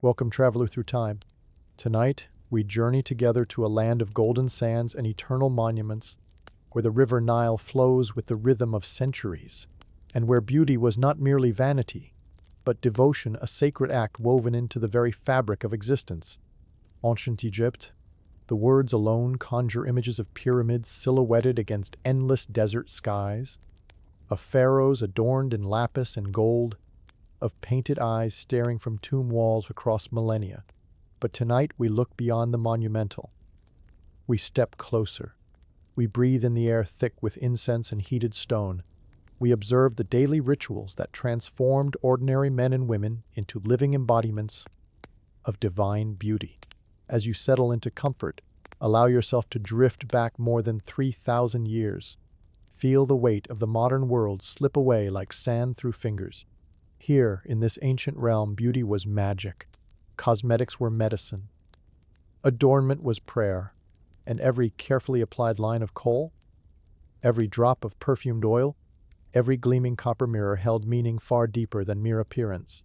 Welcome, traveler through time. Tonight, we journey together to a land of golden sands and eternal monuments, where the river Nile flows with the rhythm of centuries, and where beauty was not merely vanity, but devotion, a sacred act woven into the very fabric of existence. Ancient Egypt, the words alone conjure images of pyramids silhouetted against endless desert skies, of pharaohs adorned in lapis and gold, of painted eyes staring from tomb walls across millennia. But tonight we look beyond the monumental. We step closer. We breathe in the air thick with incense and heated stone. We observe the daily rituals that transformed ordinary men and women into living embodiments of divine beauty. As you settle into comfort, allow yourself to drift back more than 3,000 years. Feel the weight of the modern world slip away like sand through fingers. Here, in this ancient realm, beauty was magic. Cosmetics were medicine. Adornment was prayer. And every carefully applied line of kohl, every drop of perfumed oil, every gleaming copper mirror held meaning far deeper than mere appearance.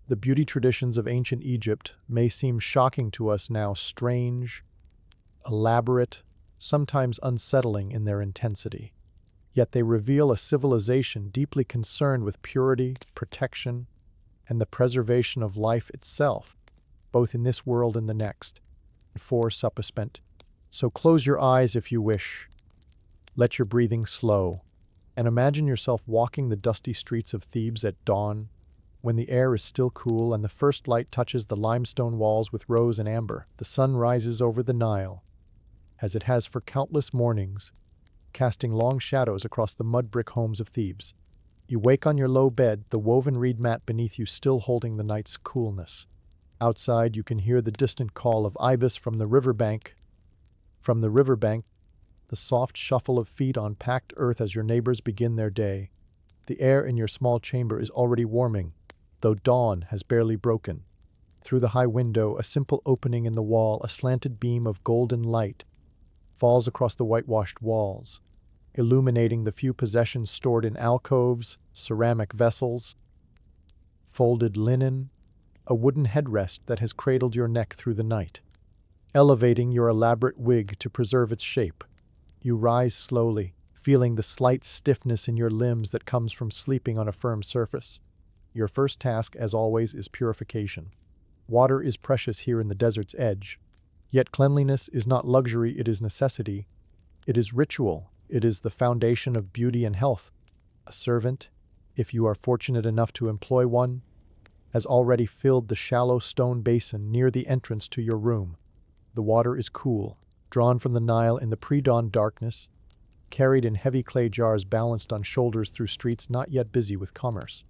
The beauty traditions of ancient Egypt may seem shocking to us now, strange, elaborate, sometimes unsettling in their intensity. Yet they reveal a civilization deeply concerned with purity, protection, and the preservation of life itself, both in this world and the next. For supper-spent. So close your eyes if you wish. Let your breathing slow, and imagine yourself walking the dusty streets of Thebes at dawn, when the air is still cool and the first light touches the limestone walls with rose and amber. The sun rises over the Nile, as it has for countless mornings, casting long shadows across the mud-brick homes of Thebes. You wake on your low bed, the woven reed mat beneath you still holding the night's coolness. Outside, you can hear the distant call of ibis from the riverbank. From the riverbank, the soft shuffle of feet on packed earth as your neighbors begin their day. The air in your small chamber is already warming, though dawn has barely broken. Through the high window, a simple opening in the wall, a slanted beam of golden light, falls across the whitewashed walls, illuminating the few possessions stored in alcoves, ceramic vessels, folded linen, a wooden headrest that has cradled your neck through the night, elevating your elaborate wig to preserve its shape. You rise slowly, feeling the slight stiffness in your limbs that comes from sleeping on a firm surface. Your first task, as always, is purification. Water is precious here in the desert's edge. Yet cleanliness is not luxury, it is necessity. It is ritual. It is the foundation of beauty and health. A servant, if you are fortunate enough to employ one, has already filled the shallow stone basin near the entrance to your room. The water is cool, drawn from the Nile in the pre-dawn darkness, carried in heavy clay jars balanced on shoulders through streets not yet busy with commerce.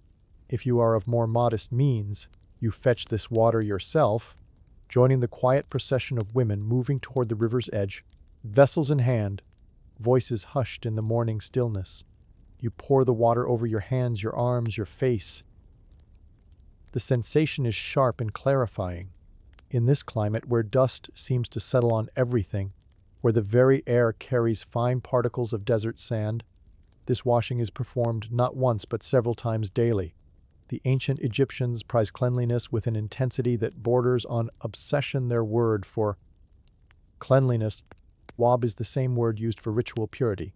If you are of more modest means, you fetch this water yourself, joining the quiet procession of women moving toward the river's edge, vessels in hand, voices hushed in the morning stillness. You pour the water over your hands, your arms, your face. The sensation is sharp and clarifying. In this climate where dust seems to settle on everything, where the very air carries fine particles of desert sand, this washing is performed not once but several times daily. The ancient Egyptians prized cleanliness with an intensity that borders on obsession. Their word for cleanliness, wab, is the same word used for ritual purity.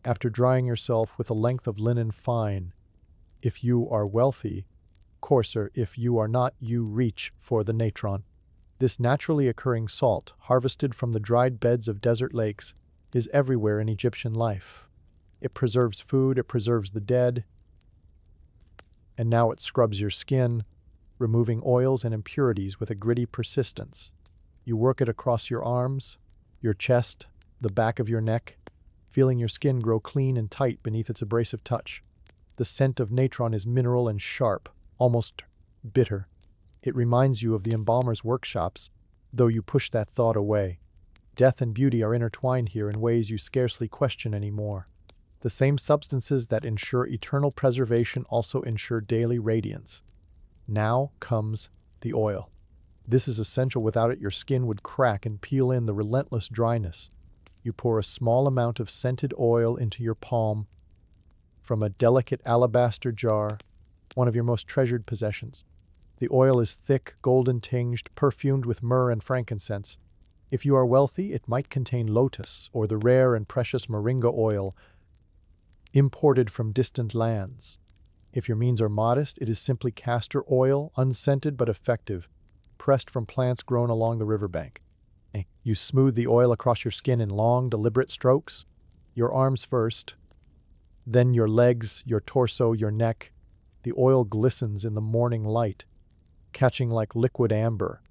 After drying yourself with a length of linen fine, if you are wealthy, coarser if you are not, you reach for the natron. This naturally occurring salt, harvested from the dried beds of desert lakes, is everywhere in Egyptian life. It preserves food, it preserves the dead, and now it scrubs your skin, removing oils and impurities with a gritty persistence. You work it across your arms, your chest, the back of your neck, feeling your skin grow clean and tight beneath its abrasive touch. The scent of natron is mineral and sharp, almost bitter. It reminds you of the embalmer's workshops, though you push that thought away. Death and beauty are intertwined here in ways you scarcely question anymore. The same substances that ensure eternal preservation also ensure daily radiance. Now comes the oil. This is essential. Without it, your skin would crack and peel in the relentless dryness. You pour a small amount of scented oil into your palm from a delicate alabaster jar, one of your most treasured possessions. The oil is thick, golden-tinged, perfumed with myrrh and frankincense. If you are wealthy, it might contain lotus or the rare and precious moringa oil imported from distant lands. If your means are modest, it is simply castor oil, unscented but effective, pressed from plants grown along the riverbank. You smooth the oil across your skin in long, deliberate strokes. Your arms first, then your legs, your torso, your neck. The oil glistens in the morning light, catching like liquid amber.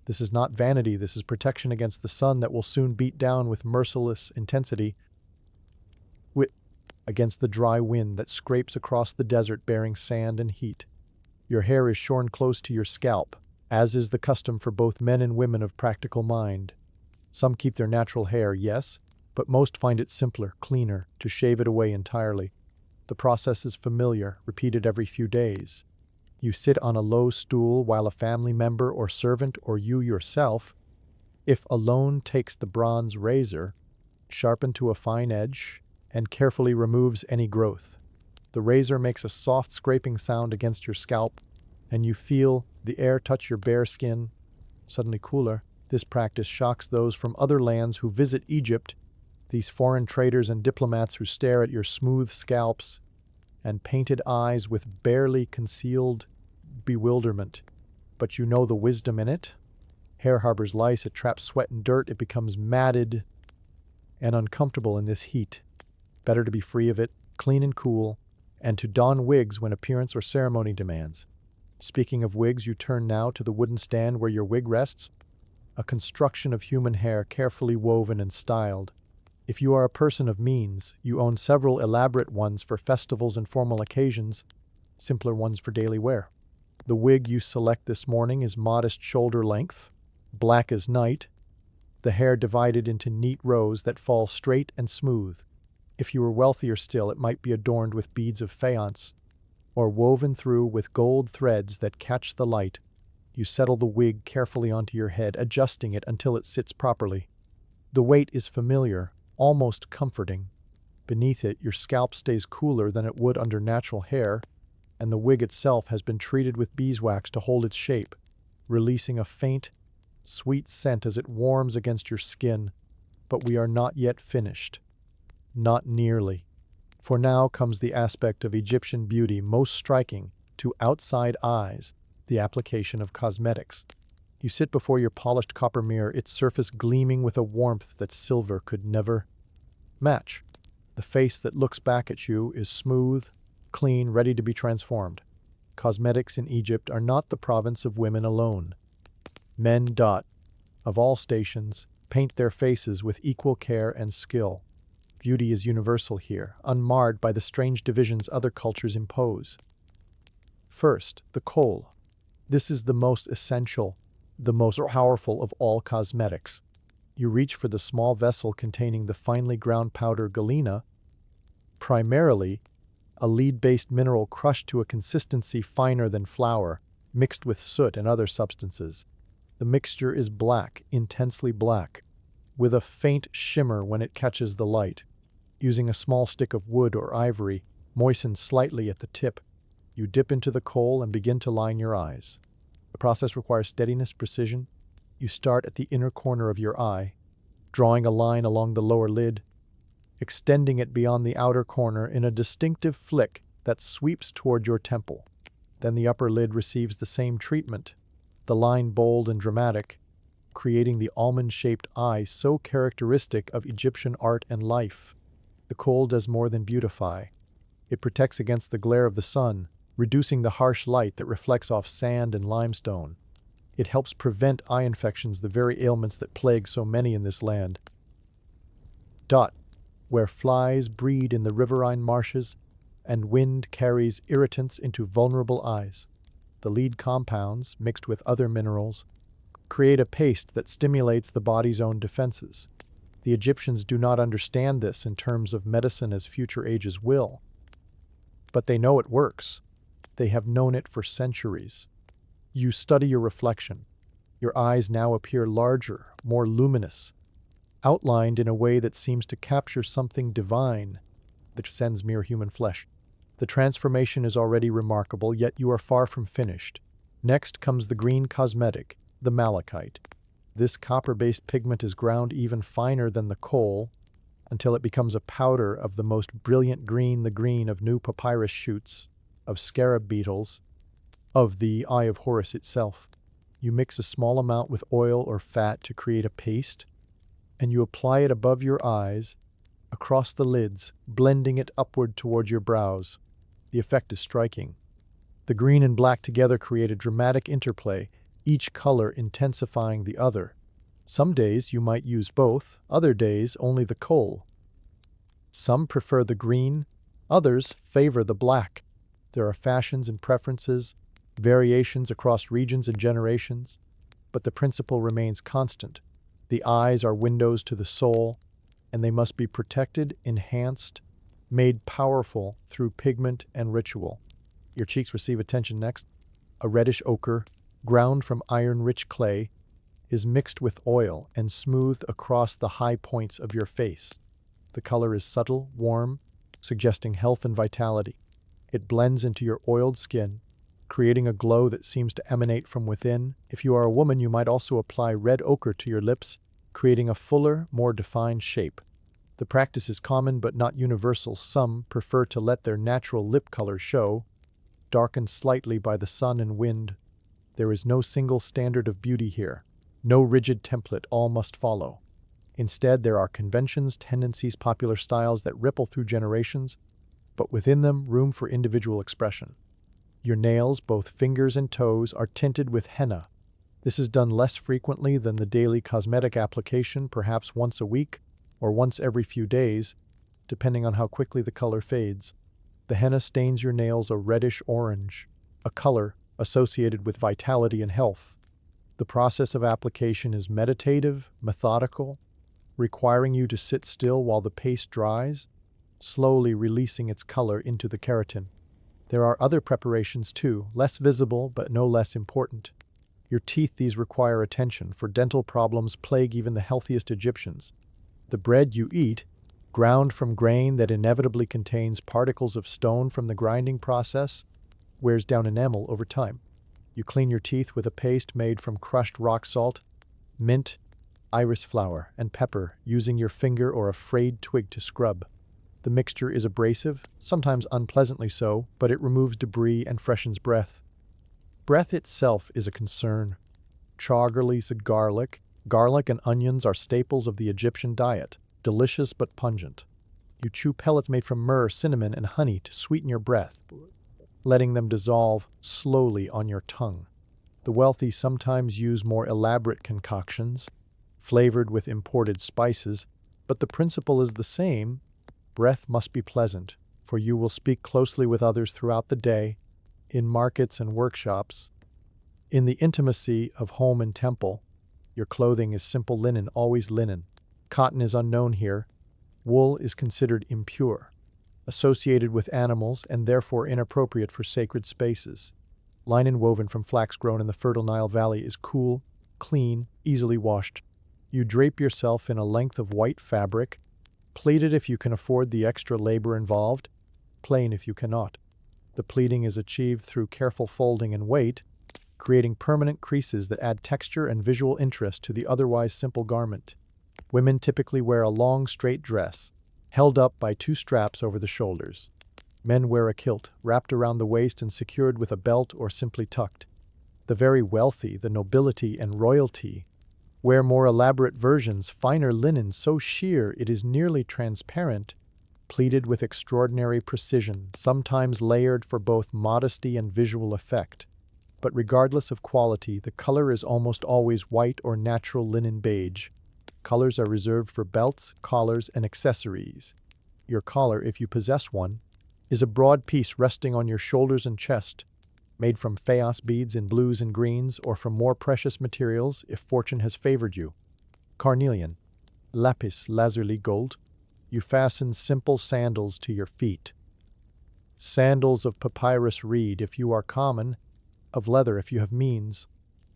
This is not vanity, this is protection against the sun that will soon beat down with merciless intensity against the dry wind that scrapes across the desert bearing sand and heat. Your hair is shorn close to your scalp, as is the custom for both men and women of practical mind. Some keep their natural hair, yes, but most find it simpler, cleaner, to shave it away entirely. The process is familiar, repeated every few days. You sit on a low stool while a family member or servant or you yourself, if alone, takes the bronze razor, sharpened to a fine edge, and carefully removes any growth. The razor makes a soft scraping sound against your scalp, and you feel the air touch your bare skin, suddenly cooler. This practice shocks those from other lands who visit Egypt, these foreign traders and diplomats who stare at your smooth scalps and painted eyes with barely concealed bewilderment. But you know the wisdom in it? Hair harbors lice, it traps sweat and dirt, it becomes matted and uncomfortable in this heat. Better to be free of it, clean and cool, and to don wigs when appearance or ceremony demands. Speaking of wigs, you turn now to the wooden stand where your wig rests, a construction of human hair carefully woven and styled. If you are a person of means, you own several elaborate ones for festivals and formal occasions, simpler ones for daily wear. The wig you select this morning is modest shoulder length, black as night, the hair divided into neat rows that fall straight and smooth. If you were wealthier still, it might be adorned with beads of faience, or woven through with gold threads that catch the light. You settle the wig carefully onto your head, adjusting it until it sits properly. The weight is familiar, almost comforting. Beneath it, your scalp stays cooler than it would under natural hair, and the wig itself has been treated with beeswax to hold its shape, releasing a faint, sweet scent as it warms against your skin. But we are not yet finished. Not nearly. For now comes the aspect of Egyptian beauty most striking to outside eyes, the application of cosmetics. You sit before your polished copper mirror, its surface gleaming with a warmth that silver could never match. The face that looks back at you is smooth, clean, ready to be transformed. Cosmetics in Egypt are not the province of women alone. Men, of all stations, paint their faces with equal care and skill. Beauty is universal here, unmarred by the strange divisions other cultures impose. First, the kohl. This is the most essential, the most powerful of all cosmetics. You reach for the small vessel containing the finely ground powder galena, primarily a lead-based mineral crushed to a consistency finer than flour, mixed with soot and other substances. The mixture is black, intensely black, with a faint shimmer when it catches the light. Using a small stick of wood or ivory, moistened slightly at the tip, you dip into the kohl and begin to line your eyes. The process requires steadiness, precision. You start at the inner corner of your eye, drawing a line along the lower lid, extending it beyond the outer corner in a distinctive flick that sweeps toward your temple. Then the upper lid receives the same treatment, the line bold and dramatic, creating the almond-shaped eye so characteristic of Egyptian art and life. The kohl does more than beautify. It protects against the glare of the sun, reducing the harsh light that reflects off sand and limestone. It helps prevent eye infections, the very ailments that plague so many in this land. Where flies breed in the riverine marshes and wind carries irritants into vulnerable eyes, the lead compounds, mixed with other minerals, create a paste that stimulates the body's own defenses. The Egyptians do not understand this in terms of medicine as future ages will, but they know it works. They have known it for centuries. You study your reflection. Your eyes now appear larger, more luminous, outlined in a way that seems to capture something divine that transcends mere human flesh. The transformation is already remarkable, yet you are far from finished. Next comes the green cosmetic, the malachite. This copper-based pigment is ground even finer than the kohl until it becomes a powder of the most brilliant green, the green of new papyrus shoots, of scarab beetles, of the Eye of Horus itself. You mix a small amount with oil or fat to create a paste, and you apply it above your eyes, across the lids, blending it upward toward your brows. The effect is striking. The green and black together create a dramatic interplay, each color intensifying the other. Some days you might use both, other days only the kohl. Some prefer the green, others favor the black. There are fashions and preferences, variations across regions and generations, but the principle remains constant. The eyes are windows to the soul, and they must be protected, enhanced, made powerful through pigment and ritual. Your cheeks receive attention next. A reddish ochre, ground from iron-rich clay, is mixed with oil and smoothed across the high points of your face. The color is subtle, warm, suggesting health and vitality. It blends into your oiled skin, creating a glow that seems to emanate from within. If you are a woman, you might also apply red ochre to your lips, creating a fuller, more defined shape. The practice is common but not universal. Some prefer to let their natural lip color show, darkened slightly by the sun and wind. There is no single standard of beauty here, no rigid template all must follow. Instead, there are conventions, tendencies, popular styles that ripple through generations, but within them, room for individual expression. Your nails, both fingers and toes, are tinted with henna. This is done less frequently than the daily cosmetic application, perhaps once a week or once every few days, depending on how quickly the color fades. The henna stains your nails a reddish orange, a color associated with vitality and health. The process of application is meditative, methodical, requiring you to sit still while the paste dries, slowly releasing its color into the keratin. There are other preparations too, less visible but no less important. Your teeth, these require attention, for dental problems plague even the healthiest Egyptians. The bread you eat, ground from grain that inevitably contains particles of stone from the grinding process, wears down enamel over time. You clean your teeth with a paste made from crushed rock salt, mint, iris flower, and pepper, using your finger or a frayed twig to scrub. The mixture is abrasive, sometimes unpleasantly so, but it removes debris and freshens breath. Breath itself is a concern. Garlic and onions are staples of the Egyptian diet, delicious but pungent. You chew pellets made from myrrh, cinnamon, and honey to sweeten your breath, letting them dissolve slowly on your tongue. The wealthy sometimes use more elaborate concoctions, flavored with imported spices, but the principle is the same. Breath must be pleasant, for you will speak closely with others throughout the day, in markets and workshops. In the intimacy of home and temple, your clothing is simple linen, always linen. Cotton is unknown here. Wool is considered impure, associated with animals and therefore inappropriate for sacred spaces. Linen woven from flax grown in the fertile Nile Valley is cool, clean, easily washed. You drape yourself in a length of white fabric, pleated if you can afford the extra labor involved, plain if you cannot. The pleating is achieved through careful folding and weight, creating permanent creases that add texture and visual interest to the otherwise simple garment. Women typically wear a long, straight dress, held up by two straps over the shoulders. Men wear a kilt, wrapped around the waist and secured with a belt or simply tucked. The very wealthy, the nobility and royalty, wear more elaborate versions, finer linen so sheer it is nearly transparent, pleated with extraordinary precision, sometimes layered for both modesty and visual effect. But regardless of quality, the color is almost always white or natural linen beige. Colors are reserved for belts, collars, and accessories. Your collar, if you possess one, is a broad piece resting on your shoulders and chest, made from faience beads in blues and greens, or from more precious materials if fortune has favored you. Carnelian, lapis lazuli gold. You fasten simple sandals to your feet. Sandals of papyrus reed if you are common, of leather if you have means.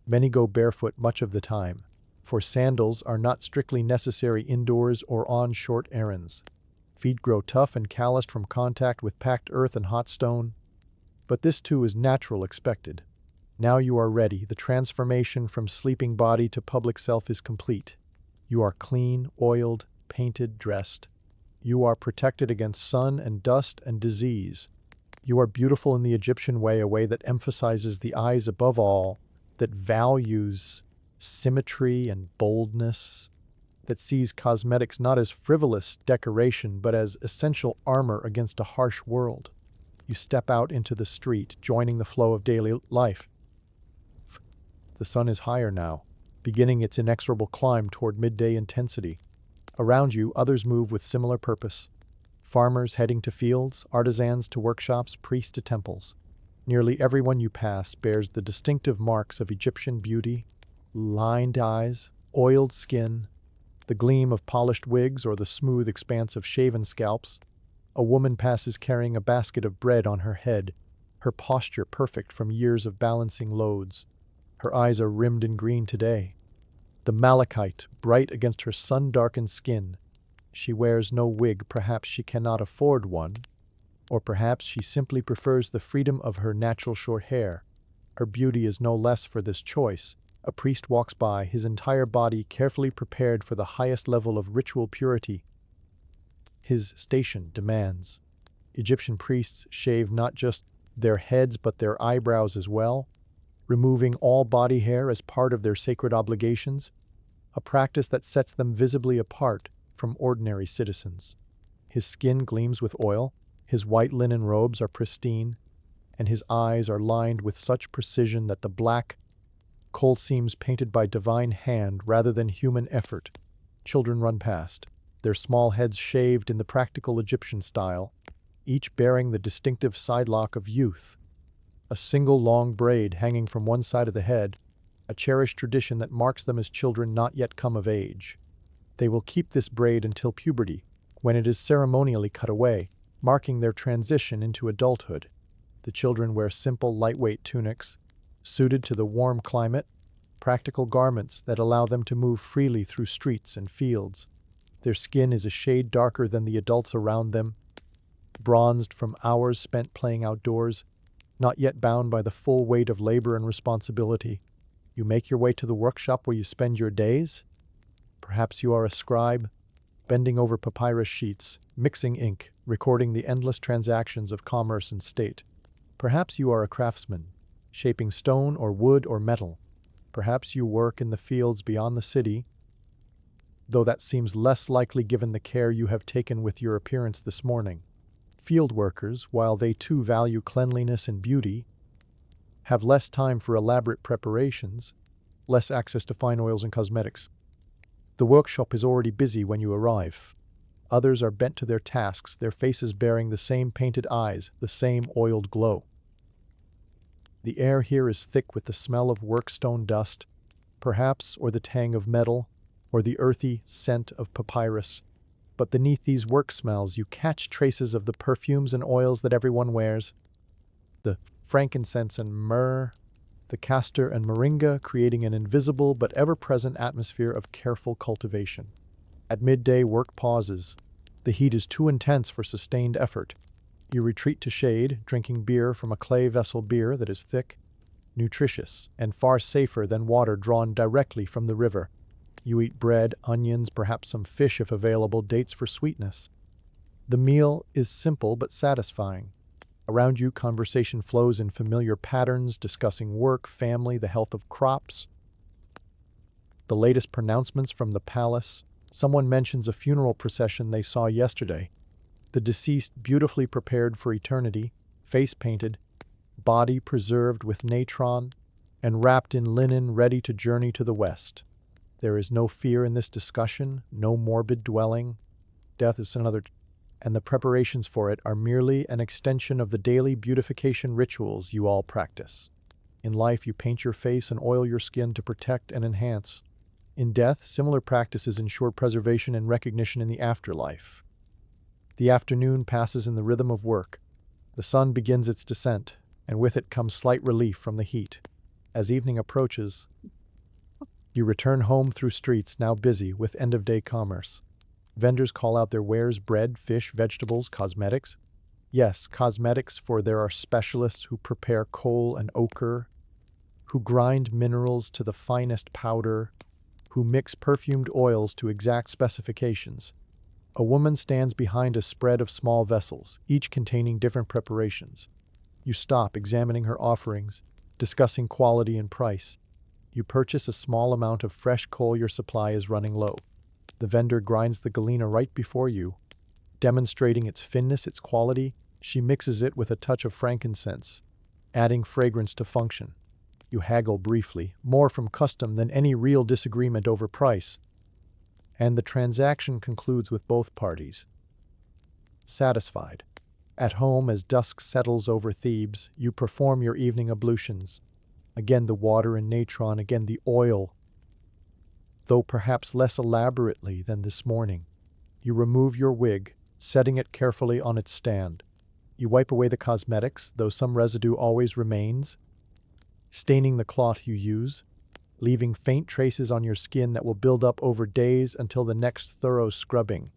Many go barefoot much of the time, for sandals are not strictly necessary indoors or on short errands. Feet grow tough and calloused from contact with packed earth and hot stone, but this too is natural, expected. Now you are ready. The transformation from sleeping body to public self is complete. You are clean, oiled, painted, dressed. You are protected against sun and dust and disease. You are beautiful in the Egyptian way, a way that emphasizes the eyes above all, that values symmetry and boldness, that sees cosmetics not as frivolous decoration but as essential armor against a harsh world. You step out into the street, joining the flow of daily life. The sun is higher now, beginning its inexorable climb toward midday intensity. Around you, others move with similar purpose. Farmers heading to fields, artisans to workshops, priests to temples. Nearly everyone you pass bears the distinctive marks of Egyptian beauty: lined eyes, oiled skin, the gleam of polished wigs or the smooth expanse of shaven scalps. A woman passes carrying a basket of bread on her head, her posture perfect from years of balancing loads. Her eyes are rimmed in green today, the malachite bright against her sun-darkened skin. She wears no wig, perhaps she cannot afford one, or perhaps she simply prefers the freedom of her natural short hair. Her beauty is no less for this choice. A priest walks by, his entire body carefully prepared for the highest level of ritual purity his station demands. Egyptian priests shave not just their heads but their eyebrows as well, removing all body hair as part of their sacred obligations, a practice that sets them visibly apart from ordinary citizens. His skin gleams with oil, his white linen robes are pristine, and his eyes are lined with such precision that the black kohl seems painted by divine hand rather than human effort. Children run past, their small heads shaved in the practical Egyptian style, each bearing the distinctive sidelock of youth, a single long braid hanging from one side of the head, a cherished tradition that marks them as children not yet come of age. They will keep this braid until puberty, when it is ceremonially cut away, marking their transition into adulthood. The children wear simple, lightweight tunics, suited to the warm climate, practical garments that allow them to move freely through streets and fields. Their skin is a shade darker than the adults around them, bronzed from hours spent playing outdoors, not yet bound by the full weight of labor and responsibility. You make your way to the workshop where you spend your days. Perhaps you are a scribe, bending over papyrus sheets, mixing ink, recording the endless transactions of commerce and state. Perhaps you are a craftsman, shaping stone or wood or metal. Perhaps you work in the fields beyond the city, though that seems less likely given the care you have taken with your appearance this morning. Field workers, while they too value cleanliness and beauty, have less time for elaborate preparations, less access to fine oils and cosmetics. The workshop is already busy when you arrive. Others are bent to their tasks, their faces bearing the same painted eyes, the same oiled glow. The air here is thick with the smell of workstone dust, perhaps, or the tang of metal, or the earthy scent of papyrus. But beneath these work smells, you catch traces of the perfumes and oils that everyone wears. The frankincense and myrrh, the castor and moringa, creating an invisible but ever-present atmosphere of careful cultivation. At midday, work pauses. The heat is too intense for sustained effort. You retreat to shade, drinking beer from a clay vessel, beer that is thick, nutritious, and far safer than water drawn directly from the river. You eat bread, onions, perhaps some fish if available, dates for sweetness. The meal is simple but satisfying. Around you, conversation flows in familiar patterns, discussing work, family, the health of crops. The latest pronouncements from the palace. Someone mentions a funeral procession they saw yesterday. The deceased beautifully prepared for eternity, face painted, body preserved with natron, and wrapped in linen ready to journey to the west. There is no fear in this discussion, no morbid dwelling. Death is another, and the preparations for it are merely an extension of the daily beautification rituals you all practice. In life, you paint your face and oil your skin to protect and enhance. In death, similar practices ensure preservation and recognition in the afterlife. The afternoon passes in the rhythm of work. The sun begins its descent, and with it comes slight relief from the heat. As evening approaches, you return home through streets now busy with end-of-day commerce. Vendors call out their wares: bread, fish, vegetables, cosmetics. Yes, cosmetics, for there are specialists who prepare kohl and ochre, who grind minerals to the finest powder, who mix perfumed oils to exact specifications. A woman stands behind a spread of small vessels, each containing different preparations. You stop, examining her offerings, discussing quality and price. You purchase a small amount of fresh coal your supply is running low. The vendor grinds the galena right before you, demonstrating its thinness, its quality. She mixes it with a touch of frankincense, adding fragrance to function. You haggle briefly, more from custom than any real disagreement over price, and the transaction concludes with both parties satisfied. At home, as dusk settles over Thebes, you perform your evening ablutions. Again the water and natron, again the oil, though perhaps less elaborately than this morning. You remove your wig, setting it carefully on its stand. You wipe away the cosmetics, though some residue always remains, staining the cloth you use, leaving faint traces on your skin that will build up over days until the next thorough scrubbing.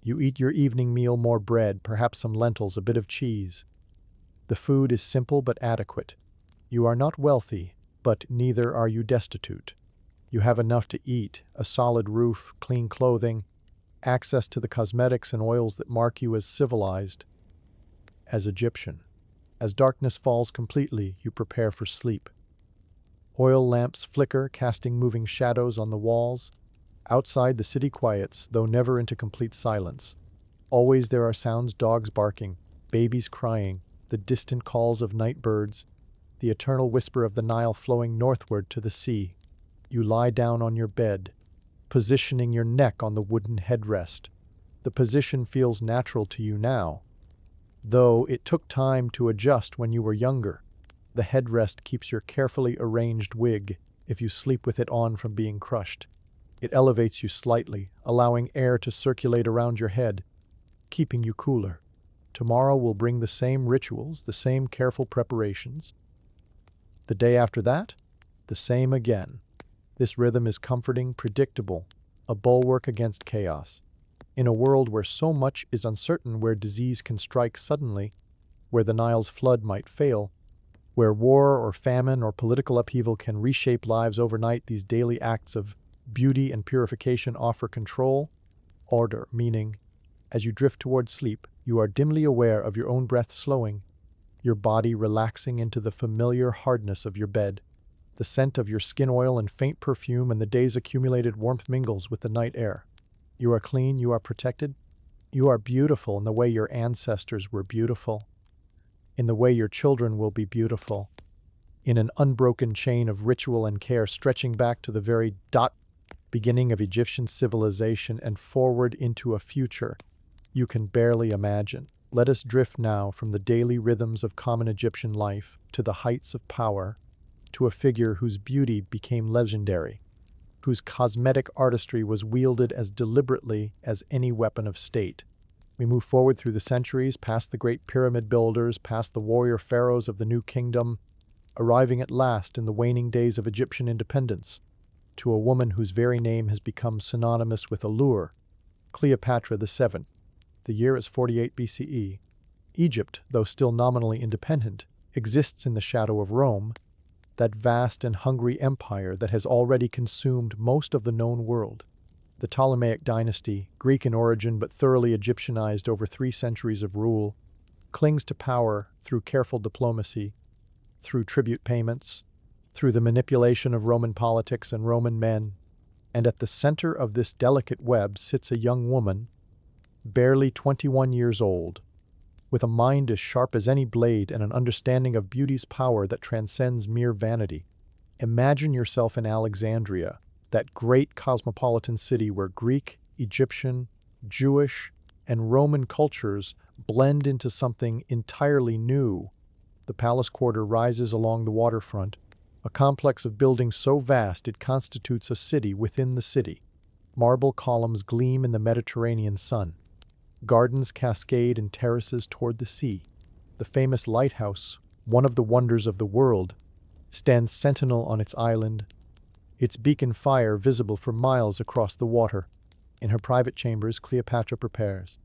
You eat your evening meal, more bread, perhaps some lentils, a bit of cheese. The food is simple but adequate. You are not wealthy, but neither are you destitute. You have enough to eat, a solid roof, clean clothing, access to the cosmetics and oils that mark you as civilized, as Egyptian. As darkness falls completely, you prepare for sleep. Oil lamps flicker, casting moving shadows on the walls. Outside, the city quiets, though never into complete silence. Always there are sounds: dogs barking, babies crying, the distant calls of night birds, the eternal whisper of the Nile flowing northward to the sea. You lie down on your bed, positioning your neck on the wooden headrest. The position feels natural to you now, though it took time to adjust when you were younger. The headrest keeps your carefully arranged wig, if you sleep with it on, from being crushed. It elevates you slightly, allowing air to circulate around your head, keeping you cooler. Tomorrow will bring the same rituals, the same careful preparations. The day after that, the same again. This rhythm is comforting, predictable, a bulwark against chaos. In a world where so much is uncertain, where disease can strike suddenly, where the Nile's flood might fail, where war or famine or political upheaval can reshape lives overnight, these daily acts of beauty and purification offer control, order, meaning. As you drift toward sleep, you are dimly aware of your own breath slowing, your body relaxing into the familiar hardness of your bed. The scent of your skin oil and faint perfume and the day's accumulated warmth mingles with the night air. You are clean, you are protected, you are beautiful in the way your ancestors were beautiful, in the way your children will be beautiful, in an unbroken chain of ritual and care stretching back to the very beginning of Egyptian civilization and forward into a future you can barely imagine. Let us drift now from the daily rhythms of common Egyptian life to the heights of power, to a figure whose beauty became legendary, whose cosmetic artistry was wielded as deliberately as any weapon of state. We move forward through the centuries, past the great pyramid builders, past the warrior pharaohs of the New Kingdom, arriving at last in the waning days of Egyptian independence, to a woman whose very name has become synonymous with allure, Cleopatra VII. The year is 48 BCE. Egypt, though still nominally independent, exists in the shadow of Rome, that vast and hungry empire that has already consumed most of the known world. The Ptolemaic dynasty, Greek in origin but thoroughly Egyptianized over 3 centuries of rule, clings to power through careful diplomacy, through tribute payments, through the manipulation of Roman politics and Roman men, and at the center of this delicate web sits a young woman, barely 21 years old, with a mind as sharp as any blade and an understanding of beauty's power that transcends mere vanity. Imagine yourself in Alexandria, that great cosmopolitan city where Greek, Egyptian, Jewish, and Roman cultures blend into something entirely new. The palace quarter rises along the waterfront, a complex of buildings so vast it constitutes a city within the city. Marble columns gleam in the Mediterranean sun. Gardens cascade in terraces toward the sea. The famous lighthouse, one of the wonders of the world, stands sentinel on its island, its beacon fire visible for miles across the water. In her private chambers, Cleopatra prepares.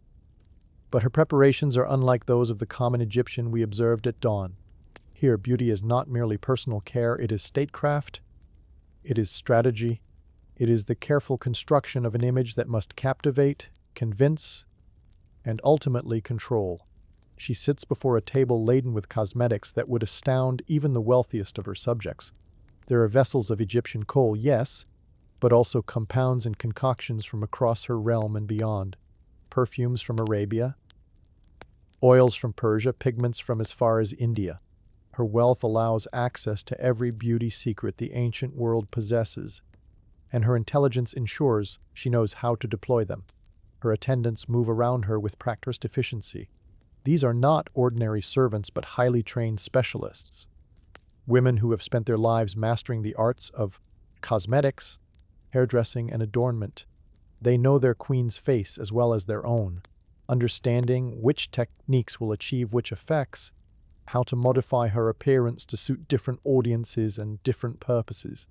But her preparations are unlike those of the common Egyptian we observed at dawn. Here, beauty is not merely personal care, it is statecraft, it is strategy, it is the careful construction of an image that must captivate, convince, and ultimately control. She sits before a table laden with cosmetics that would astound even the wealthiest of her subjects. There are vessels of Egyptian kohl, yes, but also compounds and concoctions from across her realm and beyond. Perfumes from Arabia, oils from Persia, pigments from as far as India. Her wealth allows access to every beauty secret the ancient world possesses, and her intelligence ensures she knows how to deploy them. Her attendants move around her with practiced efficiency. These are not ordinary servants but highly trained specialists. Women who have spent their lives mastering the arts of cosmetics, hairdressing, and adornment. They know their queen's face as well as their own, understanding which techniques will achieve which effects, how to modify her appearance to suit different audiences and different purposes.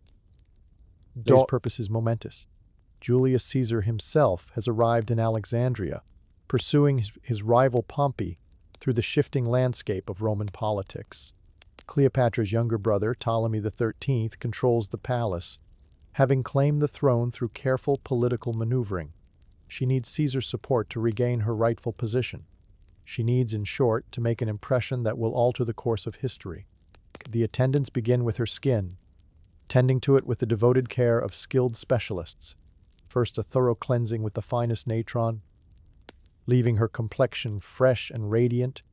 Today's purpose is momentous. Julius Caesar himself has arrived in Alexandria, pursuing his rival Pompey through the shifting landscape of Roman politics. Cleopatra's younger brother, Ptolemy XIII, controls the palace, having claimed the throne through careful political maneuvering. She needs Caesar's support to regain her rightful position. She needs, in short, to make an impression that will alter the course of history. The attendants begin with her skin, tending to it with the devoted care of skilled specialists. First, a thorough cleansing with the finest natron, leaving her complexion fresh and radiant,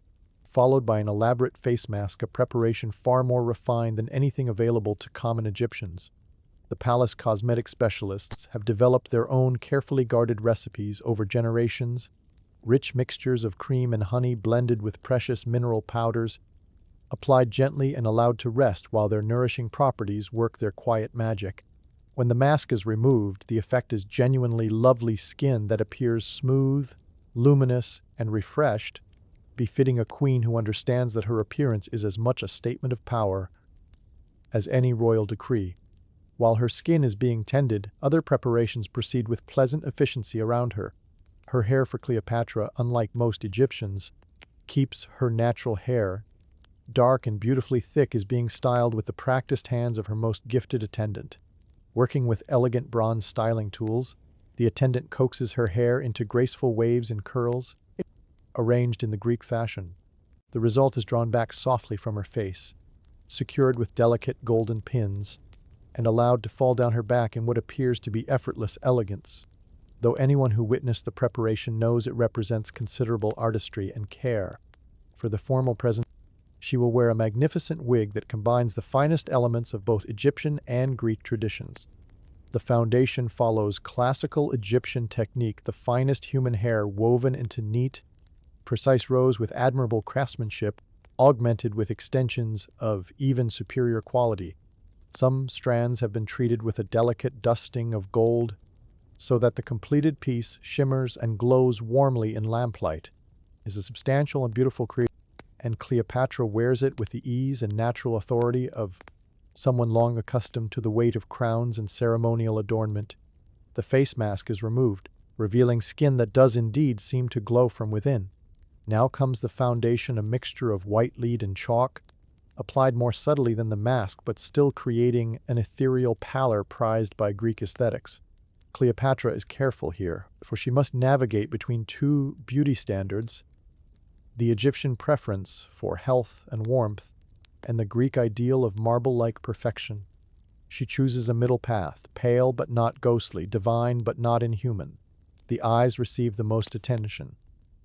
followed by an elaborate face mask, a preparation far more refined than anything available to common Egyptians. The palace cosmetic specialists have developed their own carefully guarded recipes over generations, rich mixtures of cream and honey blended with precious mineral powders, applied gently and allowed to rest while their nourishing properties work their quiet magic. When the mask is removed, the effect is genuinely lovely skin that appears smooth, luminous, and refreshed, befitting a queen who understands that her appearance is as much a statement of power as any royal decree. While her skin is being tended, other preparations proceed with pleasant efficiency around her. Her hair, for Cleopatra, unlike most Egyptians, keeps her natural hair dark and beautifully thick, is being styled with the practiced hands of her most gifted attendant. Working with elegant bronze styling tools, the attendant coaxes her hair into graceful waves and curls, arranged in the Greek fashion. The result is drawn back softly from her face, secured with delicate golden pins, and allowed to fall down her back in what appears to be effortless elegance, though anyone who witnessed the preparation knows it represents considerable artistry and care. For the formal presentation, she will wear a magnificent wig that combines the finest elements of both Egyptian and Greek traditions. The foundation follows classical Egyptian technique, the finest human hair woven into neat, precise rows with admirable craftsmanship, augmented with extensions of even superior quality. Some strands have been treated with a delicate dusting of gold, so that the completed piece shimmers and glows warmly in lamplight. It is a substantial and beautiful creation, and Cleopatra wears it with the ease and natural authority of someone long accustomed to the weight of crowns and ceremonial adornment. The face mask is removed, revealing skin that does indeed seem to glow from within. Now comes the foundation, a mixture of white lead and chalk, applied more subtly than the mask but still creating an ethereal pallor prized by Greek aesthetics. Cleopatra is careful here, for she must navigate between two beauty standards: the Egyptian preference for health and warmth, and the Greek ideal of marble-like perfection. She chooses a middle path, pale but not ghostly, divine but not inhuman. The eyes receive the most attention.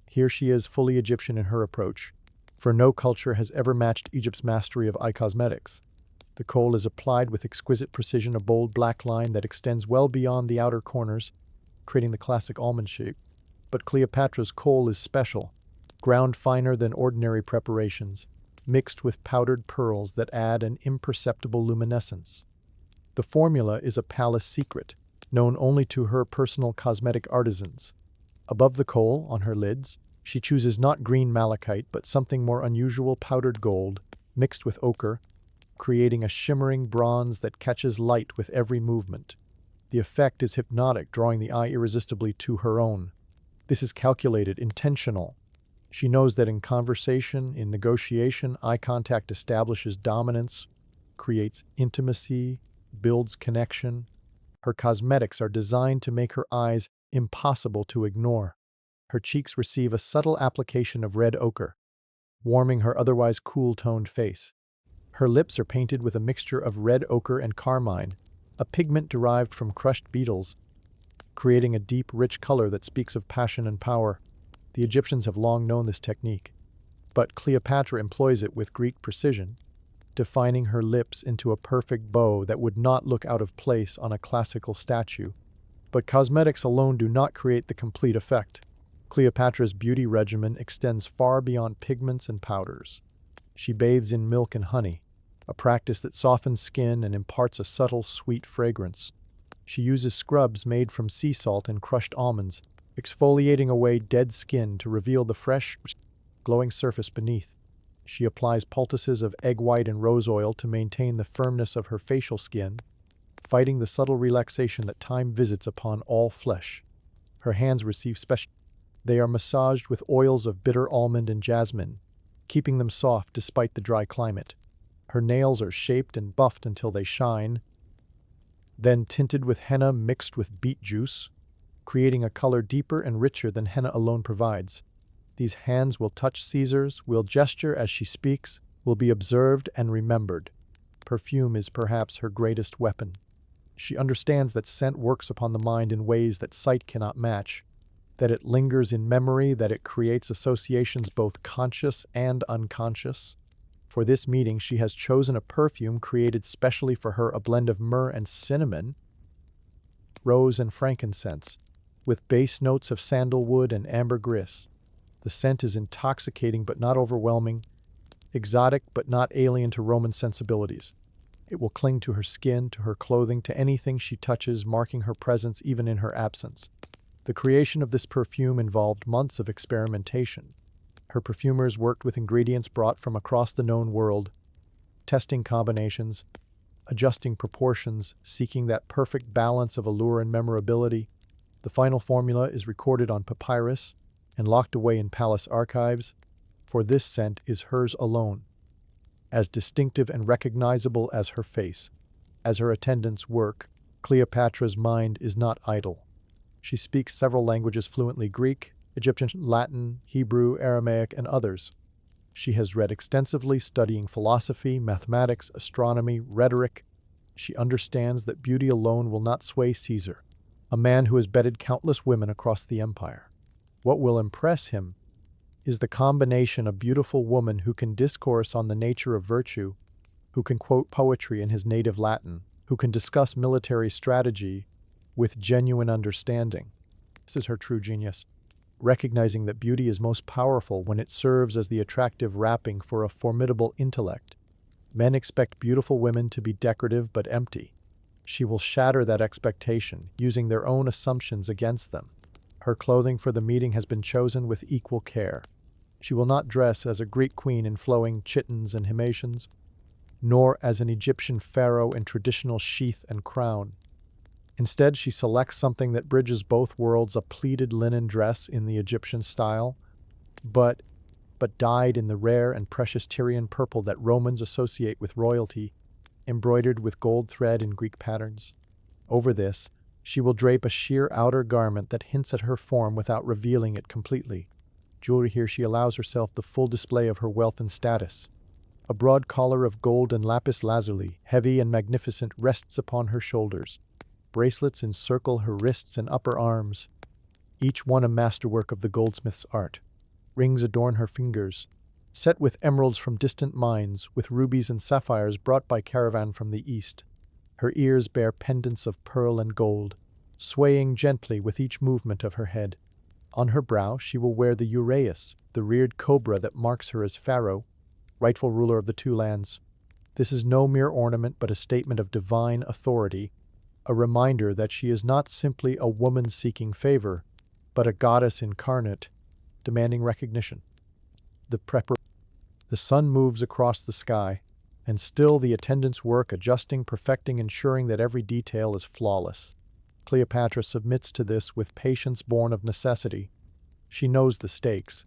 Here she is, fully Egyptian in her approach, for no culture has ever matched Egypt's mastery of eye cosmetics. The kohl is applied with exquisite precision, a bold black line that extends well beyond the outer corners, creating the classic almond shape. But Cleopatra's kohl is special, ground finer than ordinary preparations, mixed with powdered pearls that add an imperceptible luminescence. The formula is a palace secret, known only to her personal cosmetic artisans. Above the kohl, on her lids, she chooses not green malachite but something more unusual, powdered gold, mixed with ochre, creating a shimmering bronze that catches light with every movement. The effect is hypnotic, drawing the eye irresistibly to her own. This is calculated, intentional. She knows that in conversation, in negotiation, eye contact establishes dominance, creates intimacy, builds connection. Her cosmetics are designed to make her eyes impossible to ignore. Her cheeks receive a subtle application of red ochre, warming her otherwise cool-toned face. Her lips are painted with a mixture of red ochre and carmine, a pigment derived from crushed beetles, creating a deep, rich color that speaks of passion and power. The Egyptians have long known this technique, but Cleopatra employs it with Greek precision, defining her lips into a perfect bow that would not look out of place on a classical statue. But cosmetics alone do not create the complete effect. Cleopatra's beauty regimen extends far beyond pigments and powders. She bathes in milk and honey, a practice that softens skin and imparts a subtle, sweet fragrance. She uses scrubs made from sea salt and crushed almonds, exfoliating away dead skin to reveal the fresh, glowing surface beneath. She applies poultices of egg white and rose oil to maintain the firmness of her facial skin, fighting the subtle relaxation that time visits upon all flesh. Her hands receive special. They are massaged with oils of bitter almond and jasmine, keeping them soft despite the dry climate. Her nails are shaped and buffed until they shine, then tinted with henna mixed with beet juice, creating a color deeper and richer than henna alone provides. These hands will touch Caesar's, will gesture as she speaks, will be observed and remembered. Perfume is perhaps her greatest weapon. She understands that scent works upon the mind in ways that sight cannot match, that it lingers in memory, that it creates associations both conscious and unconscious. For this meeting, she has chosen a perfume created specially for her, a blend of myrrh and cinnamon, rose and frankincense, with base notes of sandalwood and ambergris. The scent is intoxicating but not overwhelming, exotic but not alien to Roman sensibilities. It will cling to her skin, to her clothing, to anything she touches, marking her presence even in her absence. The creation of this perfume involved months of experimentation. Her perfumers worked with ingredients brought from across the known world, testing combinations, adjusting proportions, seeking that perfect balance of allure and memorability. The final formula is recorded on papyrus and locked away in palace archives, for this scent is hers alone, as distinctive and recognizable as her face. As her attendants work, Cleopatra's mind is not idle. She speaks several languages fluently: Greek, Egyptian, Latin, Hebrew, Aramaic, and others. She has read extensively, studying philosophy, mathematics, astronomy, rhetoric. She understands that beauty alone will not sway Caesar, a man who has bedded countless women across the empire. What will impress him is the combination of a beautiful woman who can discourse on the nature of virtue, who can quote poetry in his native Latin, who can discuss military strategy with genuine understanding. This is her true genius, recognizing that beauty is most powerful when it serves as the attractive wrapping for a formidable intellect. Men expect beautiful women to be decorative but empty. She will shatter that expectation, using their own assumptions against them. Her clothing for the meeting has been chosen with equal care. She will not dress as a Greek queen in flowing chitons and himatians, nor as an Egyptian pharaoh in traditional sheath and crown. Instead, she selects something that bridges both worlds: a pleated linen dress in the Egyptian style, but dyed in the rare and precious Tyrian purple that Romans associate with royalty, embroidered with gold thread in Greek patterns. Over this, she will drape a sheer outer garment that hints at her form without revealing it completely. Jewelry here, she allows herself the full display of her wealth and status. A broad collar of gold and lapis lazuli, heavy and magnificent, rests upon her shoulders. Bracelets encircle her wrists and upper arms, each one a masterwork of the goldsmith's art. Rings adorn her fingers, set with emeralds from distant mines, with rubies and sapphires brought by caravan from the east. Her ears bear pendants of pearl and gold, swaying gently with each movement of her head. On her brow she will wear the uraeus, the reared cobra that marks her as pharaoh, rightful ruler of the two lands. This is no mere ornament but a statement of divine authority, a reminder that she is not simply a woman seeking favor, but a goddess incarnate, demanding recognition. The sun moves across the sky, and still the attendants work, adjusting, perfecting, ensuring that every detail is flawless. Cleopatra submits to this with patience born of necessity. She knows the stakes.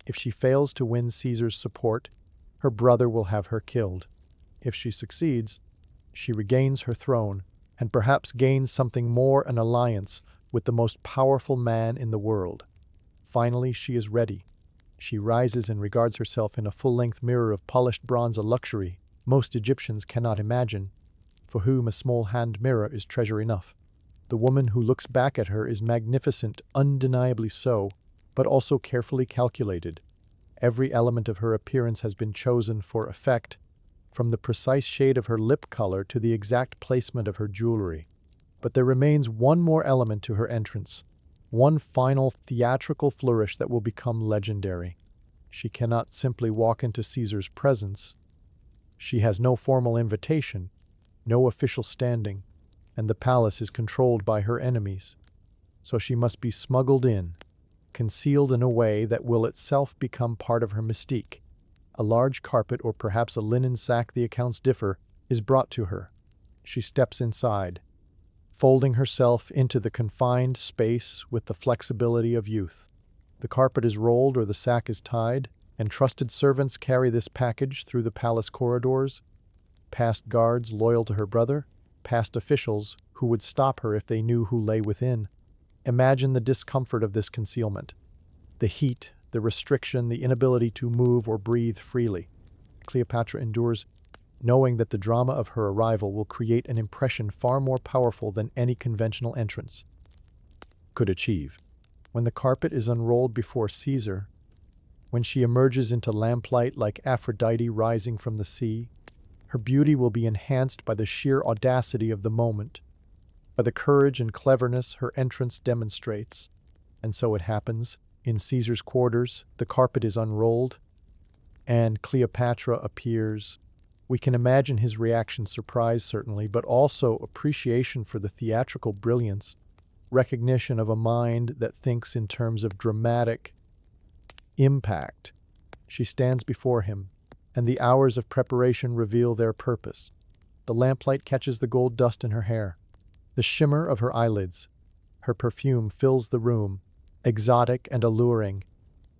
If she fails to win Caesar's support, her brother will have her killed. If she succeeds, she regains her throne and perhaps gains something more, an alliance with the most powerful man in the world. Finally, she is ready. She rises and regards herself in a full-length mirror of polished bronze, a luxury most Egyptians cannot imagine, for whom a small hand mirror is treasure enough. The woman who looks back at her is magnificent, undeniably so, but also carefully calculated. Every element of her appearance has been chosen for effect, from the precise shade of her lip color to the exact placement of her jewelry. But there remains one more element to her entrance, one final theatrical flourish that will become legendary. She cannot simply walk into Caesar's presence. She has no formal invitation, no official standing, and the palace is controlled by her enemies. So she must be smuggled in, concealed in a way that will itself become part of her mystique. A large carpet, or perhaps a linen sack, the accounts differ, is brought to her. She steps inside, folding herself into the confined space with the flexibility of youth. The carpet is rolled or the sack is tied, and trusted servants carry this package through the palace corridors. Past guards loyal to her brother, past officials who would stop her if they knew who lay within. Imagine the discomfort of this concealment. The heat, the restriction, the inability to move or breathe freely. Cleopatra endures, knowing that the drama of her arrival will create an impression far more powerful than any conventional entrance could achieve. When the carpet is unrolled before Caesar, when she emerges into lamplight like Aphrodite rising from the sea, her beauty will be enhanced by the sheer audacity of the moment, by the courage and cleverness her entrance demonstrates. And so it happens. In Caesar's quarters, the carpet is unrolled, and Cleopatra appears. We can imagine his reaction: surprise, certainly, but also appreciation for the theatrical brilliance, recognition of a mind that thinks in terms of dramatic impact. She stands before him, and the hours of preparation reveal their purpose. The lamplight catches the gold dust in her hair, the shimmer of her eyelids. Her perfume fills the room, exotic and alluring.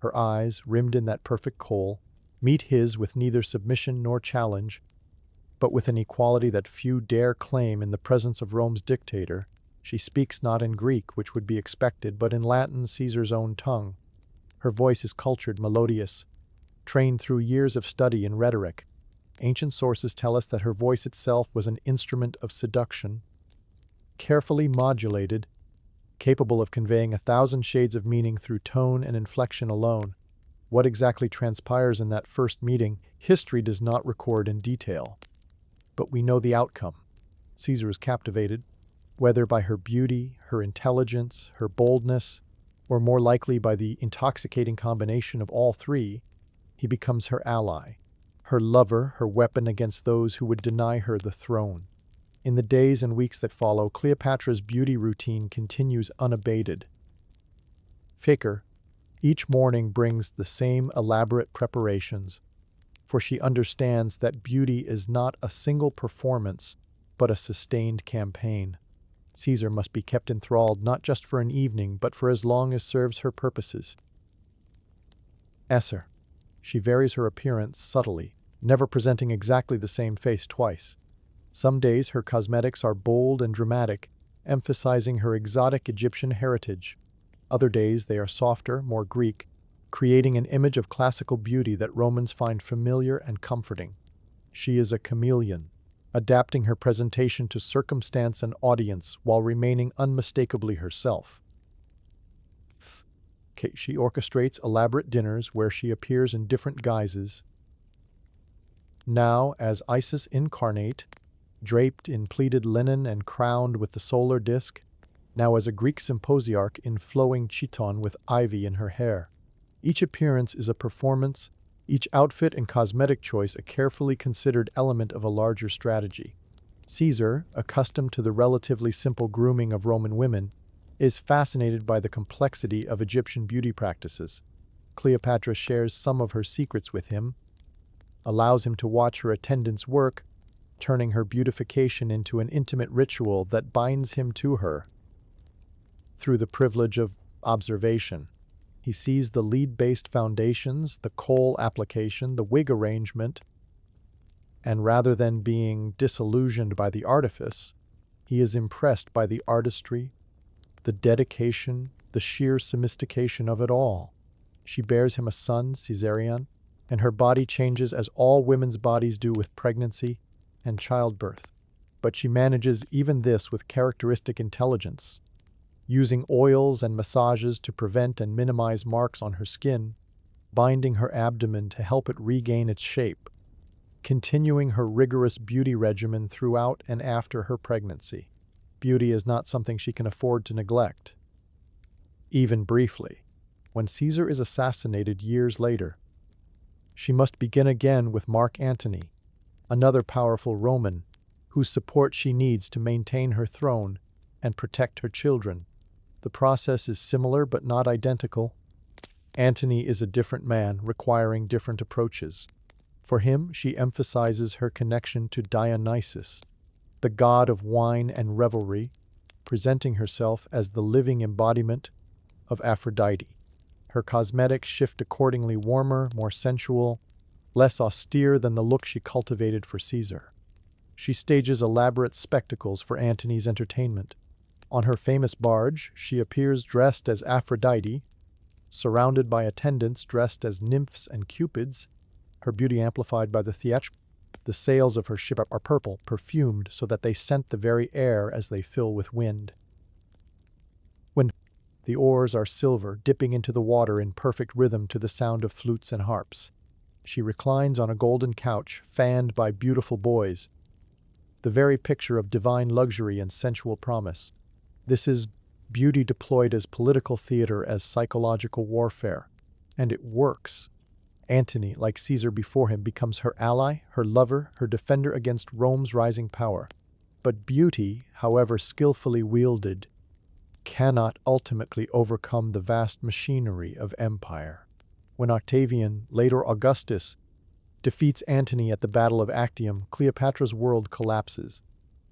Her eyes, rimmed in that perfect kohl, meet his with neither submission nor challenge, but with an equality that few dare claim in the presence of Rome's dictator. She speaks not in Greek, which would be expected, but in Latin, Caesar's own tongue. Her voice is cultured, melodious, trained through years of study in rhetoric. Ancient sources tell us that her voice itself was an instrument of seduction, carefully modulated, capable of conveying 1,000 shades of meaning through tone and inflection alone. What exactly transpires in that first meeting, history does not record in detail. But we know the outcome. Caesar is captivated, whether by her beauty, her intelligence, her boldness, or more likely by the intoxicating combination of all three. He becomes her ally, her lover, her weapon against those who would deny her the throne. In the days and weeks that follow, Cleopatra's beauty routine continues unabated. Faker, each morning brings the same elaborate preparations, for she understands that beauty is not a single performance, but a sustained campaign. Caesar must be kept enthralled not just for an evening, but for as long as serves her purposes. Esser. She varies her appearance subtly, never presenting exactly the same face twice. Some days her cosmetics are bold and dramatic, emphasizing her exotic Egyptian heritage. Other days they are softer, more Greek, creating an image of classical beauty that Romans find familiar and comforting. She is a chameleon, adapting her presentation to circumstance and audience while remaining unmistakably herself. She orchestrates elaborate dinners where she appears in different guises. Now as Isis incarnate, draped in pleated linen and crowned with the solar disk, now as a Greek symposiarch in flowing chiton with ivy in her hair. Each appearance is a performance, each outfit and cosmetic choice a carefully considered element of a larger strategy. Caesar, accustomed to the relatively simple grooming of Roman women, is fascinated by the complexity of Egyptian beauty practices. Cleopatra shares some of her secrets with him, allows him to watch her attendants work, turning her beautification into an intimate ritual that binds him to her through the privilege of observation. He sees the lead-based foundations, the kohl application, the wig arrangement, and rather than being disillusioned by the artifice, he is impressed by the artistry, the dedication, the sheer sophistication of it all. She bears him a son, Caesarean, and her body changes as all women's bodies do with pregnancy and childbirth. But she manages even this with characteristic intelligence, using oils and massages to prevent and minimize marks on her skin, binding her abdomen to help it regain its shape, continuing her rigorous beauty regimen throughout and after her pregnancy. Beauty is not something she can afford to neglect. Even briefly, when Caesar is assassinated years later, she must begin again with Mark Antony, another powerful Roman, whose support she needs to maintain her throne and protect her children. The process is similar but not identical. Antony is a different man, requiring different approaches. For him, she emphasizes her connection to Dionysus, the god of wine and revelry, presenting herself as the living embodiment of Aphrodite. Her cosmetics shift accordingly, warmer, more sensual, less austere than the look she cultivated for Caesar. She stages elaborate spectacles for Antony's entertainment. On her famous barge, she appears dressed as Aphrodite, surrounded by attendants dressed as nymphs and cupids, her beauty amplified by the theatrics. The sails of her ship are purple, perfumed so that they scent the very air as they fill with wind. When the oars are silver, dipping into the water in perfect rhythm to the sound of flutes and harps. She reclines on a golden couch, fanned by beautiful boys, the very picture of divine luxury and sensual promise. This is beauty deployed as political theater, as psychological warfare. And it works. Antony, like Caesar before him, becomes her ally, her lover, her defender against Rome's rising power. But beauty, however skillfully wielded, cannot ultimately overcome the vast machinery of empire. When Octavian, later Augustus, defeats Antony at the Battle of Actium, Cleopatra's world collapses.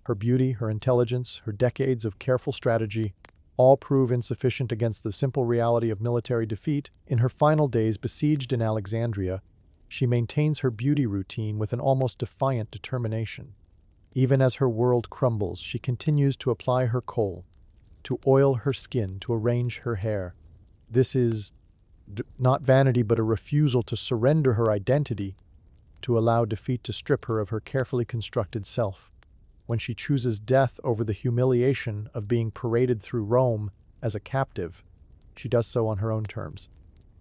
Her beauty, her intelligence, her decades of careful strategy all prove insufficient against the simple reality of military defeat. In her final days besieged in Alexandria, she maintains her beauty routine with an almost defiant determination. Even as her world crumbles, she continues to apply her kohl, to oil her skin, to arrange her hair. This is not vanity, but a refusal to surrender her identity, to allow defeat to strip her of her carefully constructed self. When she chooses death over the humiliation of being paraded through Rome as a captive, she does so on her own terms.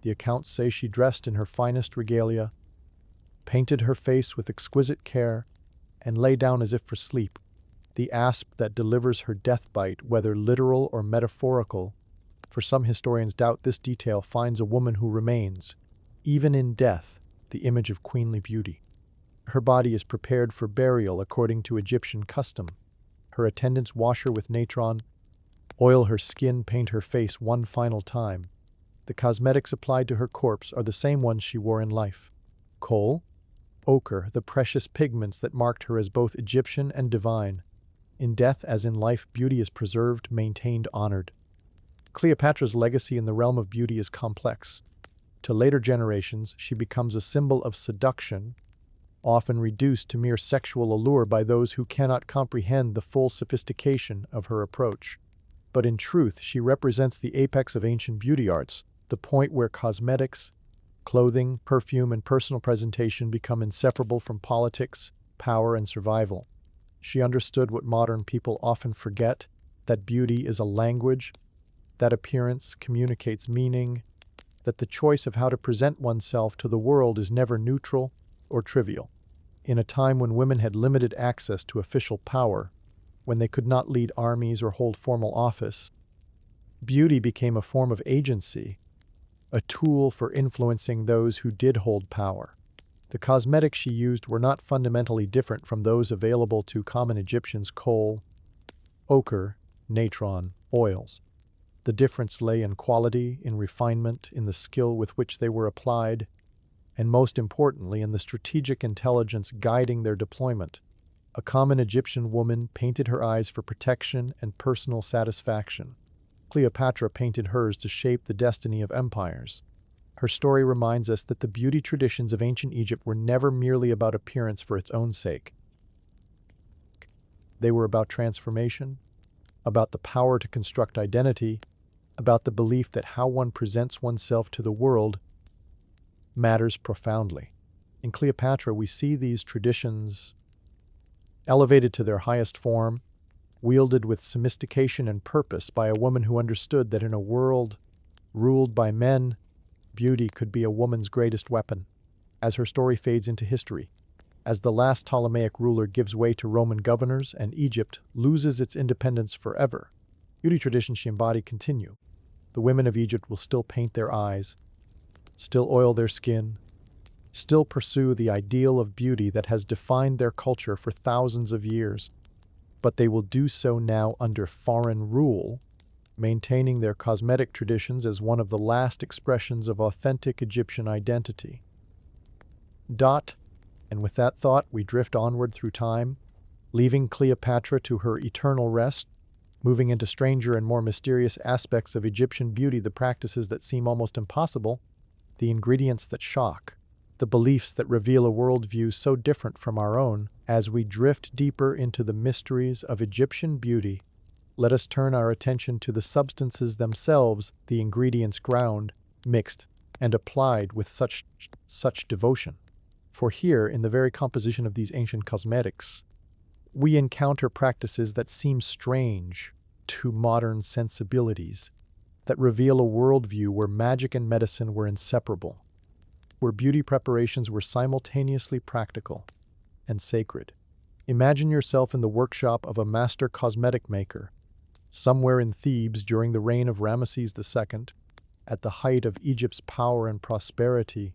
The accounts say she dressed in her finest regalia, painted her face with exquisite care, and lay down as if for sleep. The asp that delivers her death bite, whether literal or metaphorical, for some historians doubt this detail, finds a woman who remains, even in death, the image of queenly beauty. Her body is prepared for burial according to Egyptian custom. Her attendants wash her with natron, oil her skin, paint her face one final time. The cosmetics applied to her corpse are the same ones she wore in life. Kohl, ochre, the precious pigments that marked her as both Egyptian and divine. In death as in life, beauty is preserved, maintained, honored. Cleopatra's legacy in the realm of beauty is complex. To later generations, she becomes a symbol of seduction, often reduced to mere sexual allure by those who cannot comprehend the full sophistication of her approach. But in truth, she represents the apex of ancient beauty arts, the point where cosmetics, clothing, perfume, and personal presentation become inseparable from politics, power, and survival. She understood what modern people often forget, that beauty is a language, that appearance communicates meaning, that the choice of how to present oneself to the world is never neutral or trivial. In a time when women had limited access to official power, when they could not lead armies or hold formal office, beauty became a form of agency, a tool for influencing those who did hold power. The cosmetics she used were not fundamentally different from those available to common Egyptians: kohl, ochre, natron, oils. The difference lay in quality, in refinement, in the skill with which they were applied, and most importantly, in the strategic intelligence guiding their deployment. A common Egyptian woman painted her eyes for protection and personal satisfaction. Cleopatra painted hers to shape the destiny of empires. Her story reminds us that the beauty traditions of ancient Egypt were never merely about appearance for its own sake. They were about transformation, about the power to construct identity, about the belief that how one presents oneself to the world matters profoundly. In Cleopatra, we see these traditions elevated to their highest form, wielded with sophistication and purpose by a woman who understood that in a world ruled by men, beauty could be a woman's greatest weapon. As her story fades into history, as the last Ptolemaic ruler gives way to Roman governors and Egypt loses its independence forever, beauty traditions she embodied continue. The women of Egypt will still paint their eyes, still oil their skin, still pursue the ideal of beauty that has defined their culture for thousands of years. But they will do so now under foreign rule, maintaining their cosmetic traditions as one of the last expressions of authentic Egyptian identity. And with that thought, we drift onward through time, leaving Cleopatra to her eternal rest, moving into stranger and more mysterious aspects of Egyptian beauty, the practices that seem almost impossible, the ingredients that shock, the beliefs that reveal a worldview so different from our own. As we drift deeper into the mysteries of Egyptian beauty, let us turn our attention to the substances themselves, the ingredients ground, mixed, and applied with such devotion. For here, in the very composition of these ancient cosmetics, we encounter practices that seem strange to modern sensibilities, that reveal a worldview where magic and medicine were inseparable, where beauty preparations were simultaneously practical and sacred. Imagine yourself in the workshop of a master cosmetic maker, somewhere in Thebes during the reign of Ramesses II, at the height of Egypt's power and prosperity.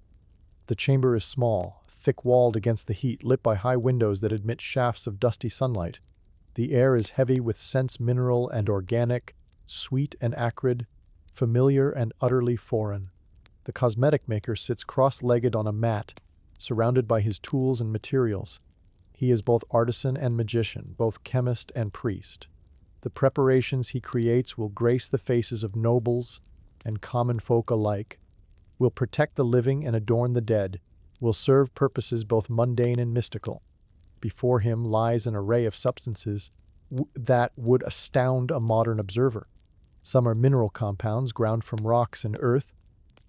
The chamber is small, thick-walled against the heat, lit by high windows that admit shafts of dusty sunlight. The air is heavy with scents mineral and organic, sweet and acrid, familiar and utterly foreign. The cosmetic maker sits cross-legged on a mat, surrounded by his tools and materials. He is both artisan and magician, both chemist and priest. The preparations he creates will grace the faces of nobles and common folk alike, will protect the living and adorn the dead, will serve purposes both mundane and mystical. Before him lies an array of substances that would astound a modern observer. Some are mineral compounds ground from rocks and earth,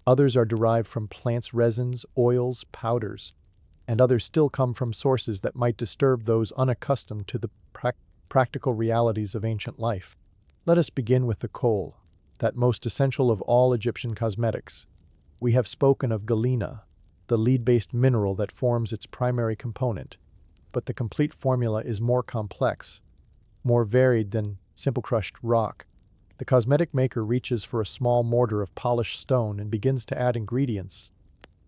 others are derived from plants' resins, oils, powders, and others still come from sources that might disturb those unaccustomed to the practical realities of ancient life. Let us begin with the kohl, that most essential of all Egyptian cosmetics. We have spoken of galena, the lead-based mineral that forms its primary component, but the complete formula is more complex, more varied than simple crushed rock. The cosmetic maker reaches for a small mortar of polished stone and begins to add ingredients,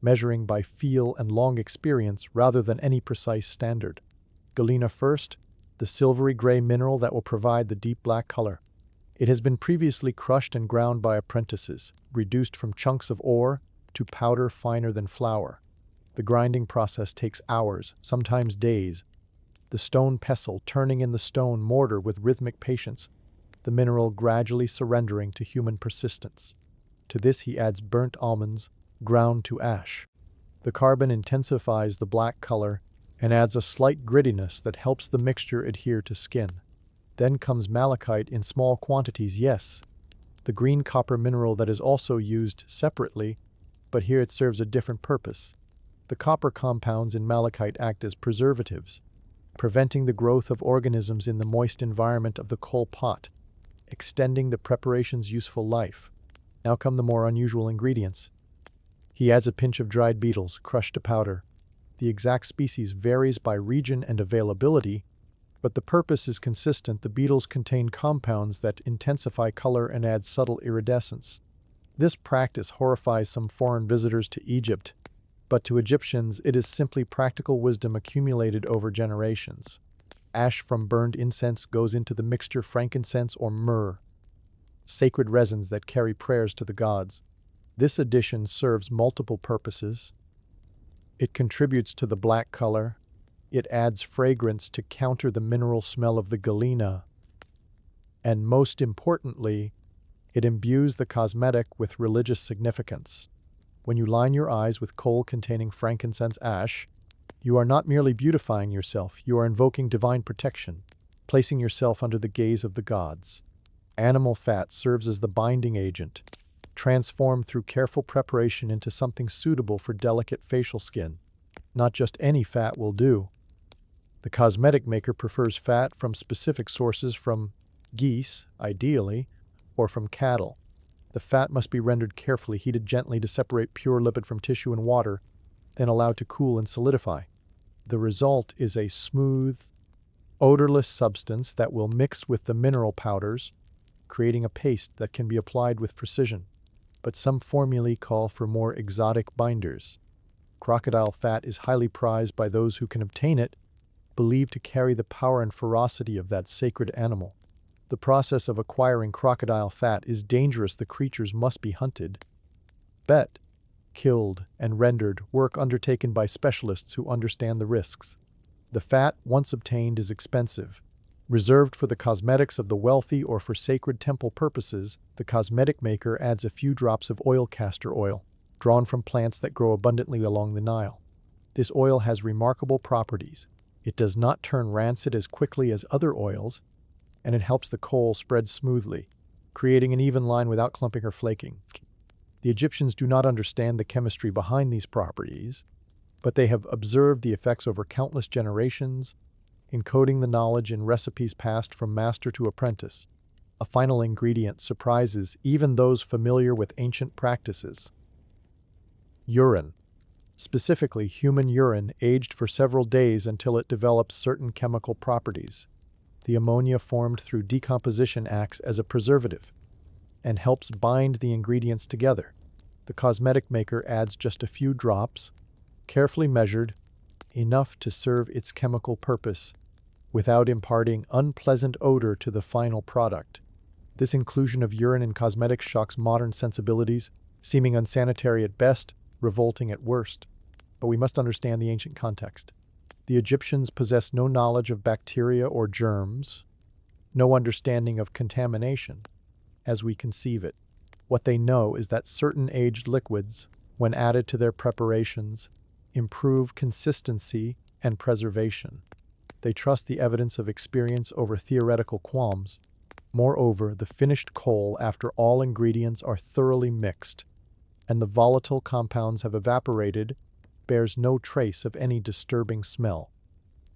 measuring by feel and long experience rather than any precise standard. Galena first, the silvery gray mineral that will provide the deep black color. It has been previously crushed and ground by apprentices, reduced from chunks of ore to powder finer than flour. The grinding process takes hours, sometimes days. The stone pestle turning in the stone mortar with rhythmic patience, the mineral gradually surrendering to human persistence. To this he adds burnt almonds, ground to ash. The carbon intensifies the black color and adds a slight grittiness that helps the mixture adhere to skin. Then comes malachite in small quantities, yes, the green copper mineral that is also used separately, but here it serves a different purpose. The copper compounds in malachite act as preservatives, preventing the growth of organisms in the moist environment of the kohl pot, extending the preparation's useful life. Now come the more unusual ingredients. He adds a pinch of dried beetles, crushed to powder. The exact species varies by region and availability, but the purpose is consistent. The beetles contain compounds that intensify color and add subtle iridescence. This practice horrifies some foreign visitors to Egypt, but to Egyptians it is simply practical wisdom accumulated over generations. Ash from burned incense goes into the mixture, frankincense or myrrh, sacred resins that carry prayers to the gods. This addition serves multiple purposes. It contributes to the black color. It adds fragrance to counter the mineral smell of the galena. And most importantly, It imbues the cosmetic with religious significance. When you line your eyes with kohl containing frankincense ash, you are not merely beautifying yourself, you are invoking divine protection, placing yourself under the gaze of the gods. Animal fat serves as the binding agent, transformed through careful preparation into something suitable for delicate facial skin. Not just any fat will do. The cosmetic maker prefers fat from specific sources, from geese, ideally, or from cattle. The fat must be rendered carefully, heated gently to separate pure lipid from tissue and water, then allowed to cool and solidify. The result is a smooth, odorless substance that will mix with the mineral powders, creating a paste that can be applied with precision. But some formulae call for more exotic binders. Crocodile fat is highly prized by those who can obtain it, believed to carry the power and ferocity of that sacred animal. The process of acquiring crocodile fat is dangerous. The creatures must be hunted, bet, killed, and rendered, work undertaken by specialists who understand the risks. The fat, once obtained, is expensive. Reserved for the cosmetics of the wealthy or for sacred temple purposes, the cosmetic maker adds a few drops of castor oil, drawn from plants that grow abundantly along the Nile. This oil has remarkable properties. It does not turn rancid as quickly as other oils, and it helps the kohl spread smoothly, creating an even line without clumping or flaking. The Egyptians do not understand the chemistry behind these properties, but they have observed the effects over countless generations, encoding the knowledge in recipes passed from master to apprentice. A final ingredient surprises even those familiar with ancient practices. Urine. Specifically, human urine aged for several days until it develops certain chemical properties. The ammonia formed through decomposition acts as a preservative and helps bind the ingredients together. The cosmetic maker adds just a few drops, carefully measured, enough to serve its chemical purpose, without imparting unpleasant odor to the final product. This inclusion of urine in cosmetics shocks modern sensibilities, seeming unsanitary at best, revolting at worst. But we must understand the ancient context. The Egyptians possessed no knowledge of bacteria or germs, no understanding of contamination, as we conceive it. What they know is that certain aged liquids, when added to their preparations, improve consistency and preservation. They trust the evidence of experience over theoretical qualms. Moreover, the finished kohl, after all ingredients are thoroughly mixed, and the volatile compounds have evaporated, bears no trace of any disturbing smell.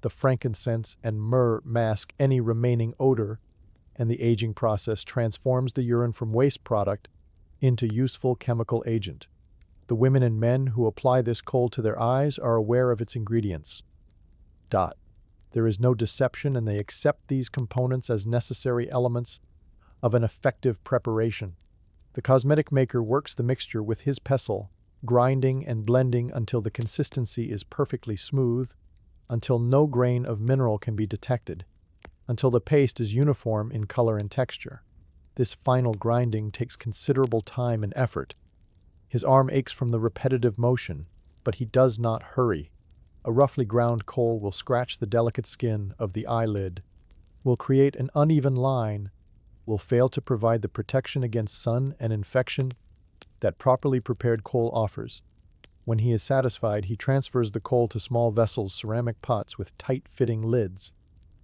The frankincense and myrrh mask any remaining odor, and the aging process transforms the urine from waste product into useful chemical agent. The women and men who apply this kohl to their eyes are aware of its ingredients. There is no deception, and they accept these components as necessary elements of an effective preparation. The cosmetic maker works the mixture with his pestle, grinding and blending until the consistency is perfectly smooth, until no grain of mineral can be detected, until the paste is uniform in color and texture. This final grinding takes considerable time and effort. His arm aches from the repetitive motion, but he does not hurry. A roughly ground kohl will scratch the delicate skin of the eyelid, will create an uneven line, will fail to provide the protection against sun and infection that properly prepared kohl offers. When he is satisfied, he transfers the kohl to small vessels, ceramic pots with tight-fitting lids,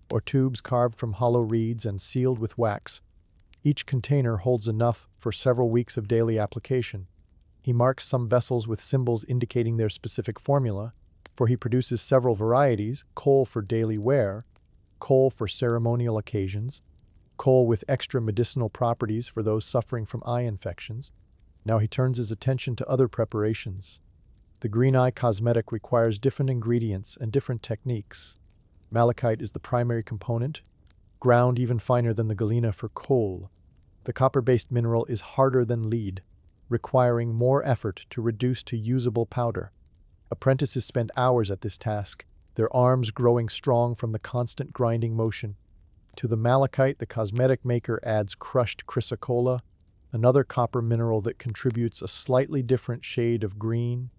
or tubes carved from hollow reeds and sealed with wax. Each container holds enough for several weeks of daily application. He marks some vessels with symbols indicating their specific formula, for he produces several varieties: kohl for daily wear, kohl for ceremonial occasions, kohl with extra medicinal properties for those suffering from eye infections. Now he turns his attention to other preparations. The green eye cosmetic requires different ingredients and different techniques. Malachite is the primary component, ground even finer than the galena for kohl. The copper-based mineral is harder than lead, requiring more effort to reduce to usable powder. Apprentices spend hours at this task, their arms growing strong from the constant grinding motion. To the malachite, the cosmetic maker adds crushed chrysocolla, another copper mineral that contributes a slightly different shade of green,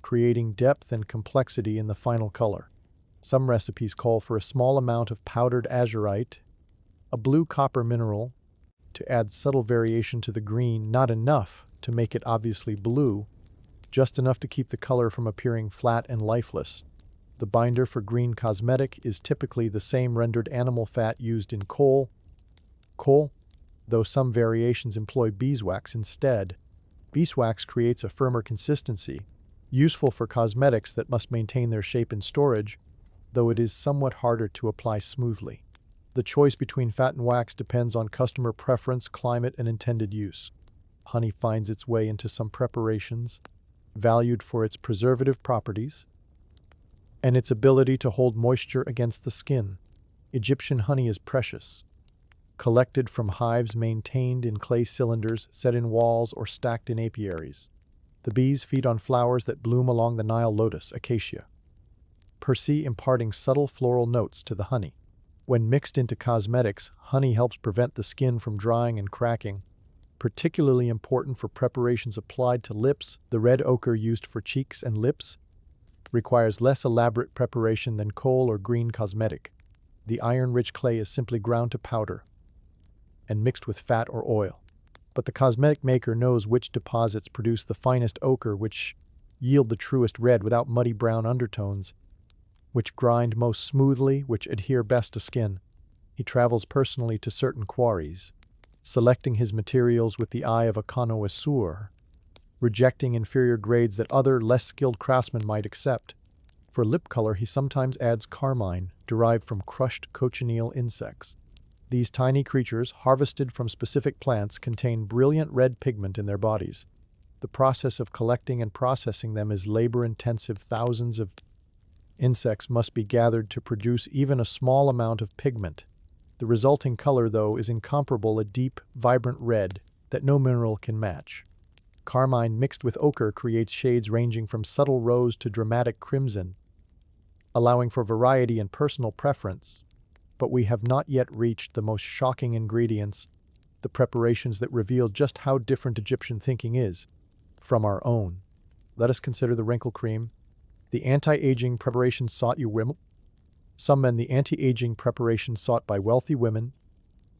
creating depth and complexity in the final color. Some recipes call for a small amount of powdered azurite, a blue copper mineral, to add subtle variation to the green, not enough to make it obviously blue, just enough to keep the color from appearing flat and lifeless. The binder for green cosmetic is typically the same rendered animal fat used in kohl, though some variations employ beeswax instead. Beeswax creates a firmer consistency, useful for cosmetics that must maintain their shape in storage, though it is somewhat harder to apply smoothly. The choice between fat and wax depends on customer preference, climate, and intended use. Honey finds its way into some preparations, valued for its preservative properties and its ability to hold moisture against the skin. Egyptian honey is precious, collected from hives maintained in clay cylinders set in walls or stacked in apiaries. The bees feed on flowers that bloom along the Nile lotus, acacia, per se imparting subtle floral notes to the honey. When mixed into cosmetics, honey helps prevent the skin from drying and cracking, particularly important for preparations applied to lips. The red ochre used for cheeks and lips requires less elaborate preparation than kohl or green cosmetic. The iron-rich clay is simply ground to powder and mixed with fat or oil. But the cosmetic maker knows which deposits produce the finest ochre, which yield the truest red without muddy brown undertones, which grind most smoothly, which adhere best to skin. He travels personally to certain quarries, selecting his materials with the eye of a connoisseur, rejecting inferior grades that other, less skilled craftsmen might accept. For lip color, he sometimes adds carmine, derived from crushed cochineal insects. These tiny creatures, harvested from specific plants, contain brilliant red pigment in their bodies. The process of collecting and processing them is labor-intensive. Thousands of insects must be gathered to produce even a small amount of pigment. The resulting color, though, is incomparable, a deep, vibrant red that no mineral can match. Carmine mixed with ochre creates shades ranging from subtle rose to dramatic crimson, allowing for variety and personal preference. But we have not yet reached the most shocking ingredients, the preparations that reveal just how different Egyptian thinking is from our own. Let us consider the wrinkle cream, the anti-aging preparation sought by women. Some men, the anti-aging preparation sought by wealthy women,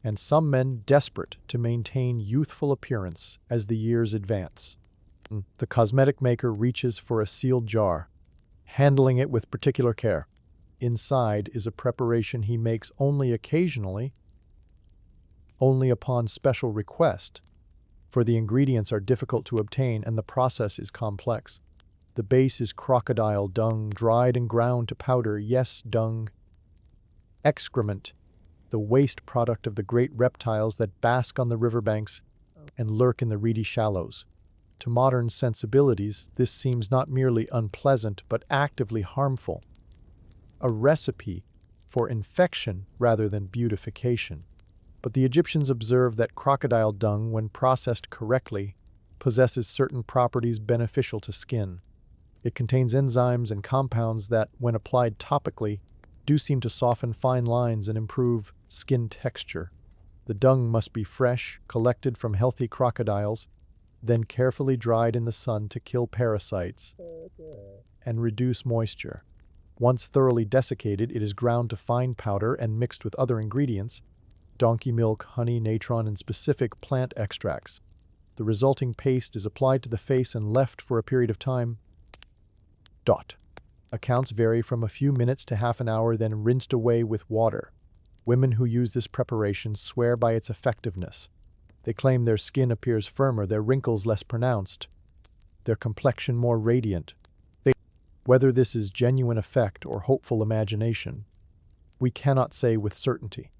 and some men desperate to maintain youthful appearance as the years advance. The cosmetic maker reaches for a sealed jar, handling it with particular care. Inside is a preparation he makes only occasionally, only upon special request, for the ingredients are difficult to obtain and the process is complex. The base is crocodile dung, dried and ground to powder. Yes, dung. Excrement, the waste product of the great reptiles that bask on the riverbanks and lurk in the reedy shallows. To modern sensibilities, this seems not merely unpleasant but actively harmful. A recipe for infection rather than beautification. But the Egyptians observed that crocodile dung, when processed correctly, possesses certain properties beneficial to skin. It contains enzymes and compounds that, when applied topically, do seem to soften fine lines and improve skin texture. The dung must be fresh, collected from healthy crocodiles, then carefully dried in the sun to kill parasites and reduce moisture. Once thoroughly desiccated, it is ground to fine powder and mixed with other ingredients, donkey milk, honey, natron, and specific plant extracts. The resulting paste is applied to the face and left for a period of time. Accounts vary from a few minutes to half an hour, then rinsed away with water. Women who use this preparation swear by its effectiveness. They claim their skin appears firmer, their wrinkles less pronounced, their complexion more radiant. Whether this is genuine effect or hopeful imagination, we cannot say with certainty.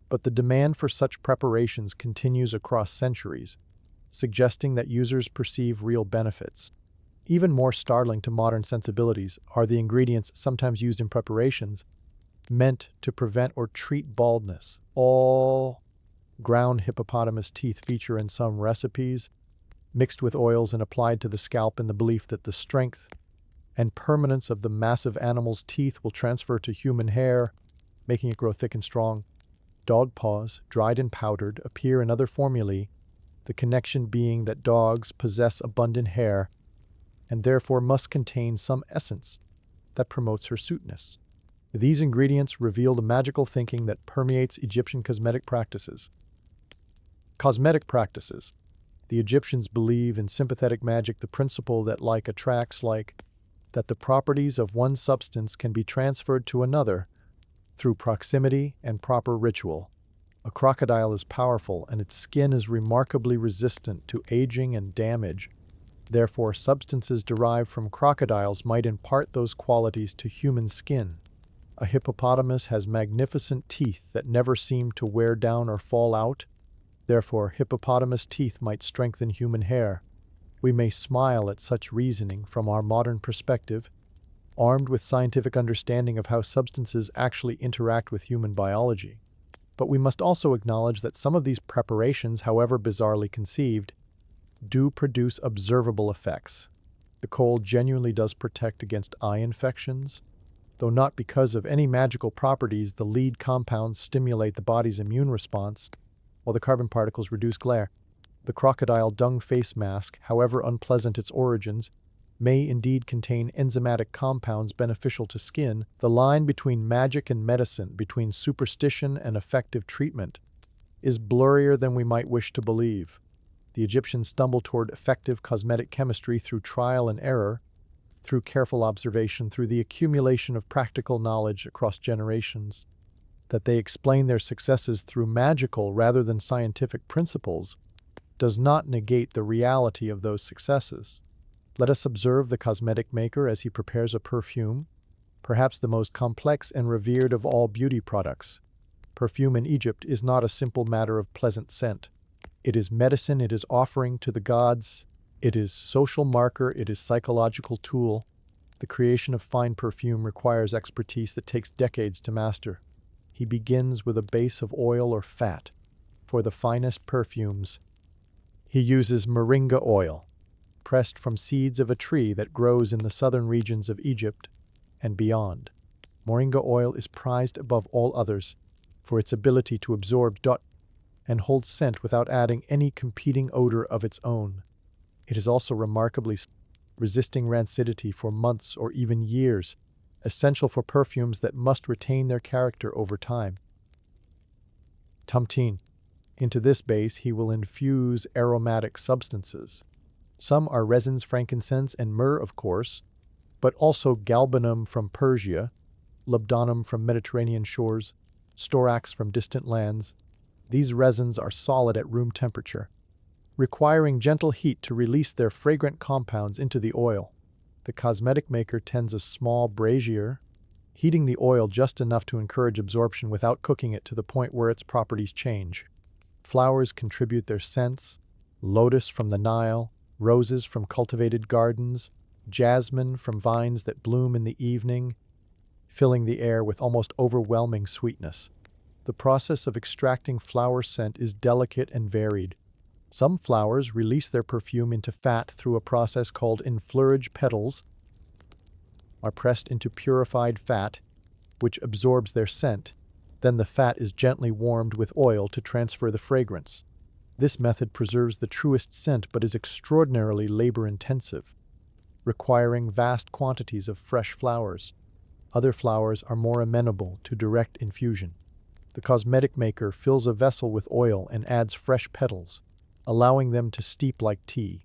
But the demand for such preparations continues across centuries, suggesting that users perceive real benefits. Even more startling to modern sensibilities are the ingredients sometimes used in preparations meant to prevent or treat baldness. All ground hippopotamus teeth feature in some recipes, mixed with oils and applied to the scalp in the belief that the strength and permanence of the massive animal's teeth will transfer to human hair, making it grow thick and strong. Dog paws, dried and powdered, appear in other formulae, the connection being that dogs possess abundant hair and therefore must contain some essence that promotes hirsuteness. These ingredients reveal the magical thinking that permeates Egyptian cosmetic practices. Cosmetic practices. The Egyptians believe in sympathetic magic, the principle that like attracts like, that the properties of one substance can be transferred to another through proximity and proper ritual. A crocodile is powerful and its skin is remarkably resistant to aging and damage. Therefore, substances derived from crocodiles might impart those qualities to human skin. A hippopotamus has magnificent teeth that never seem to wear down or fall out. Therefore, hippopotamus teeth might strengthen human hair. We may smile at such reasoning from our modern perspective, armed with scientific understanding of how substances actually interact with human biology. But we must also acknowledge that some of these preparations, however bizarrely conceived, do produce observable effects. The kohl genuinely does protect against eye infections, though not because of any magical properties. The lead compounds stimulate the body's immune response, while the carbon particles reduce glare. The crocodile dung face mask, however unpleasant its origins, may indeed contain enzymatic compounds beneficial to skin. The line between magic and medicine, between superstition and effective treatment, is blurrier than we might wish to believe. The Egyptians stumbled toward effective cosmetic chemistry through trial and error, through careful observation, through the accumulation of practical knowledge across generations. That they explain their successes through magical rather than scientific principles does not negate the reality of those successes. Let us observe the cosmetic maker as he prepares a perfume, perhaps the most complex and revered of all beauty products. Perfume in Egypt is not a simple matter of pleasant scent. It is medicine, it is offering to the gods, it is social marker, it is psychological tool. The creation of fine perfume requires expertise that takes decades to master. He begins with a base of oil or fat. For the finest perfumes, he uses moringa oil, pressed from seeds of a tree that grows in the southern regions of Egypt and beyond. Moringa oil is prized above all others for its ability to absorb dot and hold scent without adding any competing odor of its own. It is also remarkably resisting rancidity for months or even years, essential for perfumes that must retain their character over time. Tumtin. Into this base he will infuse aromatic substances. Some are resins, frankincense, and myrrh, of course, but also galbanum from Persia, labdanum from Mediterranean shores, storax from distant lands. These resins are solid at room temperature, requiring gentle heat to release their fragrant compounds into the oil. The cosmetic maker tends a small brazier, heating the oil just enough to encourage absorption without cooking it to the point where its properties change. Flowers contribute their scents: lotus from the Nile, roses from cultivated gardens, jasmine from vines that bloom in the evening, filling the air with almost overwhelming sweetness. The process of extracting flower scent is delicate and varied. Some flowers release their perfume into fat through a process called enfleurage. Petals are pressed into purified fat, which absorbs their scent. Then the fat is gently warmed with oil to transfer the fragrance. This method preserves the truest scent but is extraordinarily labor-intensive, requiring vast quantities of fresh flowers. Other flowers are more amenable to direct infusion. The cosmetic maker fills a vessel with oil and adds fresh petals, allowing them to steep like tea.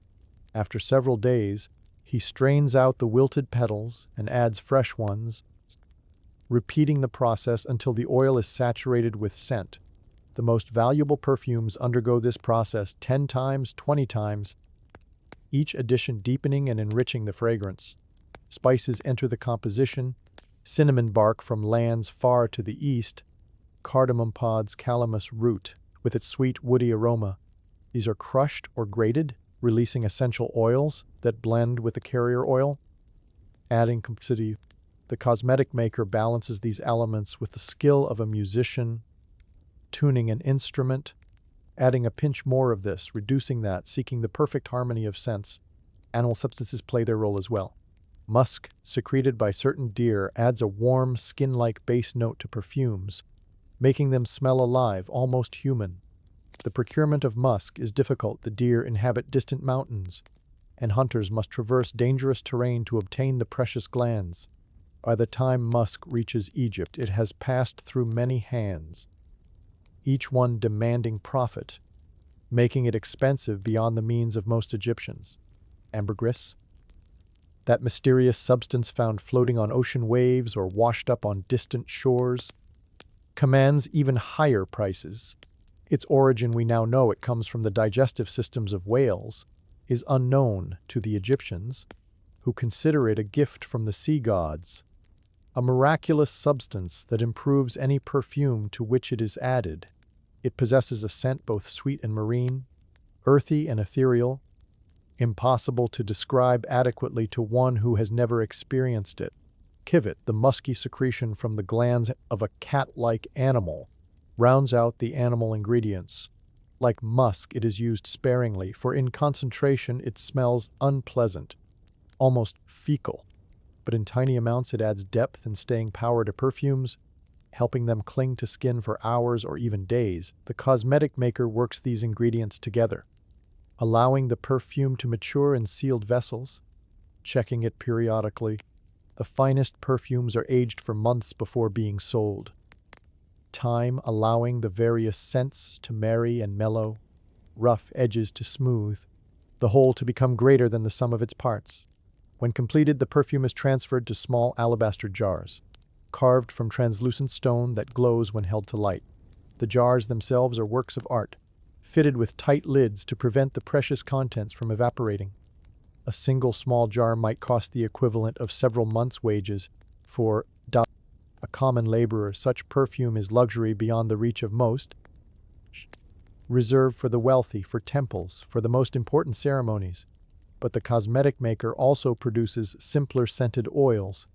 After several days, he strains out the wilted petals and adds fresh ones, repeating the process until the oil is saturated with scent. The most valuable perfumes undergo this process 10 times, 20 times, each addition deepening and enriching the fragrance. Spices enter the composition: cinnamon bark from lands far to the east, cardamom pods, calamus root, with its sweet woody aroma. These are crushed or grated, releasing essential oils that blend with the carrier oil, adding complexity. The cosmetic maker balances these elements with the skill of a musician, tuning an instrument, adding a pinch more of this, reducing that, seeking the perfect harmony of scents. Animal substances play their role as well. Musk, secreted by certain deer, adds a warm, skin-like base note to perfumes, making them smell alive, almost human. The procurement of musk is difficult. The deer inhabit distant mountains, and hunters must traverse dangerous terrain to obtain the precious glands. By the time musk reaches Egypt, it has passed through many hands, each one demanding profit. making it expensive beyond the means of most Egyptians. Ambergris, that mysterious substance found floating on ocean waves or washed up on distant shores, commands even higher prices. Its origin, we now know it comes from the digestive systems of whales, is unknown to the Egyptians, who consider it a gift from the sea gods, a miraculous substance that improves any perfume to which it is added. It possesses a scent both sweet and marine, earthy and ethereal, impossible to describe adequately to one who has never experienced it. Civet, the musky secretion from the glands of a cat-like animal, rounds out the animal ingredients. Like musk, it is used sparingly, for in concentration it smells unpleasant, almost fecal. But in tiny amounts it adds depth and staying power to perfumes, helping them cling to skin for hours or even days. The cosmetic maker works these ingredients together, allowing the perfume to mature in sealed vessels, checking it periodically. The finest perfumes are aged for months before being sold, time allowing the various scents to marry and mellow, rough edges to smooth, the whole to become greater than the sum of its parts. When completed, the perfume is transferred to small alabaster jars, carved from translucent stone that glows when held to light. The jars themselves are works of art, fitted with tight lids to prevent the precious contents from evaporating. A single small jar might cost the equivalent of several months' wages for a common laborer. Such perfume is luxury beyond the reach of most, reserved for the wealthy, for temples, for the most important ceremonies. But the cosmetic maker also produces simpler scented oils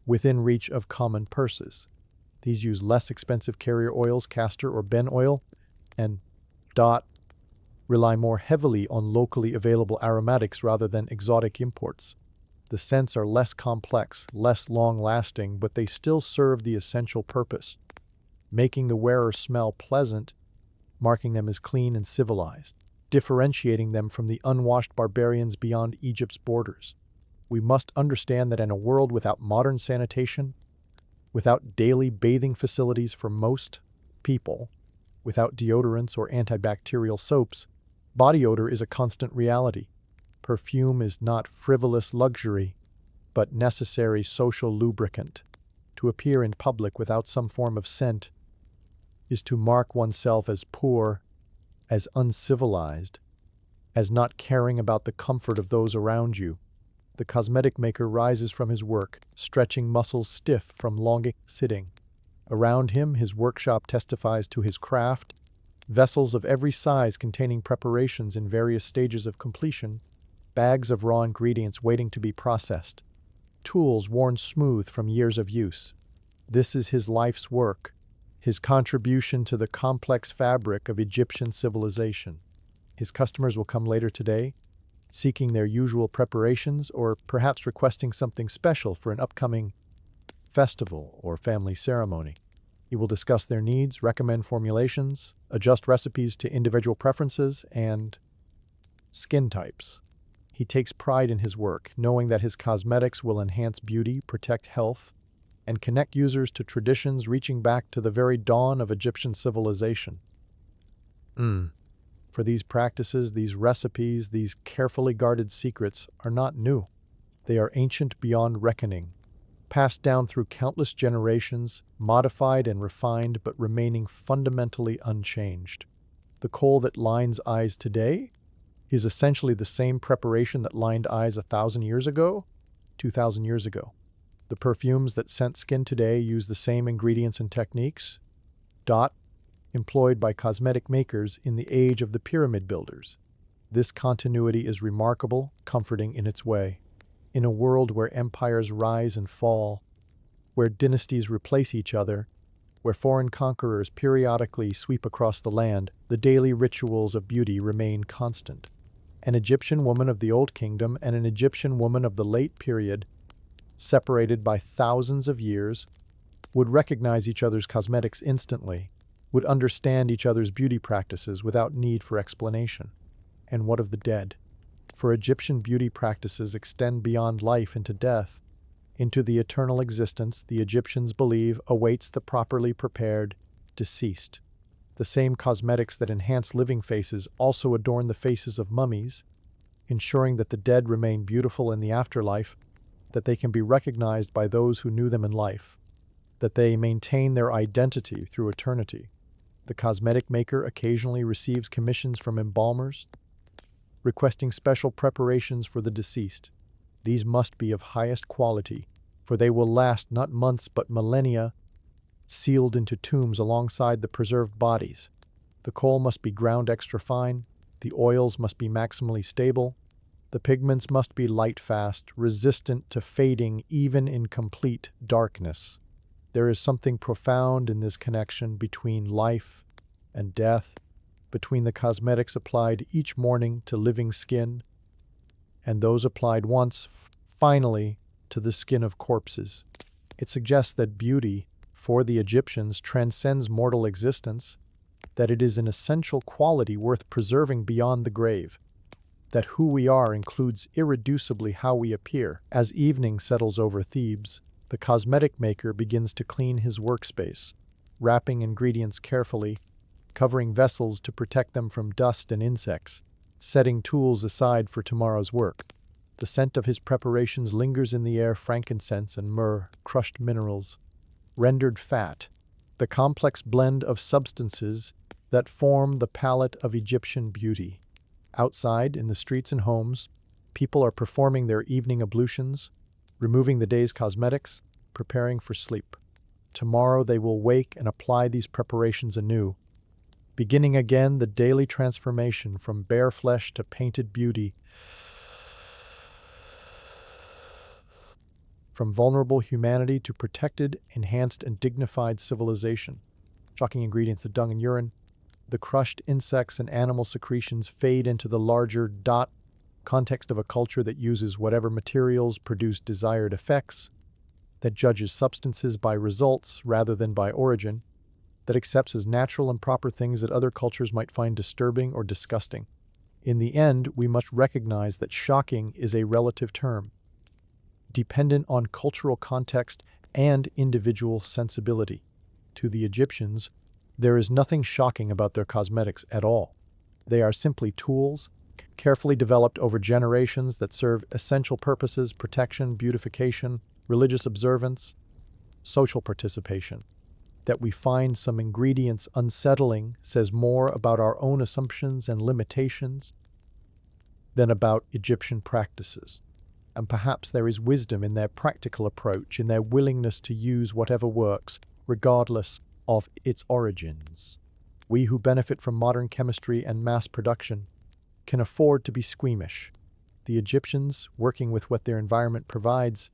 within reach of common purses. These use less expensive carrier oils, castor or ben oil, and rely more heavily on locally available aromatics rather than exotic imports. The scents are less complex, less long-lasting, but they still serve the essential purpose, making the wearer smell pleasant, marking them as clean and civilized, differentiating them from the unwashed barbarians beyond Egypt's borders. We must understand that in a world without modern sanitation, without daily bathing facilities for most people, without deodorants or antibacterial soaps, body odor is a constant reality. Perfume is not frivolous luxury, but necessary social lubricant. To appear in public without some form of scent is to mark oneself as poor, as uncivilized, as not caring about the comfort of those around you. The cosmetic maker rises from his work, stretching muscles stiff from long sitting. Around him, his workshop testifies to his craft, vessels of every size containing preparations in various stages of completion, bags of raw ingredients waiting to be processed, tools worn smooth from years of use. This is his life's work, his contribution to the complex fabric of Egyptian civilization. His customers will come later today, seeking their usual preparations or perhaps requesting something special for an upcoming festival or family ceremony. He will discuss their needs, recommend formulations, adjust recipes to individual preferences and skin types. He takes pride in his work, knowing that his cosmetics will enhance beauty, protect health, and connect users to traditions reaching back to the very dawn of Egyptian civilization. For these practices, these recipes, these carefully guarded secrets are not new. They are ancient beyond reckoning, passed down through countless generations, modified and refined but remaining fundamentally unchanged. The kohl that lines eyes today is essentially the same preparation that lined eyes 1,000 years ago, 2,000 years ago. The perfumes that scent skin today use the same ingredients and techniques, employed by cosmetic makers in the age of the pyramid builders. This continuity is remarkable, comforting in its way. In a world where empires rise and fall, where dynasties replace each other, where foreign conquerors periodically sweep across the land, the daily rituals of beauty remain constant. An Egyptian woman of the Old Kingdom and an Egyptian woman of the late period, separated by thousands of years, would recognize each other's cosmetics instantly, would understand each other's beauty practices without need for explanation. And what of the dead? For Egyptian beauty practices extend beyond life into death, into the eternal existence the Egyptians believe awaits the properly prepared deceased. The same cosmetics that enhance living faces also adorn the faces of mummies, ensuring that the dead remain beautiful in the afterlife, that they can be recognized by those who knew them in life, that they maintain their identity through eternity. The cosmetic maker occasionally receives commissions from embalmers, requesting special preparations for the deceased. These must be of highest quality, for they will last not months but millennia, sealed into tombs alongside the preserved bodies. The kohl must be ground extra fine, the oils must be maximally stable, the pigments must be light-fast, resistant to fading even in complete darkness. There is something profound in this connection between life and death, between the cosmetics applied each morning to living skin and those applied once, finally, to the skin of corpses. It suggests that beauty, for the Egyptians, transcends mortal existence, that it is an essential quality worth preserving beyond the grave, that who we are includes irreducibly how we appear. As evening settles over Thebes, the cosmetic maker begins to clean his workspace, wrapping ingredients carefully, covering vessels to protect them from dust and insects, setting tools aside for tomorrow's work. The scent of his preparations lingers in the air: frankincense and myrrh, crushed minerals, rendered fat, the complex blend of substances that form the palette of Egyptian beauty. Outside, in the streets and homes, people are performing their evening ablutions, removing the day's cosmetics, preparing for sleep. Tomorrow they will wake and apply these preparations anew, beginning again the daily transformation from bare flesh to painted beauty, from vulnerable humanity to protected, enhanced, and dignified civilization. Shocking ingredients: the dung and urine, the crushed insects and animal secretions fade into the larger context of a culture that uses whatever materials produce desired effects, that judges substances by results rather than by origin, that accepts as natural and proper things that other cultures might find disturbing or disgusting. In the end, we must recognize that shocking is a relative term, dependent on cultural context and individual sensibility. To the Egyptians, there is nothing shocking about their cosmetics at all. They are simply tools, carefully developed over generations, that serve essential purposes: protection, beautification, religious observance, social participation. That we find some ingredients unsettling says more about our own assumptions and limitations than about Egyptian practices. And perhaps there is wisdom in their practical approach, in their willingness to use whatever works, regardless of its origins. We who benefit from modern chemistry and mass production can afford to be squeamish. The Egyptians, working with what their environment provides,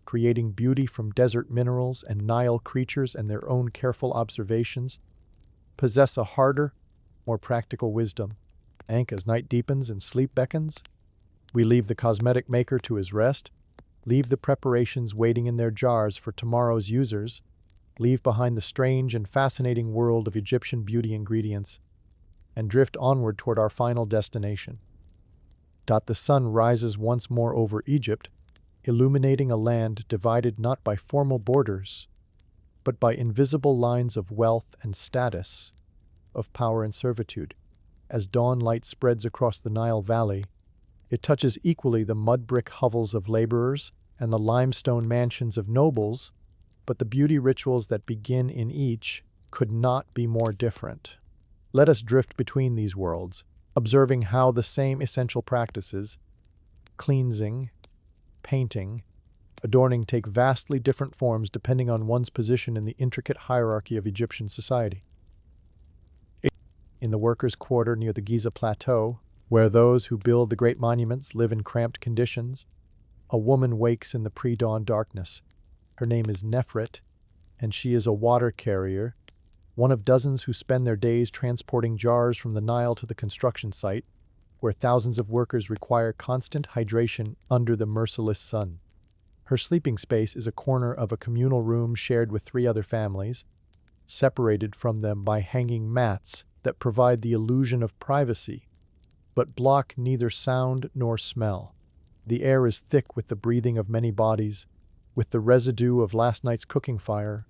creating beauty from desert minerals and Nile creatures and their own careful observations, possess a harder, more practical wisdom. As night deepens and sleep beckons, we leave the cosmetic maker to his rest, leave the preparations waiting in their jars for tomorrow's users, leave behind the strange and fascinating world of Egyptian beauty ingredients, and drift onward toward our final destination. The sun rises once more over Egypt, illuminating a land divided not by formal borders, but by invisible lines of wealth and status, of power and servitude. As dawn light spreads across the Nile Valley, it touches equally the mud-brick hovels of laborers and the limestone mansions of nobles, but the beauty rituals that begin in each could not be more different. Let us drift between these worlds, observing how the same essential practices, cleansing, painting, adorning, take vastly different forms depending on one's position in the intricate hierarchy of Egyptian society. In the workers' quarter near the Giza Plateau, where those who build the great monuments live in cramped conditions, a woman wakes in the pre-dawn darkness. Her name is Nefret, and she is a water carrier, one of dozens who spend their days transporting jars from the Nile to the construction site, where thousands of workers require constant hydration under the merciless sun. Her sleeping space is a corner of a communal room shared with 3 other families, separated from them by hanging mats that provide the illusion of privacy, but block neither sound nor smell. The air is thick with the breathing of many bodies, with the residue of last night's cooking fire,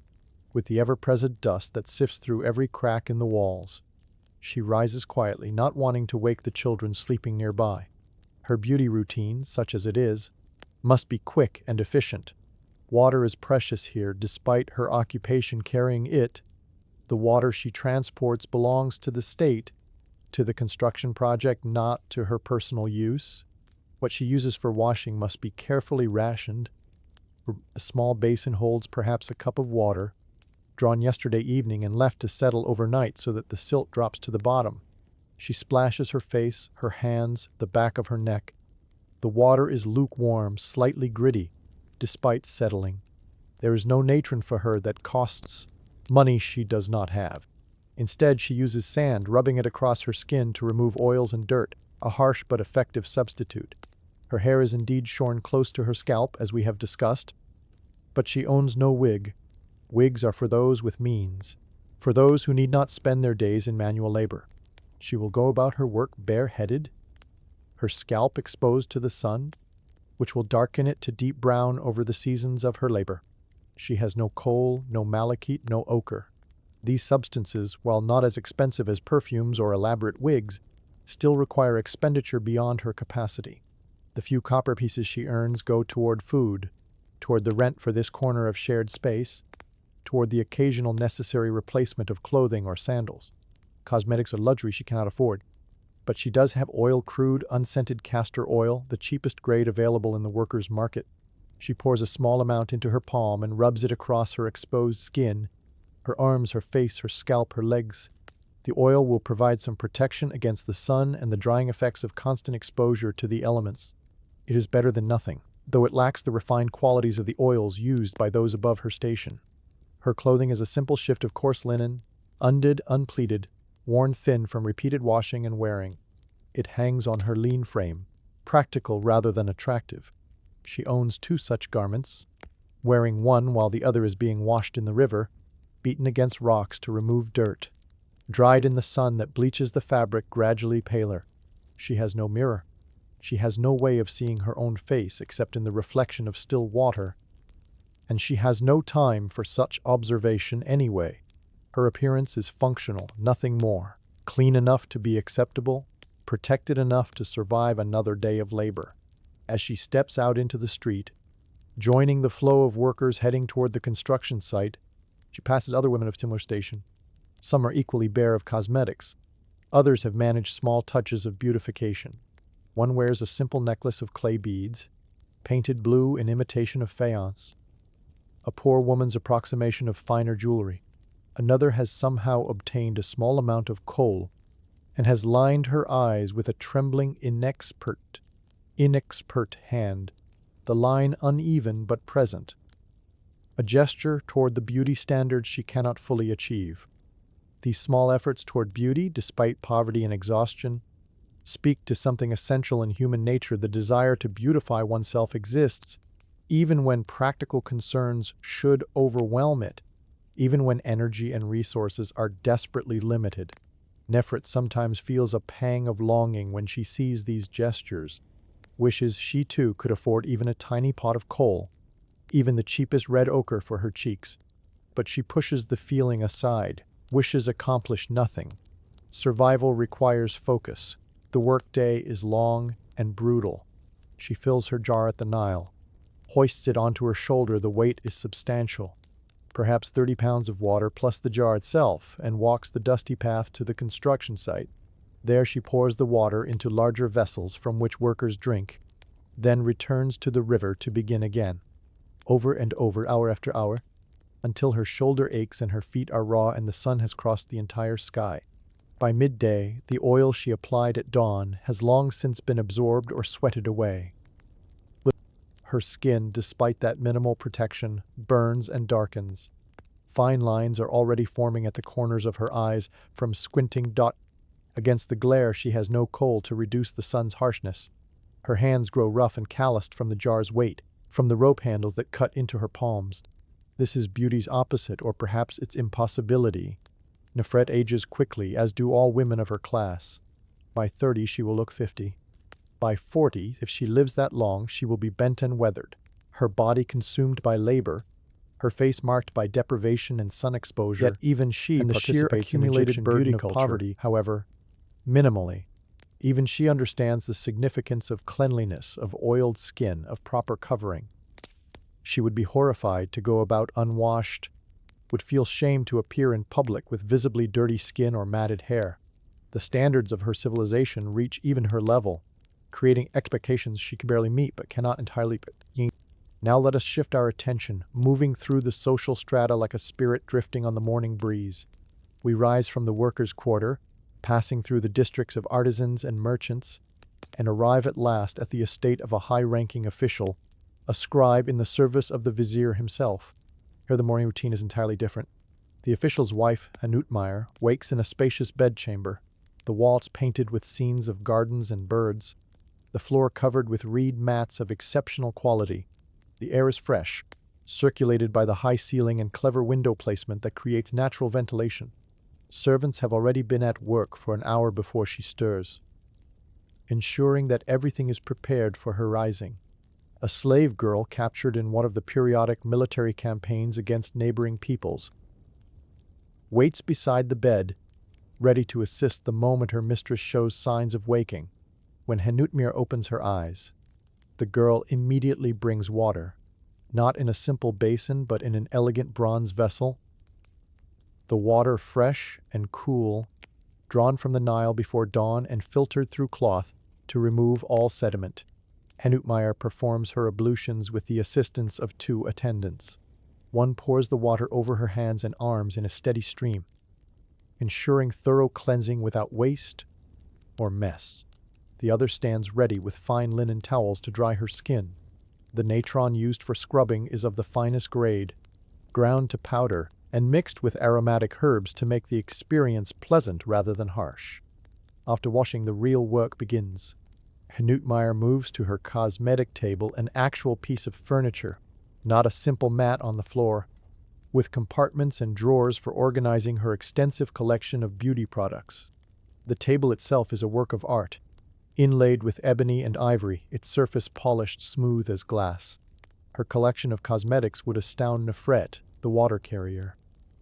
with the ever-present dust that sifts through every crack in the walls. She rises quietly, not wanting to wake the children sleeping nearby. Her beauty routine, such as it is, must be quick and efficient. Water is precious here, despite her occupation carrying it. The water she transports belongs to the state, to the construction project, not to her personal use. What she uses for washing must be carefully rationed. A small basin holds perhaps a cup of water, drawn yesterday evening and left to settle overnight so that the silt drops to the bottom. She splashes her face, her hands, the back of her neck. The water is lukewarm, slightly gritty, despite settling. There is no natron for her that costs money she does not have. Instead, she uses sand, rubbing it across her skin to remove oils and dirt, a harsh but effective substitute. Her hair is indeed shorn close to her scalp, as we have discussed, but she owns no wig. Wigs are for those with means, for those who need not spend their days in manual labor. She will go about her work bareheaded, her scalp exposed to the sun, which will darken it to deep brown over the seasons of her labor. She has no kohl, no malachite, no ochre. These substances, while not as expensive as perfumes or elaborate wigs, still require expenditure beyond her capacity. The few copper pieces she earns go toward food, toward the rent for this corner of shared space, toward the occasional necessary replacement of clothing or sandals. Cosmetics are luxury she cannot afford. But she does have oil, crude, unscented castor oil, the cheapest grade available in the workers' market. She pours a small amount into her palm and rubs it across her exposed skin, her arms, her face, her scalp, her legs. The oil will provide some protection against the sun and the drying effects of constant exposure to the elements. It is better than nothing, though it lacks the refined qualities of the oils used by those above her station. Her clothing is a simple shift of coarse linen, undid, unpleated, worn thin from repeated washing and wearing. It hangs on her lean frame, practical rather than attractive. She owns 2 such garments, wearing one while the other is being washed in the river, beaten against rocks to remove dirt, dried in the sun that bleaches the fabric gradually paler. She has no mirror. She has no way of seeing her own face except in the reflection of still water, and she has no time for such observation anyway. Her appearance is functional, nothing more, clean enough to be acceptable, protected enough to survive another day of labor. As she steps out into the street, joining the flow of workers heading toward the construction site, she passes other women of similar station. Some are equally bare of cosmetics. Others have managed small touches of beautification. One wears a simple necklace of clay beads, painted blue in imitation of faience, a poor woman's approximation of finer jewelry. Another has somehow obtained a small amount of kohl and has lined her eyes with a trembling, inexpert hand, the line uneven but present, a gesture toward the beauty standards she cannot fully achieve. These small efforts toward beauty, despite poverty and exhaustion, speak to something essential in human nature. The desire to beautify oneself exists, even when practical concerns should overwhelm it, even when energy and resources are desperately limited. Nefret sometimes feels a pang of longing when she sees these gestures, wishes she too could afford even a tiny pot of kohl, even the cheapest red ochre for her cheeks. But she pushes the feeling aside. Wishes accomplish nothing. Survival requires focus. The workday is long and brutal. She fills her jar at the Nile, hoists it onto her shoulder. The weight is substantial, perhaps 30 pounds of water plus the jar itself, and walks the dusty path to the construction site. There she pours the water into larger vessels from which workers drink, then returns to the river to begin again, over and over, hour after hour, until her shoulder aches and her feet are raw and the sun has crossed the entire sky. By midday, the oil she applied at dawn has long since been absorbed or sweated away. Her skin, despite that minimal protection, burns and darkens. Fine lines are already forming at the corners of her eyes from squinting. Against the glare, she has no kohl to reduce the sun's harshness. Her hands grow rough and calloused from the jar's weight, from the rope handles that cut into her palms. This is beauty's opposite, or perhaps its impossibility. Nefret ages quickly, as do all women of her class. By 30, she will look 50. By 40, if she lives that long, she will be bent and weathered, her body consumed by labor, her face marked by deprivation and sun exposure. Yet even she and the sheer accumulated burden of poverty, however, minimally. Even she understands the significance of cleanliness, of oiled skin, of proper covering. She would be horrified to go about unwashed, would feel shame to appear in public with visibly dirty skin or matted hair. The standards of her civilization reach even her level, creating expectations she can barely meet but cannot entirely meet. Now let us shift our attention, moving through the social strata like a spirit drifting on the morning breeze. We rise from the workers' quarter, passing through the districts of artisans and merchants, and arrive at last at the estate of a high-ranking official, a scribe in the service of the vizier himself. Here the morning routine is entirely different. The official's wife, Hypnotic, wakes in a spacious bedchamber, the walls painted with scenes of gardens and birds, the floor covered with reed mats of exceptional quality. The air is fresh, circulated by the high ceiling and clever window placement that creates natural ventilation. Servants have already been at work for an hour before she stirs, ensuring that everything is prepared for her rising. A slave girl captured in one of the periodic military campaigns against neighboring peoples waits beside the bed, ready to assist the moment her mistress shows signs of waking. When Hypnotic opens her eyes, the girl immediately brings water, not in a simple basin but in an elegant bronze vessel. The water fresh and cool, drawn from the Nile before dawn and filtered through cloth to remove all sediment. Hypnotic performs her ablutions with the assistance of 2 attendants. One pours the water over her hands and arms in a steady stream, ensuring thorough cleansing without waste or mess. The other stands ready with fine linen towels to dry her skin. The natron used for scrubbing is of the finest grade, ground to powder, and mixed with aromatic herbs to make the experience pleasant rather than harsh. After washing, the real work begins. Hypnotic moves to her cosmetic table, an actual piece of furniture, not a simple mat on the floor, with compartments and drawers for organizing her extensive collection of beauty products. The table itself is a work of art, inlaid with ebony and ivory, its surface polished smooth as glass. Her collection of cosmetics would astound Nefret, the water carrier.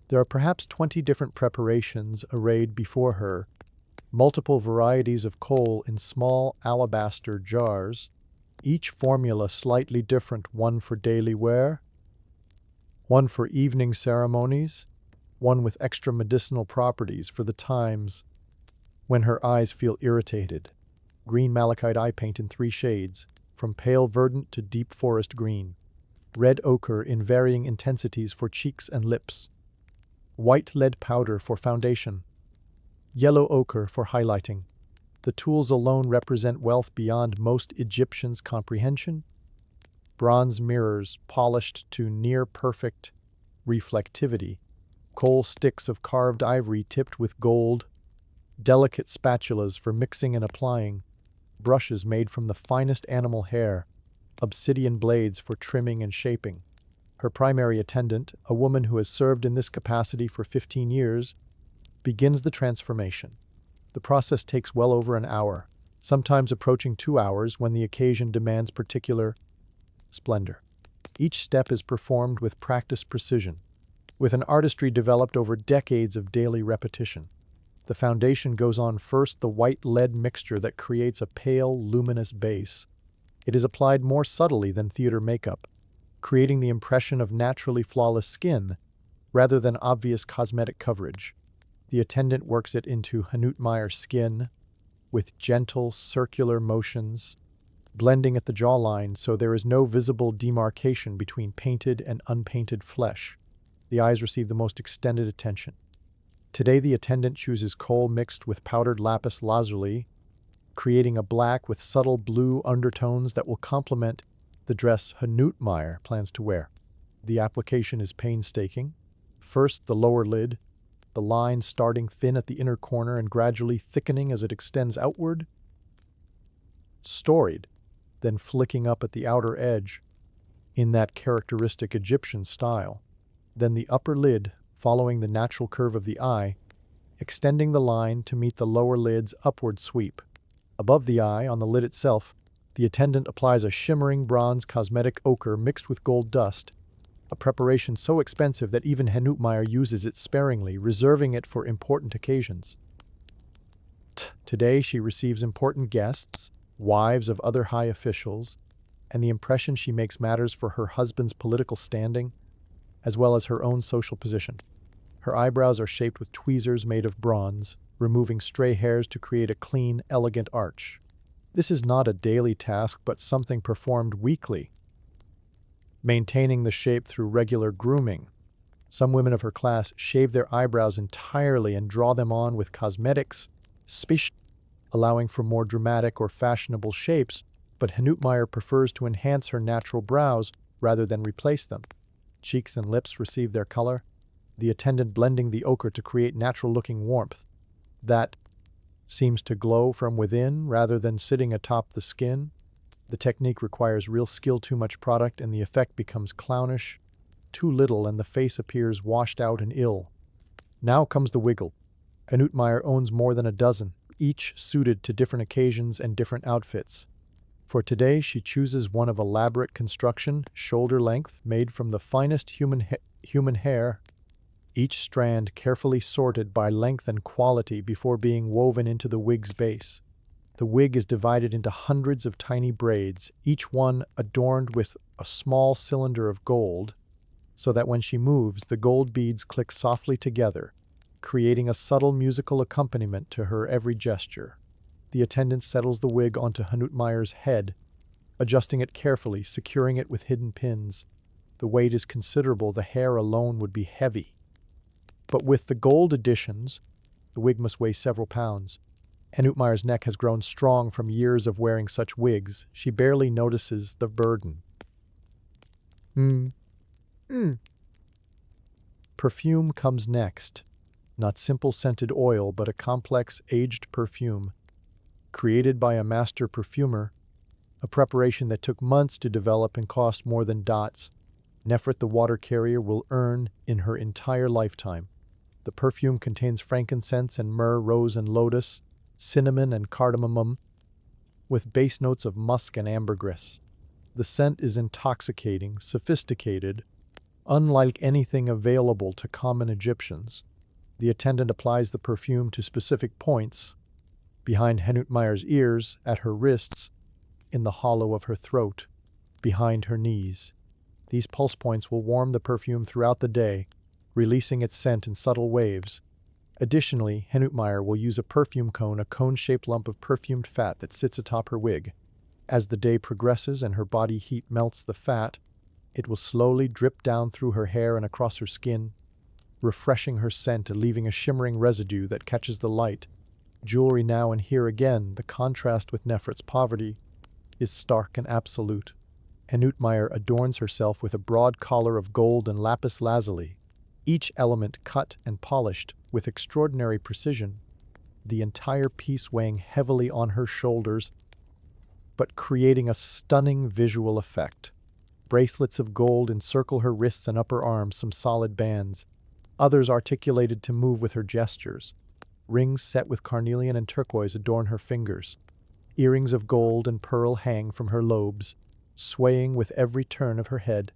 There are perhaps 20 different preparations arrayed before her, multiple varieties of kohl in small alabaster jars, each formula slightly different, one for daily wear, one for evening ceremonies, one with extra medicinal properties for the times when her eyes feel irritated. Green malachite eye paint in 3 shades, from pale verdant to deep forest green. Red ochre in varying intensities for cheeks and lips. White lead powder for foundation. Yellow ochre for highlighting. The tools alone represent wealth beyond most Egyptians' comprehension. Bronze mirrors polished to near-perfect reflectivity. Kohl sticks of carved ivory tipped with gold. Delicate spatulas for mixing and applying. Brushes made from the finest animal hair. Obsidian blades for trimming and shaping. Her primary attendant, a woman who has served in this capacity for 15 years, begins the transformation. The process takes well over an hour, sometimes approaching 2 hours when the occasion demands particular splendor. Each step is performed with practiced precision, with an artistry developed over decades of daily repetition. The foundation goes on first, the white lead mixture that creates a pale, luminous base. It is applied more subtly than theater makeup, creating the impression of naturally flawless skin rather than obvious cosmetic coverage. The attendant works it into Hypnotic's skin with gentle, circular motions, blending at the jawline so there is no visible demarcation between painted and unpainted flesh. The eyes receive the most extended attention. Today the attendant chooses kohl mixed with powdered lapis lazuli, creating a black with subtle blue undertones that will complement the dress Hypnotic plans to wear. The application is painstaking. First, the lower lid, the line starting thin at the inner corner and gradually thickening as it extends outward. Storied, then flicking up at the outer edge, in that characteristic Egyptian style. Then the upper lid, following the natural curve of the eye, extending the line to meet the lower lid's upward sweep. Above the eye, on the lid itself, the attendant applies a shimmering bronze cosmetic ochre mixed with gold dust, a preparation so expensive that even Henutmeyer uses it sparingly, reserving it for important occasions. Today she receives important guests, wives of other high officials, and the impression she makes matters for her husband's political standing, as well as her own social position. Her eyebrows are shaped with tweezers made of bronze, removing stray hairs to create a clean, elegant arch. This is not a daily task, but something performed weekly, maintaining the shape through regular grooming. Some women of her class shave their eyebrows entirely and draw them on with cosmetics, allowing for more dramatic or fashionable shapes, but Henutmeyer prefers to enhance her natural brows rather than replace them. Cheeks and lips receive their color, the attendant blending the ochre to create natural-looking warmth that seems to glow from within rather than sitting atop the skin. The technique requires real skill, too much product, and the effect becomes clownish, too little, and the face appears washed out and ill. Now comes the wiggle. Henutmeyer owns more than a dozen, each suited to different occasions and different outfits. For today, she chooses one of elaborate construction, shoulder length, made from the finest human hair, each strand carefully sorted by length and quality before being woven into the wig's base. The wig is divided into hundreds of tiny braids, each one adorned with a small cylinder of gold, so that when she moves, the gold beads click softly together, creating a subtle musical accompaniment to her every gesture. The attendant settles the wig onto Henutmeyer's head, adjusting it carefully, securing it with hidden pins. The weight is considerable, the hair alone would be heavy. But with the gold additions, the wig must weigh several pounds. Henutmeyer's neck has grown strong from years of wearing such wigs. She barely notices the burden. Perfume comes next. Not simple scented oil, but a complex, aged perfume, created by a master perfumer, a preparation that took months to develop and cost more than dots. Nefret, the water carrier, will earn in her entire lifetime. The perfume contains frankincense and myrrh, rose and lotus, cinnamon and cardamom, with base notes of musk and ambergris. The scent is intoxicating, sophisticated, unlike anything available to common Egyptians. The attendant applies the perfume to specific points, behind Henutmeyer's ears, at her wrists, in the hollow of her throat, behind her knees. These pulse points will warm the perfume throughout the day, releasing its scent in subtle waves. Additionally, Henutmeyer will use a perfume cone, a cone-shaped lump of perfumed fat that sits atop her wig. As the day progresses and her body heat melts the fat, it will slowly drip down through her hair and across her skin, refreshing her scent and leaving a shimmering residue that catches the light. Jewelry now, and here again, the contrast with Nefret's poverty is stark and absolute. Henutmeyer adorns herself with a broad collar of gold and lapis lazuli, each element cut and polished with extraordinary precision, the entire piece weighing heavily on her shoulders, but creating a stunning visual effect. Bracelets of gold encircle her wrists and upper arms, some solid bands, others articulated to move with her gestures. Rings set with carnelian and turquoise adorn her fingers. Earrings of gold and pearl hang from her lobes, swaying with every turn of her head.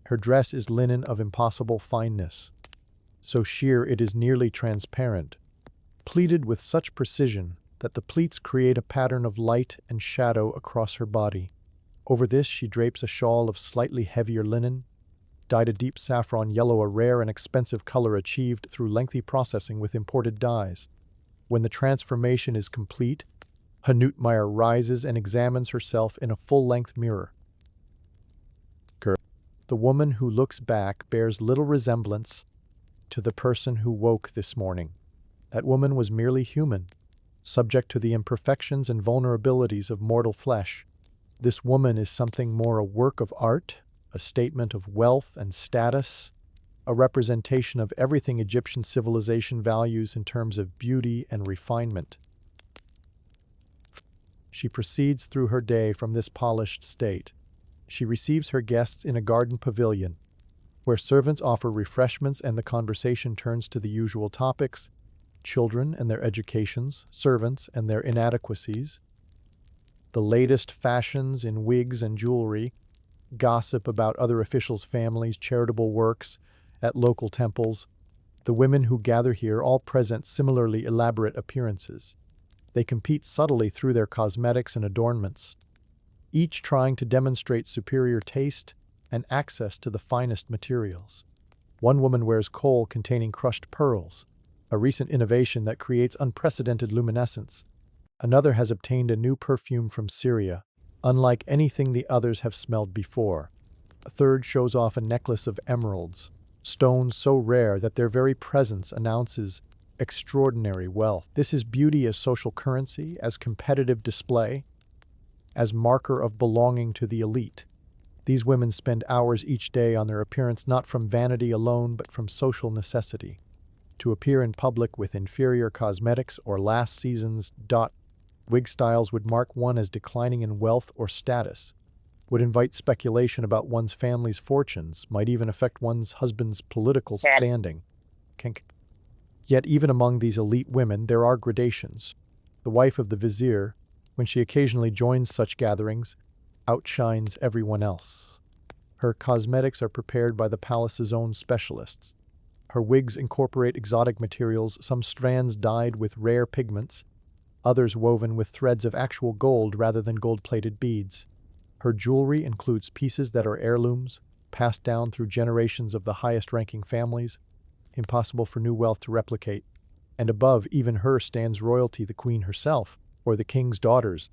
Her dress is linen of impossible fineness, so sheer it is nearly transparent, pleated with such precision that the pleats create a pattern of light and shadow across her body. Over this she drapes a shawl of slightly heavier linen, dyed a deep saffron yellow, a rare and expensive color achieved through lengthy processing with imported dyes. When the transformation is complete, Henutmeyer rises and examines herself in a full-length mirror. The woman who looks back bears little resemblance to the person who woke this morning. That woman was merely human, subject to the imperfections and vulnerabilities of mortal flesh. This woman is something more, a work of art, a statement of wealth and status, a representation of everything Egyptian civilization values in terms of beauty and refinement. She proceeds through her day from this polished state. She receives her guests in a garden pavilion, where servants offer refreshments and the conversation turns to the usual topics: children and their educations, servants and their inadequacies, the latest fashions in wigs and jewelry, gossip about other officials' families, charitable works, at local temples. The women who gather here all present similarly elaborate appearances. They compete subtly through their cosmetics and adornments, each trying to demonstrate superior taste and access to the finest materials. One woman wears kohl containing crushed pearls, a recent innovation that creates unprecedented luminescence. Another has obtained a new perfume from Syria, unlike anything the others have smelled before. A third shows off a necklace of emeralds, stones so rare that their very presence announces extraordinary wealth. This is beauty as social currency, as competitive display, as marker of belonging to the elite. These women spend hours each day on their appearance not from vanity alone but from social necessity. To appear in public with inferior cosmetics or last season's wig styles would mark one as declining in wealth or status, would invite speculation about one's family's fortunes, might even affect one's husband's political standing. Yet even among these elite women there are gradations. The wife of the vizier, when she occasionally joins such gatherings, outshines everyone else. Her cosmetics are prepared by the palace's own specialists. Her wigs incorporate exotic materials, some strands dyed with rare pigments, others woven with threads of actual gold rather than gold-plated beads. Her jewelry includes pieces that are heirlooms, passed down through generations of the highest-ranking families, impossible for new wealth to replicate. And above even her stands royalty, the queen herself, or the king's daughters,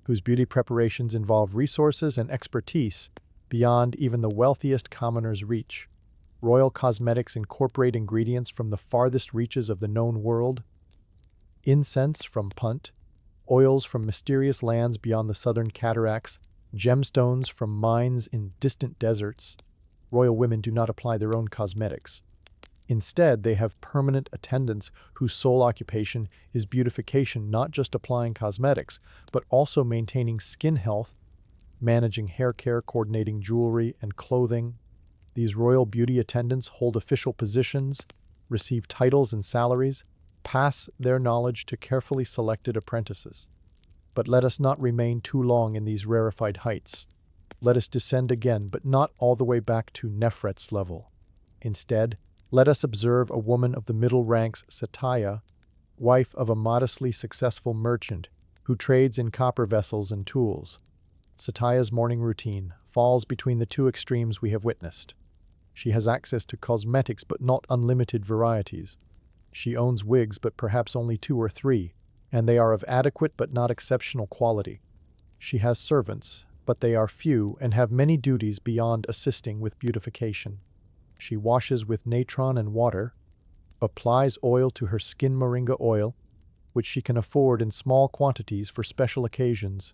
whose beauty preparations involve resources and expertise beyond even the wealthiest commoner's reach. Royal cosmetics incorporate ingredients from the farthest reaches of the known world: incense from Punt, oils from mysterious lands beyond the southern cataracts, gemstones from mines in distant deserts. Royal women do not apply their own cosmetics. Instead, they have permanent attendants whose sole occupation is beautification, not just applying cosmetics, but also maintaining skin health, managing hair care, coordinating jewelry and clothing. These royal beauty attendants hold official positions, receive titles and salaries, pass their knowledge to carefully selected apprentices. But let us not remain too long in these rarefied heights. Let us descend again, but not all the way back to Nefret's level. Instead, let us observe a woman of the middle ranks, Satya, wife of a modestly successful merchant who trades in copper vessels and tools. Satya's morning routine falls between the two extremes we have witnessed. She has access to cosmetics but not unlimited varieties. She owns wigs but perhaps only 2 or 3, and they are of adequate but not exceptional quality. She has servants, but they are few and have many duties beyond assisting with beautification. She washes with natron and water, applies oil to her skin, moringa oil, which she can afford in small quantities for special occasions,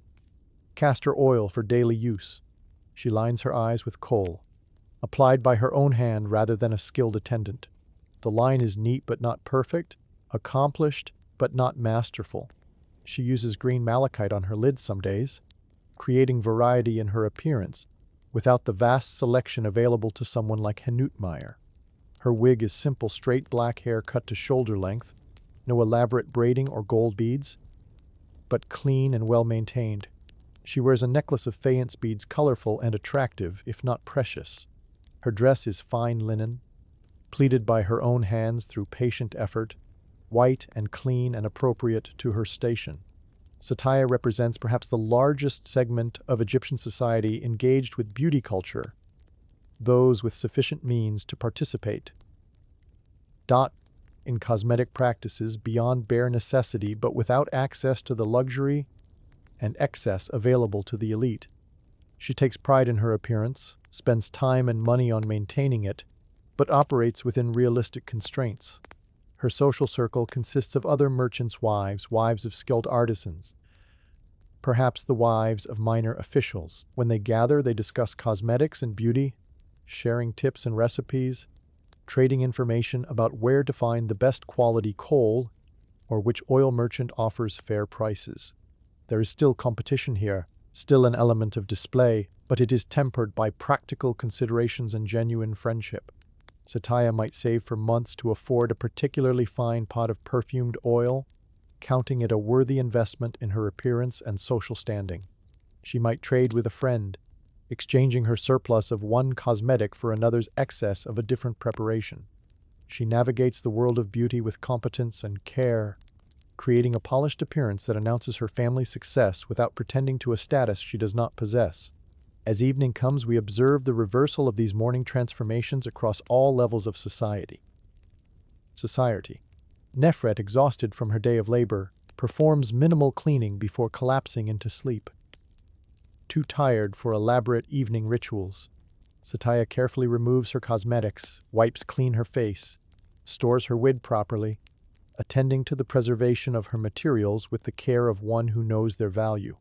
castor oil for daily use. She lines her eyes with kohl, applied by her own hand rather than a skilled attendant. The line is neat but not perfect, accomplished but not masterful. She uses green malachite on her lids some days, creating variety in her appearance without the vast selection available to someone like Henutmeyer. Her wig is simple straight black hair cut to shoulder length, no elaborate braiding or gold beads, but clean and well maintained. She wears a necklace of faience beads, colorful and attractive, if not precious. Her dress is fine linen, pleated by her own hands through patient effort, white and clean and appropriate to her station. Satya represents perhaps the largest segment of Egyptian society engaged with beauty culture, those with sufficient means to participate in cosmetic practices beyond bare necessity but without access to the luxury and excess available to the elite. She takes pride in her appearance, spends time and money on maintaining it, but operates within realistic constraints. Her social circle consists of other merchants' wives, wives of skilled artisans, perhaps the wives of minor officials. When they gather, they discuss cosmetics and beauty, sharing tips and recipes, trading information about where to find the best quality kohl or which oil merchant offers fair prices. There is still competition here, still an element of display, but it is tempered by practical considerations and genuine friendship. Satya might save for months to afford a particularly fine pot of perfumed oil, counting it a worthy investment in her appearance and social standing. She might trade with a friend, exchanging her surplus of one cosmetic for another's excess of a different preparation. She navigates the world of beauty with competence and care, creating a polished appearance that announces her family's success without pretending to a status she does not possess. As evening comes, we observe the reversal of these morning transformations across all levels of society. Nefret, exhausted from her day of labor, performs minimal cleaning before collapsing into sleep. Too tired for elaborate evening rituals, Satya carefully removes her cosmetics, wipes clean her face, stores her wig properly, attending to the preservation of her materials with the care of one who knows their value.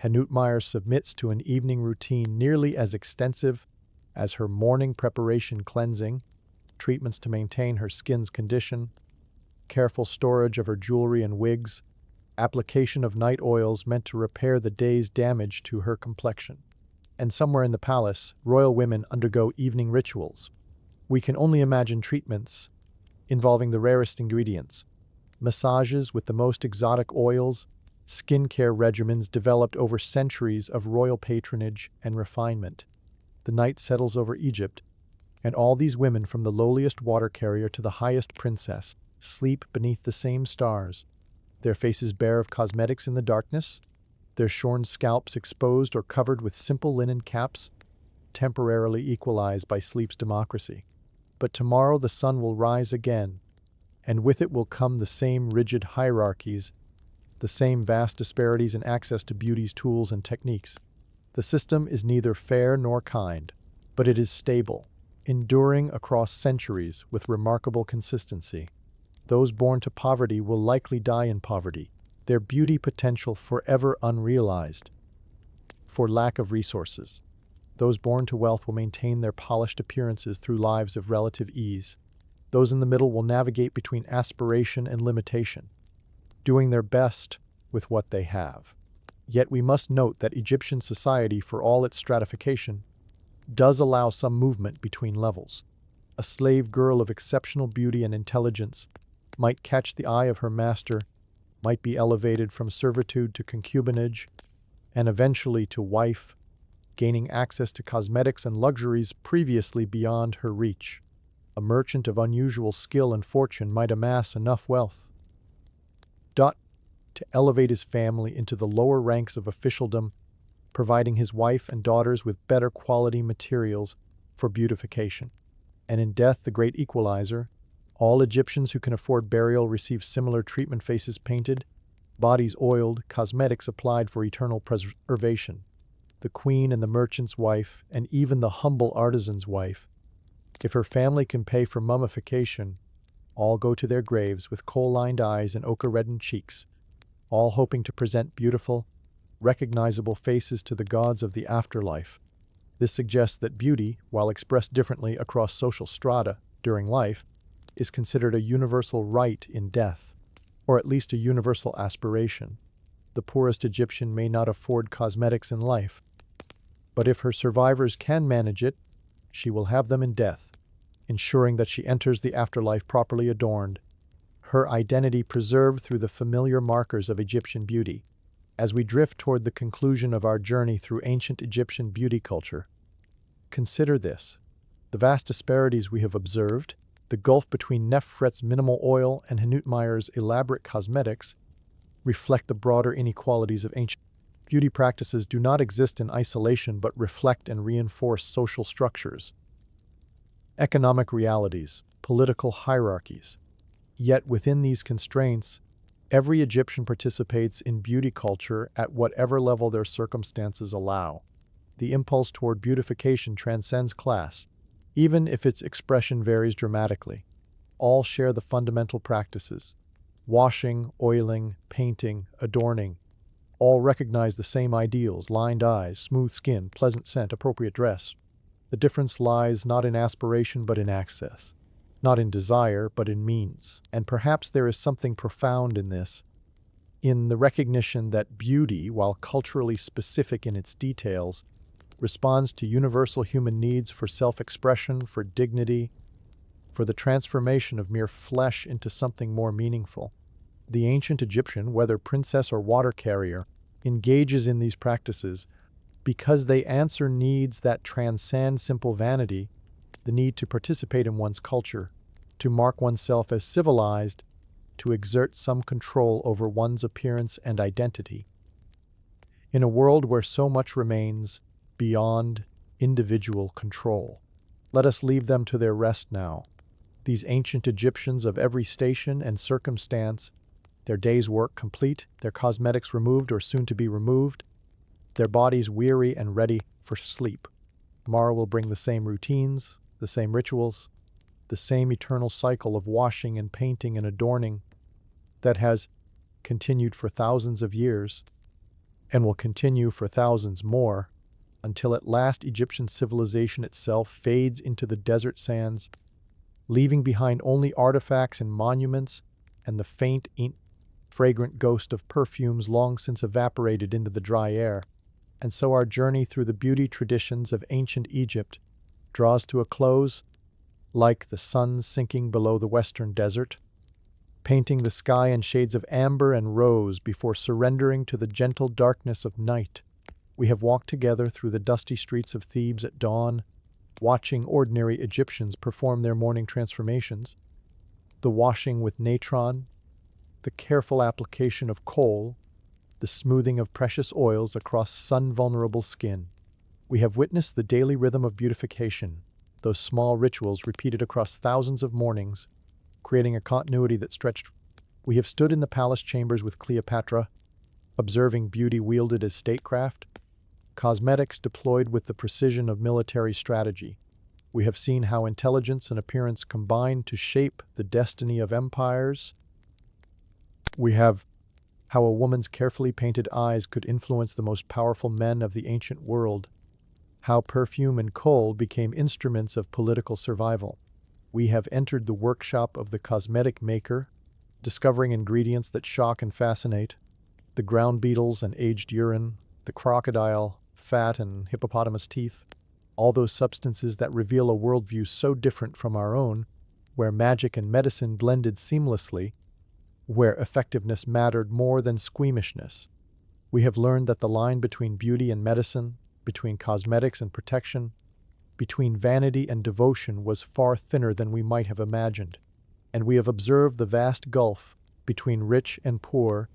Hanutmeyer submits to an evening routine nearly as extensive as her morning preparation, cleansing, treatments to maintain her skin's condition, careful storage of her jewelry and wigs, application of night oils meant to repair the day's damage to her complexion. And somewhere in the palace, royal women undergo evening rituals. We can only imagine treatments involving the rarest ingredients, massages with the most exotic oils, skincare regimens developed over centuries of royal patronage and refinement. The night settles over Egypt, and all these women, from the lowliest water carrier to the highest princess, sleep beneath the same stars, their faces bare of cosmetics in the darkness, their shorn scalps exposed or covered with simple linen caps, temporarily equalized by sleep's democracy. But tomorrow the sun will rise again, and with it will come the same rigid hierarchies, the same vast disparities in access to beauty's tools and techniques. The system is neither fair nor kind, but it is stable, enduring across centuries with remarkable consistency. Those born to poverty will likely die in poverty, their beauty potential forever unrealized. For lack of resources, those born to wealth will maintain their polished appearances through lives of relative ease. Those in the middle will navigate between aspiration and limitation, doing their best with what they have. Yet we must note that Egyptian society, for all its stratification, does allow some movement between levels. A slave girl of exceptional beauty and intelligence might catch the eye of her master, might be elevated from servitude to concubinage, and eventually to wife, gaining access to cosmetics and luxuries previously beyond her reach. A merchant of unusual skill and fortune might amass enough wealth to elevate his family into the lower ranks of officialdom, providing his wife and daughters with better quality materials for beautification. And in death, the great equalizer, all Egyptians who can afford burial receive similar treatment: faces painted, bodies oiled, cosmetics applied for eternal preservation. The queen and the merchant's wife, and even the humble artisan's wife, if her family can pay for mummification, all go to their graves with kohl-lined eyes and ochre-reddened cheeks, all hoping to present beautiful, recognizable faces to the gods of the afterlife. This suggests that beauty, while expressed differently across social strata during life, is considered a universal right in death, or at least a universal aspiration. The poorest Egyptian may not afford cosmetics in life, but if her survivors can manage it, she will have them in death, ensuring that she enters the afterlife properly adorned, her identity preserved through the familiar markers of Egyptian beauty. As we drift toward the conclusion of our journey through ancient Egyptian beauty culture, consider this: the vast disparities we have observed, the gulf between Nefret's minimal oil and Hanutmeyer's elaborate cosmetics, reflect the broader inequalities of ancient beauty practices. Do not exist in isolation but reflect and reinforce social structures, economic realities, political hierarchies. Yet within these constraints, every Egyptian participates in beauty culture at whatever level their circumstances allow. The impulse toward beautification transcends class, even if its expression varies dramatically. All share the fundamental practices: washing, oiling, painting, adorning. All recognize the same ideals: lined eyes, smooth skin, pleasant scent, appropriate dress. The difference lies not in aspiration but in access, not in desire but in means. And perhaps there is something profound in this, in the recognition that beauty, while culturally specific in its details, responds to universal human needs for self-expression, for dignity, for the transformation of mere flesh into something more meaningful. The ancient Egyptian, whether princess or water carrier, engages in these practices, because they answer needs that transcend simple vanity, the need to participate in one's culture, to mark oneself as civilized, to exert some control over one's appearance and identity. In a world where so much remains beyond individual control, let us leave them to their rest now. These ancient Egyptians of every station and circumstance, their day's work complete, their cosmetics removed or soon to be removed, their bodies weary and ready for sleep. Tomorrow will bring the same routines, the same rituals, the same eternal cycle of washing and painting and adorning that has continued for thousands of years and will continue for thousands more until at last Egyptian civilization itself fades into the desert sands, leaving behind only artifacts and monuments and the faint, fragrant ghost of perfumes long since evaporated into the dry air. And so our journey through the beauty traditions of ancient Egypt draws to a close, like the sun sinking below the western desert, painting the sky in shades of amber and rose before surrendering to the gentle darkness of night. We have walked together through the dusty streets of Thebes at dawn, watching ordinary Egyptians perform their morning transformations, the washing with natron, the careful application of kohl, the smoothing of precious oils across sun-vulnerable skin. We have witnessed the daily rhythm of beautification, those small rituals repeated across thousands of mornings, creating a continuity that stretched. We have stood in the palace chambers with Cleopatra, observing beauty wielded as statecraft, cosmetics deployed with the precision of military strategy. We have seen how intelligence and appearance combine to shape the destiny of empires. We have how a woman's carefully painted eyes could influence the most powerful men of the ancient world, how perfume and kohl became instruments of political survival. We have entered the workshop of the cosmetic maker, discovering ingredients that shock and fascinate, the ground beetles and aged urine, the crocodile, fat and hippopotamus teeth, all those substances that reveal a worldview so different from our own, where magic and medicine blended seamlessly, where effectiveness mattered more than squeamishness. We have learned that the line between beauty and medicine, between cosmetics and protection, between vanity and devotion was far thinner than we might have imagined, and we have observed the vast gulf between rich and poor,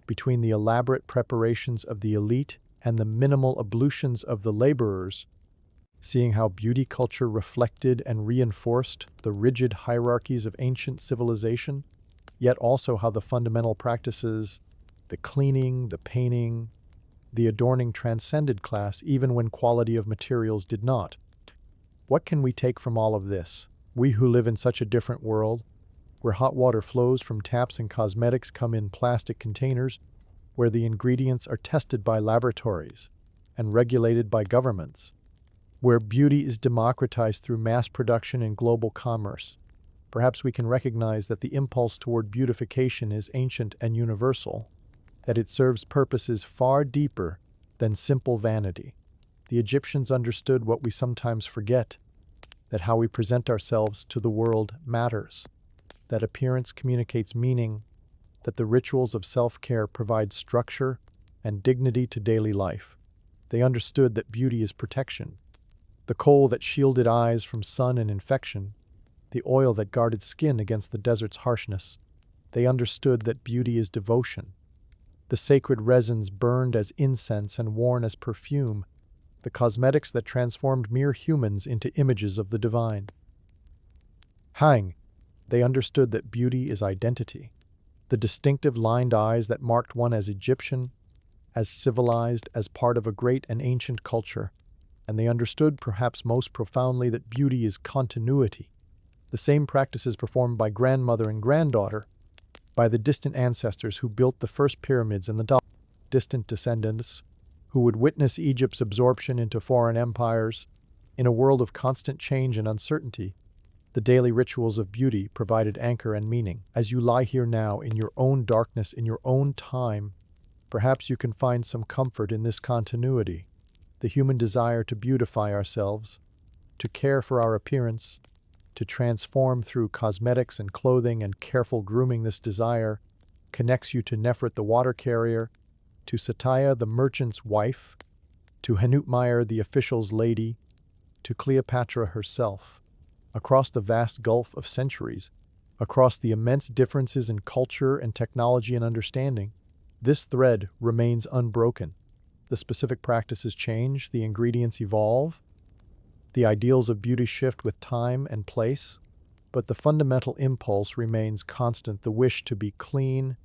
between the elaborate preparations of the elite and the minimal ablutions of the laborers, seeing how beauty culture reflected and reinforced the rigid hierarchies of ancient civilization, yet also how the fundamental practices, the cleaning, the painting, the adorning transcended class even when quality of materials did not. What can we take from all of this, we who live in such a different world, where hot water flows from taps and cosmetics come in plastic containers, where the ingredients are tested by laboratories and regulated by governments, where beauty is democratized through mass production and global commerce? Perhaps we can recognize that the impulse toward beautification is ancient and universal, that it serves purposes far deeper than simple vanity. The Egyptians understood what we sometimes forget, that how we present ourselves to the world matters, that appearance communicates meaning, that the rituals of self-care provide structure and dignity to daily life. They understood that beauty is protection, the kohl that shielded eyes from sun and infection, the oil that guarded skin against the desert's harshness. They understood that beauty is devotion, the sacred resins burned as incense and worn as perfume, the cosmetics that transformed mere humans into images of the divine. They understood that beauty is identity, the distinctive lined eyes that marked one as Egyptian, as civilized, as part of a great and ancient culture. And they understood perhaps most profoundly that beauty is continuity, the same practices performed by grandmother and granddaughter, by the distant ancestors who built the first pyramids and the distant descendants, who would witness Egypt's absorption into foreign empires. In a world of constant change and uncertainty, the daily rituals of beauty provided anchor and meaning. As you lie here now in your own darkness, in your own time, perhaps you can find some comfort in this continuity, the human desire to beautify ourselves, to care for our appearance, to transform through cosmetics and clothing and careful grooming. This desire connects you to Nefret the water carrier, to Satya the merchant's wife, to Henutmeyer, the official's lady, to Cleopatra herself. Across the vast gulf of centuries, across the immense differences in culture and technology and understanding, this thread remains unbroken. The specific practices change, the ingredients evolve, the ideals of beauty shift with time and place, but the fundamental impulse remains constant, the wish to be clean,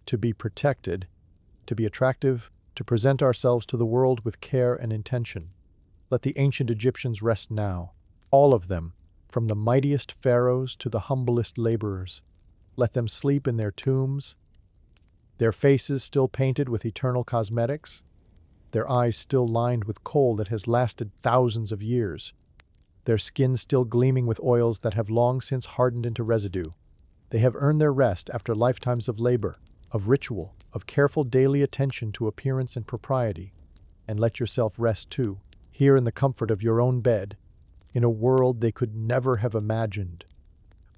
to be protected, to be attractive, to present ourselves to the world with care and intention. Let the ancient Egyptians rest now, all of them, from the mightiest pharaohs to the humblest laborers. Let them sleep in their tombs, their faces still painted with eternal cosmetics, their eyes still lined with kohl that has lasted thousands of years, their skin still gleaming with oils that have long since hardened into residue. They have earned their rest after lifetimes of labor, of ritual, of careful daily attention to appearance and propriety. And let yourself rest too, here in the comfort of your own bed, in a world they could never have imagined,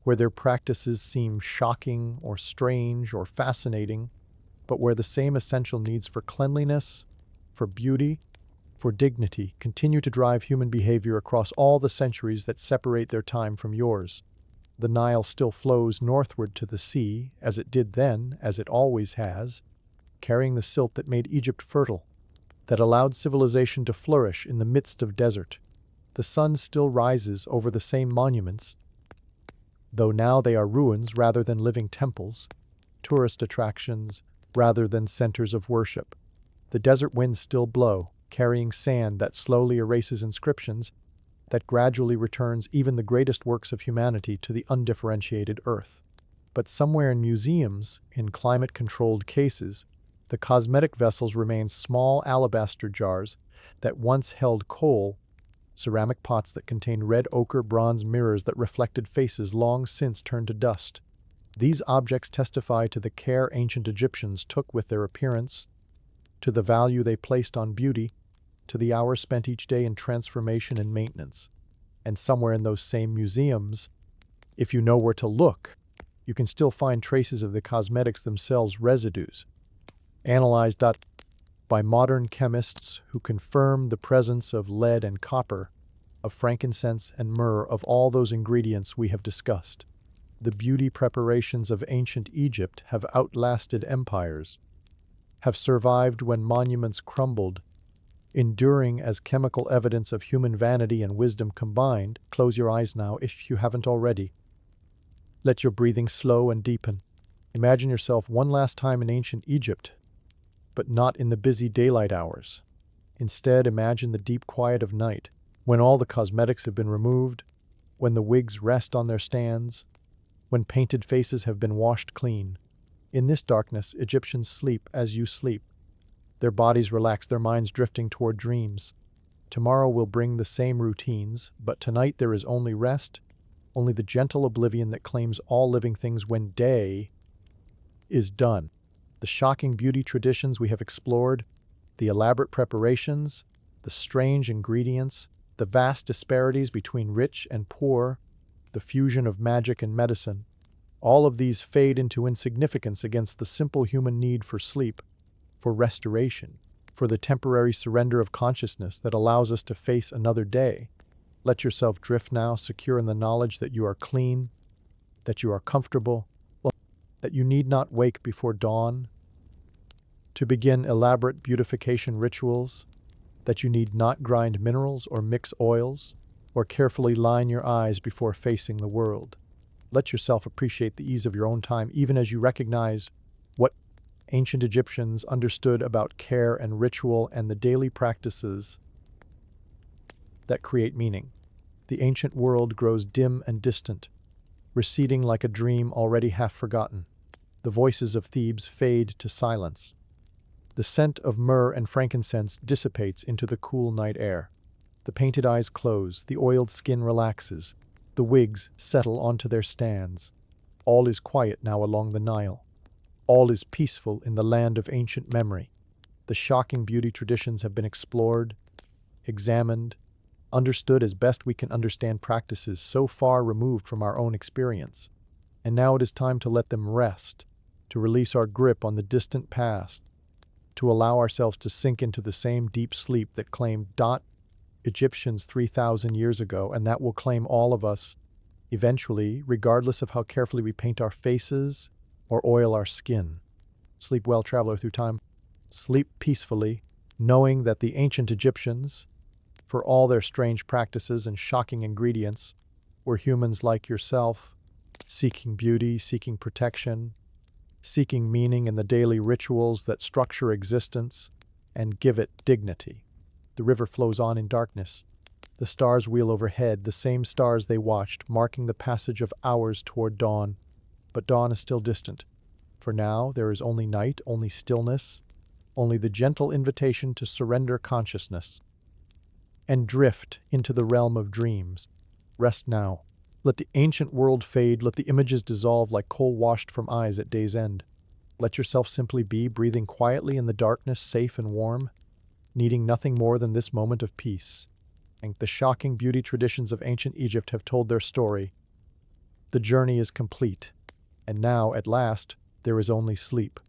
where their practices seem shocking or strange or fascinating, but where the same essential needs for cleanliness, for beauty, for dignity continue to drive human behavior across all the centuries that separate their time from yours. The Nile still flows northward to the sea, as it did then, as it always has, carrying the silt that made Egypt fertile, that allowed civilization to flourish in the midst of desert. The sun still rises over the same monuments, though now they are ruins rather than living temples, tourist attractions rather than centers of worship. The desert winds still blow, carrying sand that slowly erases inscriptions, that gradually returns even the greatest works of humanity to the undifferentiated earth. But somewhere in museums, in climate-controlled cases, the cosmetic vessels remain small alabaster jars that once held kohl, ceramic pots that contained red ochre bronze mirrors that reflected faces long since turned to dust. These objects testify to the care ancient Egyptians took with their appearance, to the value they placed on beauty, to the hours spent each day in transformation and maintenance. And somewhere in those same museums, if you know where to look, you can still find traces of the cosmetics themselves, residues, analyzed by modern chemists who confirm the presence of lead and copper, of frankincense and myrrh, of all those ingredients we have discussed. The beauty preparations of ancient Egypt have outlasted empires, have survived when monuments crumbled, enduring as chemical evidence of human vanity and wisdom combined. Close your eyes now if you haven't already. Let your breathing slow and deepen. Imagine yourself one last time in ancient Egypt, but not in the busy daylight hours. Instead, imagine the deep quiet of night, when all the cosmetics have been removed, when the wigs rest on their stands, when painted faces have been washed clean. In this darkness, Egyptians sleep as you sleep. Their bodies relax, their minds drifting toward dreams. Tomorrow will bring the same routines, but tonight there is only rest, only the gentle oblivion that claims all living things when day is done. The shocking beauty traditions we have explored, the elaborate preparations, the strange ingredients, the vast disparities between rich and poor, the fusion of magic and medicine, all of these fade into insignificance against the simple human need for sleep, for restoration, for the temporary surrender of consciousness that allows us to face another day. Let yourself drift now, secure in the knowledge that you are clean, that you are comfortable, that you need not wake before dawn to begin elaborate beautification rituals, that you need not grind minerals or mix oils, or carefully line your eyes before facing the world. Let yourself appreciate the ease of your own time, even as you recognize what ancient Egyptians understood about care and ritual and the daily practices that create meaning. The ancient world grows dim and distant, receding like a dream already half forgotten. The voices of Thebes fade to silence. The scent of myrrh and frankincense dissipates into the cool night air. The painted eyes close, the oiled skin relaxes, the wigs settle onto their stands. All is quiet now along the Nile. All is peaceful in the land of ancient memory. The shocking beauty traditions have been explored, examined, understood as best we can understand practices so far removed from our own experience. And now it is time to let them rest, to release our grip on the distant past, to allow ourselves to sink into the same deep sleep that claimed Egyptians 3,000 years ago, and that will claim all of us eventually, regardless of how carefully we paint our faces or oil our skin. Sleep well, traveler through time. Sleep peacefully, knowing that the ancient Egyptians, for all their strange practices and shocking ingredients, were humans like yourself, seeking beauty, seeking protection, seeking meaning in the daily rituals that structure existence and give it dignity. The river flows on in darkness. The stars wheel overhead, the same stars they watched, marking the passage of hours toward dawn. But dawn is still distant. For now, there is only night, only stillness, only the gentle invitation to surrender consciousness and drift into the realm of dreams. Rest now. Let the ancient world fade, let the images dissolve like coal washed from eyes at day's end. Let yourself simply be, breathing quietly in the darkness, safe and warm, needing nothing more than this moment of peace. And the shocking beauty traditions of ancient Egypt have told their story. The journey is complete, and now, at last, there is only sleep.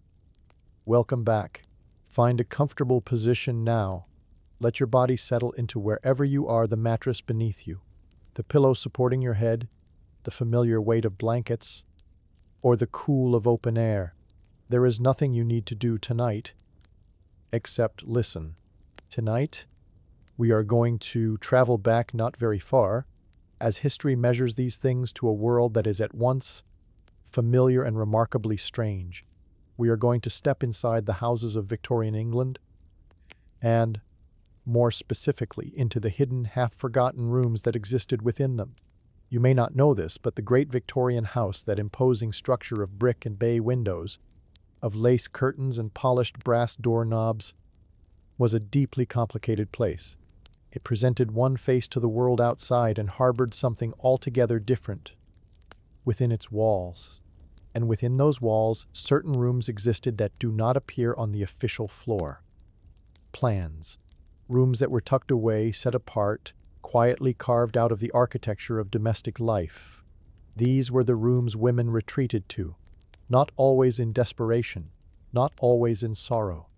Welcome back. Find a comfortable position now. Let your body settle into wherever you are, the mattress beneath you, the pillow supporting your head, the familiar weight of blankets, or the cool of open air. There is nothing you need to do tonight, except listen. Tonight, we are going to travel back not very far, as history measures these things to a world that is at once familiar and remarkably strange. We are going to step inside the houses of Victorian England, and more specifically, into the hidden, half-forgotten rooms that existed within them. You may not know this, but the great Victorian house, that imposing structure of brick and bay windows, of lace curtains and polished brass doorknobs, was a deeply complicated place. It presented one face to the world outside and harbored something altogether different within its walls. And within those walls, certain rooms existed that do not appear on the official floor. Plans. Rooms that were tucked away, set apart, quietly carved out of the architecture of domestic life. These were the rooms women retreated to, not always in desperation, not always in sorrow,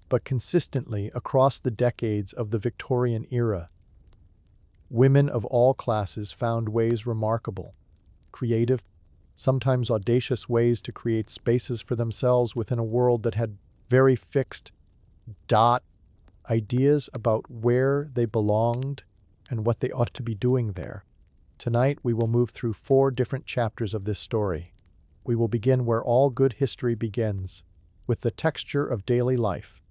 but consistently across the decades of the Victorian era. Women of all classes found ways, remarkable, creative, sometimes audacious ways to create spaces for themselves within a world that had very fixed ideas about where they belonged and what they ought to be doing there. Tonight, we will move through 4 different chapters of this story. We will begin where all good history begins, with the texture of daily life.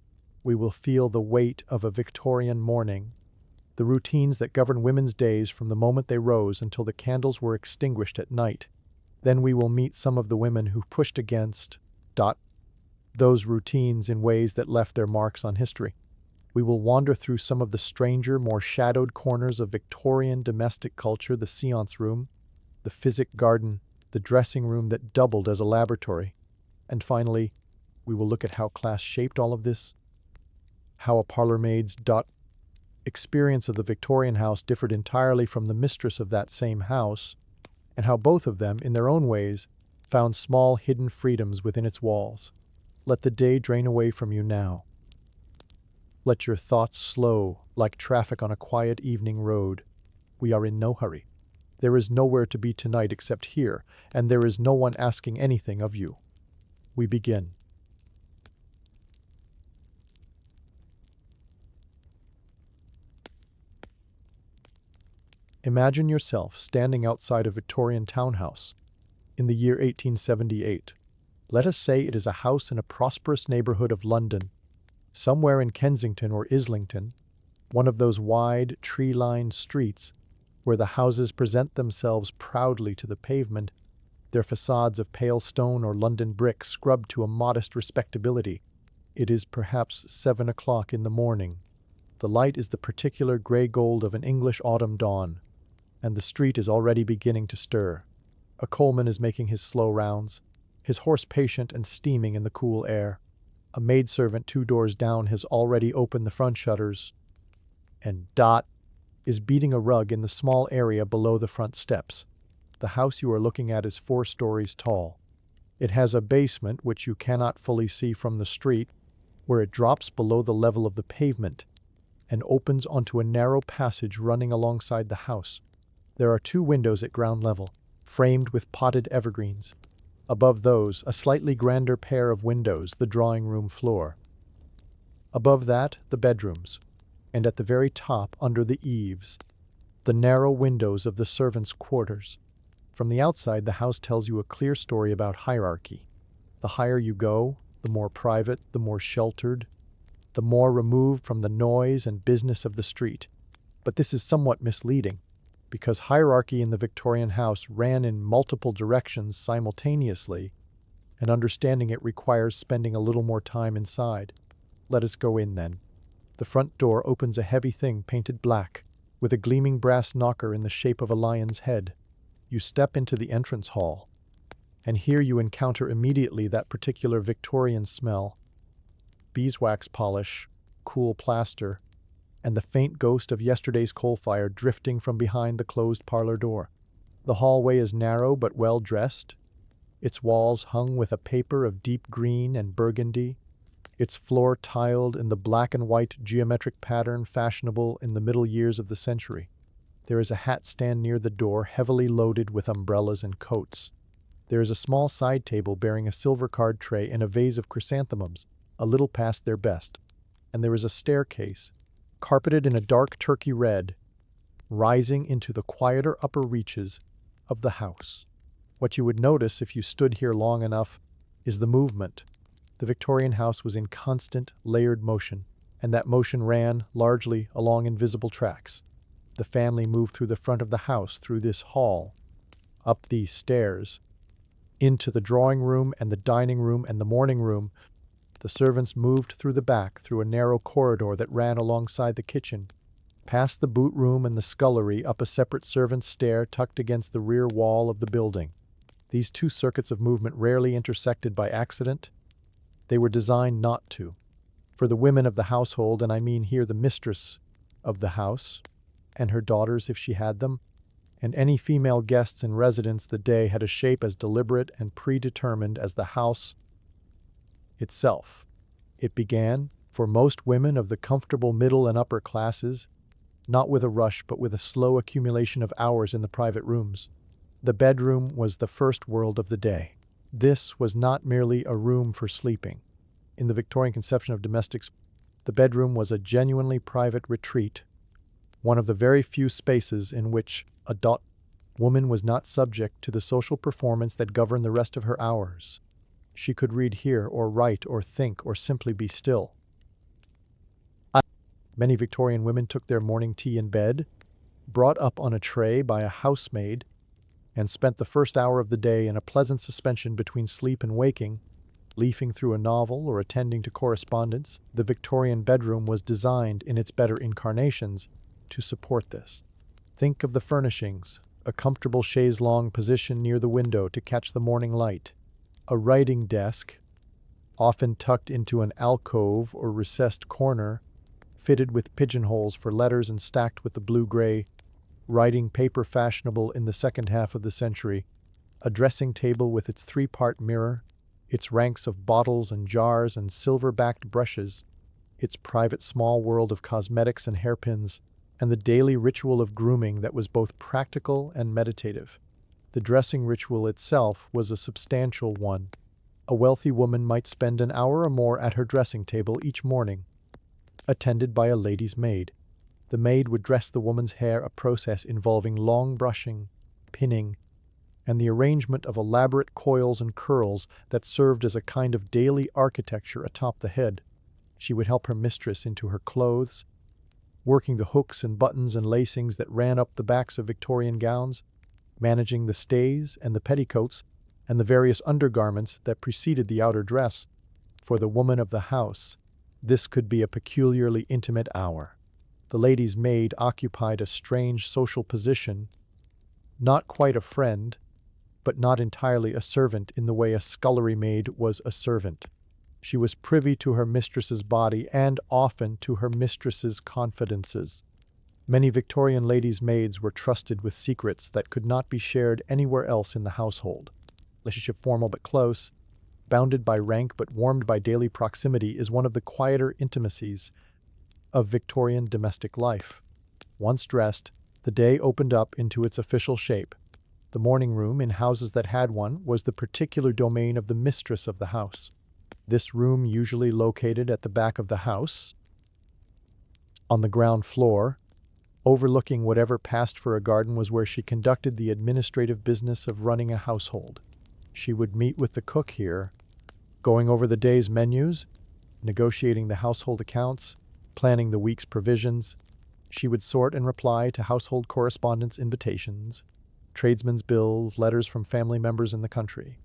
We will feel the weight of a Victorian morning, the routines that govern women's days from the moment they rose until the candles were extinguished at night. Then we will meet some of the women who pushed against those routines in ways that left their marks on history. We will wander through some of the stranger, more shadowed corners of Victorian domestic culture, the séance room, the physic garden, the dressing room that doubled as a laboratory. And finally, we will look at how class shaped all of this, how a parlourmaid's experience of the Victorian house differed entirely from the mistress of that same house, and how both of them, in their own ways, found small hidden freedoms within its walls. Let the day drain away from you now. Let your thoughts slow, like traffic on a quiet evening road. We are in no hurry. There is nowhere to be tonight except here, and there is no one asking anything of you. We begin. Imagine yourself standing outside a Victorian townhouse in the year 1878. Let us say it is a house in a prosperous neighborhood of London, somewhere in Kensington or Islington, one of those wide, tree-lined streets where the houses present themselves proudly to the pavement, their facades of pale stone or London brick scrubbed to a modest respectability. It is perhaps 7 o'clock in the morning. The light is the particular grey-gold of an English autumn dawn, and the street is already beginning to stir. A coalman is making his slow rounds, his horse patient and steaming in the cool air. A maidservant 2 doors down has already opened the front shutters, and is beating a rug in the small area below the front steps. The house you are looking at is 4 stories tall. It has a basement which you cannot fully see from the street, where it drops below the level of the pavement and opens onto a narrow passage running alongside the house. There are 2 windows at ground level, framed with potted evergreens. Above those, a slightly grander pair of windows, the drawing room floor. Above that, the bedrooms, and at the very top, under the eaves, the narrow windows of the servants' quarters. From the outside, the house tells you a clear story about hierarchy. The higher you go, the more private, the more sheltered, the more removed from the noise and business of the street. But this is somewhat misleading, because hierarchy in the Victorian house ran in multiple directions simultaneously, and understanding it requires spending a little more time inside. Let us go in then. The front door opens a heavy thing painted black, with a gleaming brass knocker in the shape of a lion's head. You step into the entrance hall, and here you encounter immediately that particular Victorian smell: beeswax polish, cool plaster, and the faint ghost of yesterday's coal fire drifting from behind the closed parlor door. The hallway is narrow but well dressed, its walls hung with a paper of deep green and burgundy, its floor tiled in the black and white geometric pattern fashionable in the middle years of the century. There is a hat stand near the door, heavily loaded with umbrellas and coats. There is a small side table bearing a silver card tray and a vase of chrysanthemums, a little past their best. And there is a staircase, carpeted in a dark turkey red, rising into the quieter upper reaches of the house. What you would notice if you stood here long enough is the movement. The Victorian house was in constant, layered motion, and that motion ran largely along invisible tracks. The family moved through the front of the house, through this hall, up these stairs, into the drawing room and the dining room and the morning room. The servants moved through the back, through a narrow corridor that ran alongside the kitchen, past the boot room and the scullery, up a separate servants' stair tucked against the rear wall of the building. These 2 circuits of movement rarely intersected by accident. They were designed not to. For the women of the household, and I mean here the mistress of the house, and her daughters if she had them, and any female guests in residence, the day had a shape as deliberate and predetermined as the house itself. It began, for most women of the comfortable middle and upper classes, not with a rush but with a slow accumulation of hours in the private rooms. The bedroom was the first world of the day. This was not merely a room for sleeping. In the Victorian conception of domestics, the bedroom was a genuinely private retreat, one of the very few spaces in which a woman was not subject to the social performance that governed the rest of her hours. She could read here, or write, or think, or simply be still. Many Victorian women took their morning tea in bed, brought up on a tray by a housemaid, and spent the first hour of the day in a pleasant suspension between sleep and waking, leafing through a novel or attending to correspondence. The Victorian bedroom was designed in its better incarnations to support this. Think of the furnishings: a comfortable chaise longue position near the window to catch the morning light, a writing desk, often tucked into an alcove or recessed corner, fitted with pigeonholes for letters and stacked with the blue-gray writing paper fashionable in the second half of the century, a dressing table with its 3-part mirror, its ranks of bottles and jars and silver-backed brushes, its private small world of cosmetics and hairpins, and the daily ritual of grooming that was both practical and meditative. The dressing ritual itself was a substantial one. A wealthy woman might spend an hour or more at her dressing table each morning, attended by a lady's maid. The maid would dress the woman's hair, a process involving long brushing, pinning, and the arrangement of elaborate coils and curls that served as a kind of daily architecture atop the head. She would help her mistress into her clothes, working the hooks and buttons and lacings that ran up the backs of Victorian gowns, managing the stays and the petticoats and the various undergarments that preceded the outer dress. For the woman of the house, this could be a peculiarly intimate hour. The lady's maid occupied a strange social position, not quite a friend, but not entirely a servant in the way a scullery maid was a servant. She was privy to her mistress's body and often to her mistress's confidences. Many Victorian ladies' maids were trusted with secrets that could not be shared anywhere else in the household. Relationship formal but close, bounded by rank but warmed by daily proximity, is one of the quieter intimacies of Victorian domestic life. Once dressed, the day opened up into its official shape. The morning room, in houses that had one, was the particular domain of the mistress of the house. This room, usually located at the back of the house, on the ground floor, overlooking whatever passed for a garden, was where she conducted the administrative business of running a household. She would meet with the cook here, going over the day's menus, negotiating the household accounts, planning the week's provisions. She would sort and reply to household correspondence invitations, tradesmen's bills, letters from family members in the country.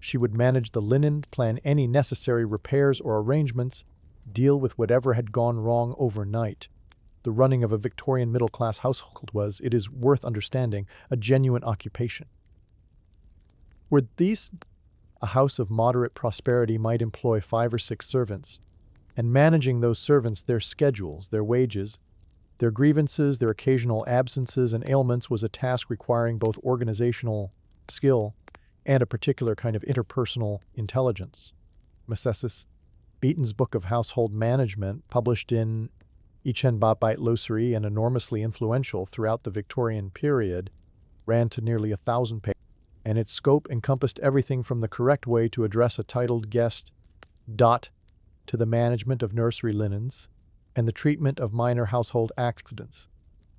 She would manage the linen, plan any necessary repairs or arrangements, deal with whatever had gone wrong overnight. The running of a Victorian middle-class household was, it is worth understanding, a genuine occupation. Were these a house of moderate prosperity might employ 5 or 6 servants, and managing those servants, their schedules, their wages, their grievances, their occasional absences and ailments was a task requiring both organizational skill and a particular kind of interpersonal intelligence. Mrs. Beeton's Book of Household Management, published in Ichenbabite and enormously influential throughout the Victorian period, ran to nearly 1,000 pages, and its scope encompassed everything from the correct way to address a titled guest, to the management of nursery linens, and the treatment of minor household accidents.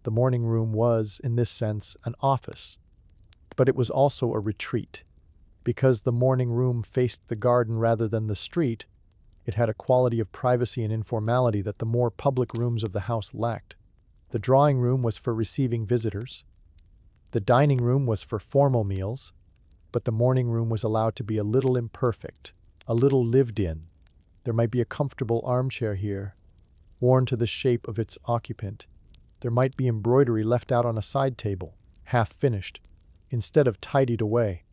The morning room was, in this sense, an office, but it was also a retreat. Because the morning room faced the garden rather than the street, it had a quality of privacy and informality that the more public rooms of the house lacked. The drawing room was for receiving visitors. The dining room was for formal meals, but the morning room was allowed to be a little imperfect, a little lived in. There might be a comfortable armchair here, worn to the shape of its occupant. There might be embroidery left out on a side table, half finished, instead of tidied away.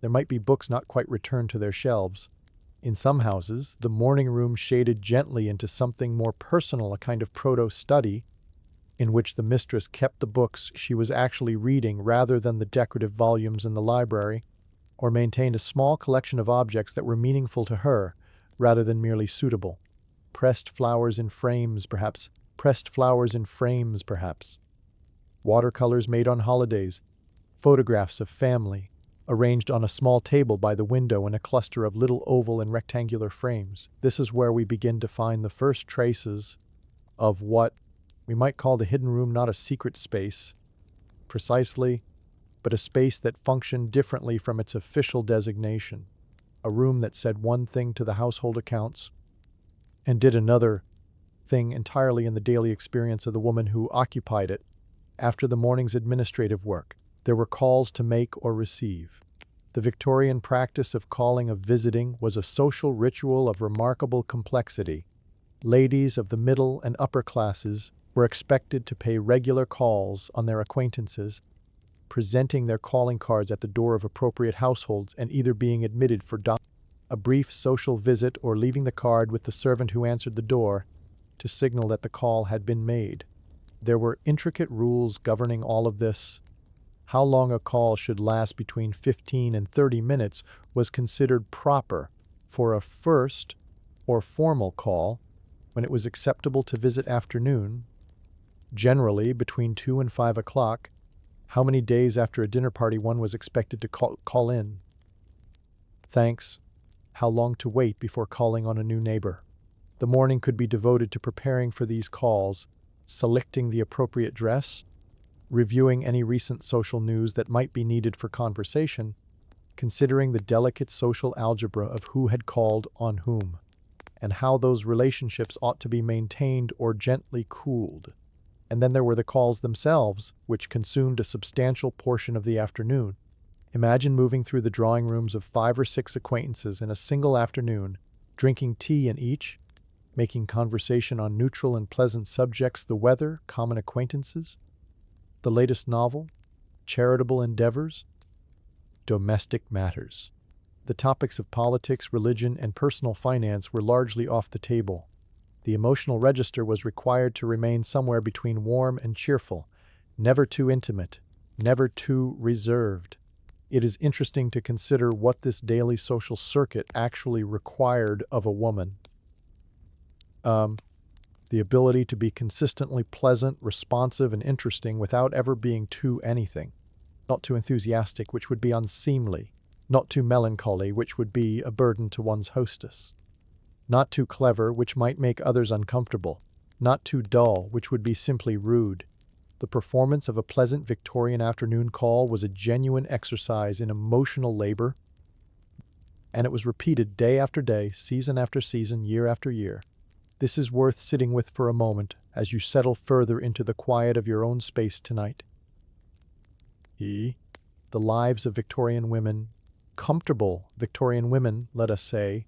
There might be books not quite returned to their shelves. In some houses, the morning room shaded gently into something more personal, a kind of proto-study, in which the mistress kept the books she was actually reading rather than the decorative volumes in the library, or maintained a small collection of objects that were meaningful to her rather than merely suitable. Pressed flowers in frames, perhaps. Watercolors made on holidays. Photographs of family, arranged on a small table by the window in a cluster of little oval and rectangular frames. This is where we begin to find the first traces of what we might call the hidden room, not a secret space, precisely, but a space that functioned differently from its official designation. A room that said one thing to the household accounts and did another thing entirely in the daily experience of the woman who occupied it. After the morning's administrative work, there were calls to make or receive. The Victorian practice of calling, of visiting, was a social ritual of remarkable complexity. Ladies of the middle and upper classes were expected to pay regular calls on their acquaintances, presenting their calling cards at the door of appropriate households and either being admitted for a brief social visit or leaving the card with the servant who answered the door to signal that the call had been made. There were intricate rules governing all of this. How long a call should last between 15 and 30 minutes was considered proper for a first or formal call, when it was acceptable to visit afternoon, generally between 2 and 5 o'clock. How many days after a dinner party one was expected to call in? Thanks. How long to wait before calling on a new neighbor? The morning could be devoted to preparing for these calls, selecting the appropriate dress, reviewing any recent social news that might be needed for conversation, considering the delicate social algebra of who had called on whom, and how those relationships ought to be maintained or gently cooled. And then there were the calls themselves, which consumed a substantial portion of the afternoon. Imagine moving through the drawing rooms of 5 or 6 acquaintances in a single afternoon, drinking tea in each, making conversation on neutral and pleasant subjects, the weather, common acquaintances, the latest novel, charitable endeavors, domestic matters. The topics of politics, religion, and personal finance were largely off the table. The emotional register was required to remain somewhere between warm and cheerful, never too intimate, never too reserved. It is interesting to consider what this daily social circuit actually required of a woman. The ability to be consistently pleasant, responsive, and interesting without ever being too anything. Not too enthusiastic, which would be unseemly. Not too melancholy, which would be a burden to one's hostess. Not too clever, which might make others uncomfortable. Not too dull, which would be simply rude. The performance of a pleasant Victorian afternoon call was a genuine exercise in emotional labor, and it was repeated day after day, season after season, year after year. This is worth sitting with for a moment as you settle further into the quiet of your own space tonight. The lives of Victorian women, comfortable Victorian women, let us say,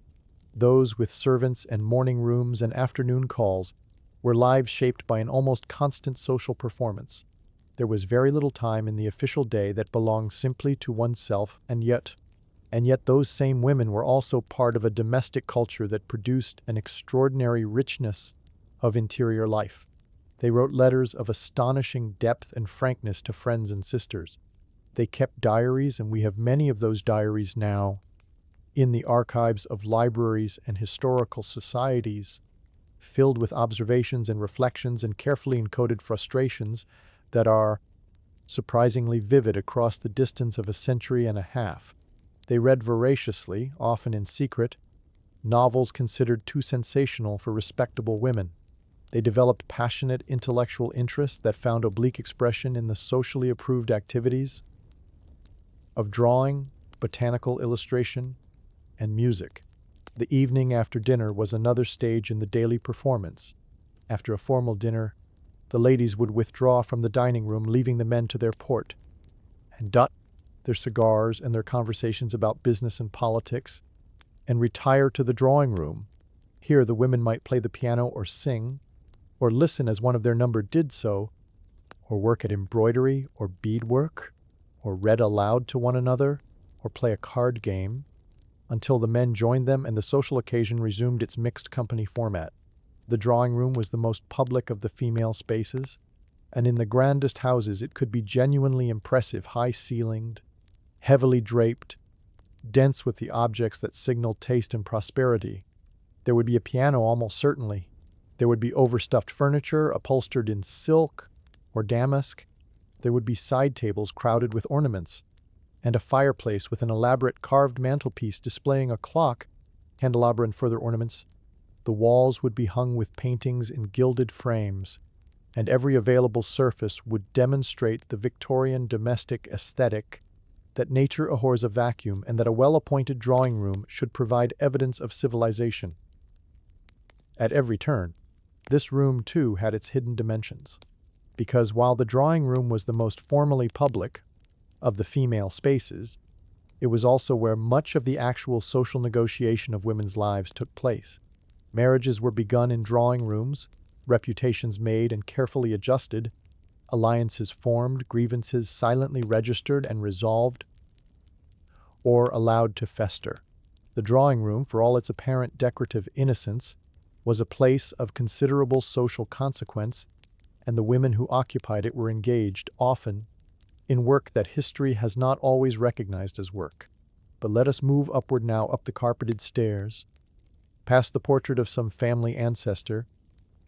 those with servants and morning rooms and afternoon calls, were lives shaped by an almost constant social performance. There was very little time in the official day that belonged simply to oneself, and yet those same women were also part of a domestic culture that produced an extraordinary richness of interior life. They wrote letters of astonishing depth and frankness to friends and sisters. They kept diaries, and we have many of those diaries now in the archives of libraries and historical societies, filled with observations and reflections and carefully encoded frustrations that are surprisingly vivid across the distance of a century and a half. They read voraciously, often in secret, novels considered too sensational for respectable women. They developed passionate intellectual interests that found oblique expression in the socially approved activities of drawing, botanical illustration, and music. The evening after dinner was another stage in the daily performance. After a formal dinner, the ladies would withdraw from the dining room, leaving the men to their port, and their cigars and their conversations about business and politics, and retire to the drawing room. Here the women might play the piano or sing, or listen as one of their number did so, or work at embroidery or beadwork, or read aloud to one another, or play a card game, until the men joined them and the social occasion resumed its mixed company format. The drawing room was the most public of the female spaces, and in the grandest houses it could be genuinely impressive, high-ceilinged, heavily draped, dense with the objects that signaled taste and prosperity. There would be a piano almost certainly. There would be overstuffed furniture upholstered in silk or damask. There would be side tables crowded with ornaments, and a fireplace with an elaborate carved mantelpiece displaying a clock, candelabra, and further ornaments. The walls would be hung with paintings in gilded frames, and every available surface would demonstrate the Victorian domestic aesthetic, that nature abhors a vacuum, and that a well-appointed drawing room should provide evidence of civilization. At every turn, this room too had its hidden dimensions, because while the drawing room was the most formally public of the female spaces, it was also where much of the actual social negotiation of women's lives took place. Marriages were begun in drawing rooms, reputations made and carefully adjusted, alliances formed, grievances silently registered and resolved, or allowed to fester. The drawing room, for all its apparent decorative innocence, was a place of considerable social consequence, and the women who occupied it were engaged, often, in work that history has not always recognized as work. But let us move upward now up the carpeted stairs, past the portrait of some family ancestor,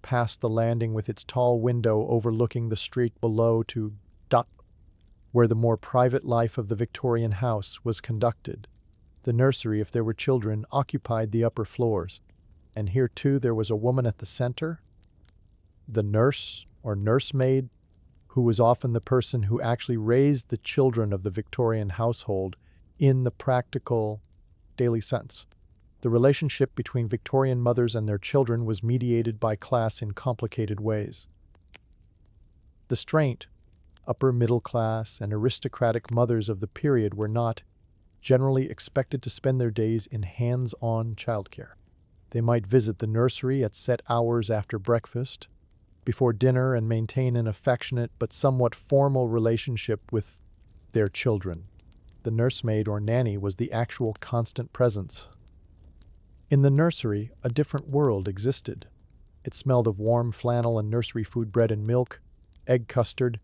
past the landing with its tall window overlooking the street below to where the more private life of the Victorian house was conducted. The nursery, if there were children, occupied the upper floors, and here too there was a woman at the center, the nurse or nursemaid, who was often the person who actually raised the children of the Victorian household in the practical, daily sense. The relationship between Victorian mothers and their children was mediated by class in complicated ways. The strained, upper middle class and aristocratic mothers of the period were not generally expected to spend their days in hands-on childcare. They might visit the nursery at set hours after breakfast, before dinner, and maintain an affectionate but somewhat formal relationship with their children. The nursemaid or nanny was the actual constant presence. In the nursery, a different world existed. It smelled of warm flannel and nursery food, bread and milk, egg custard,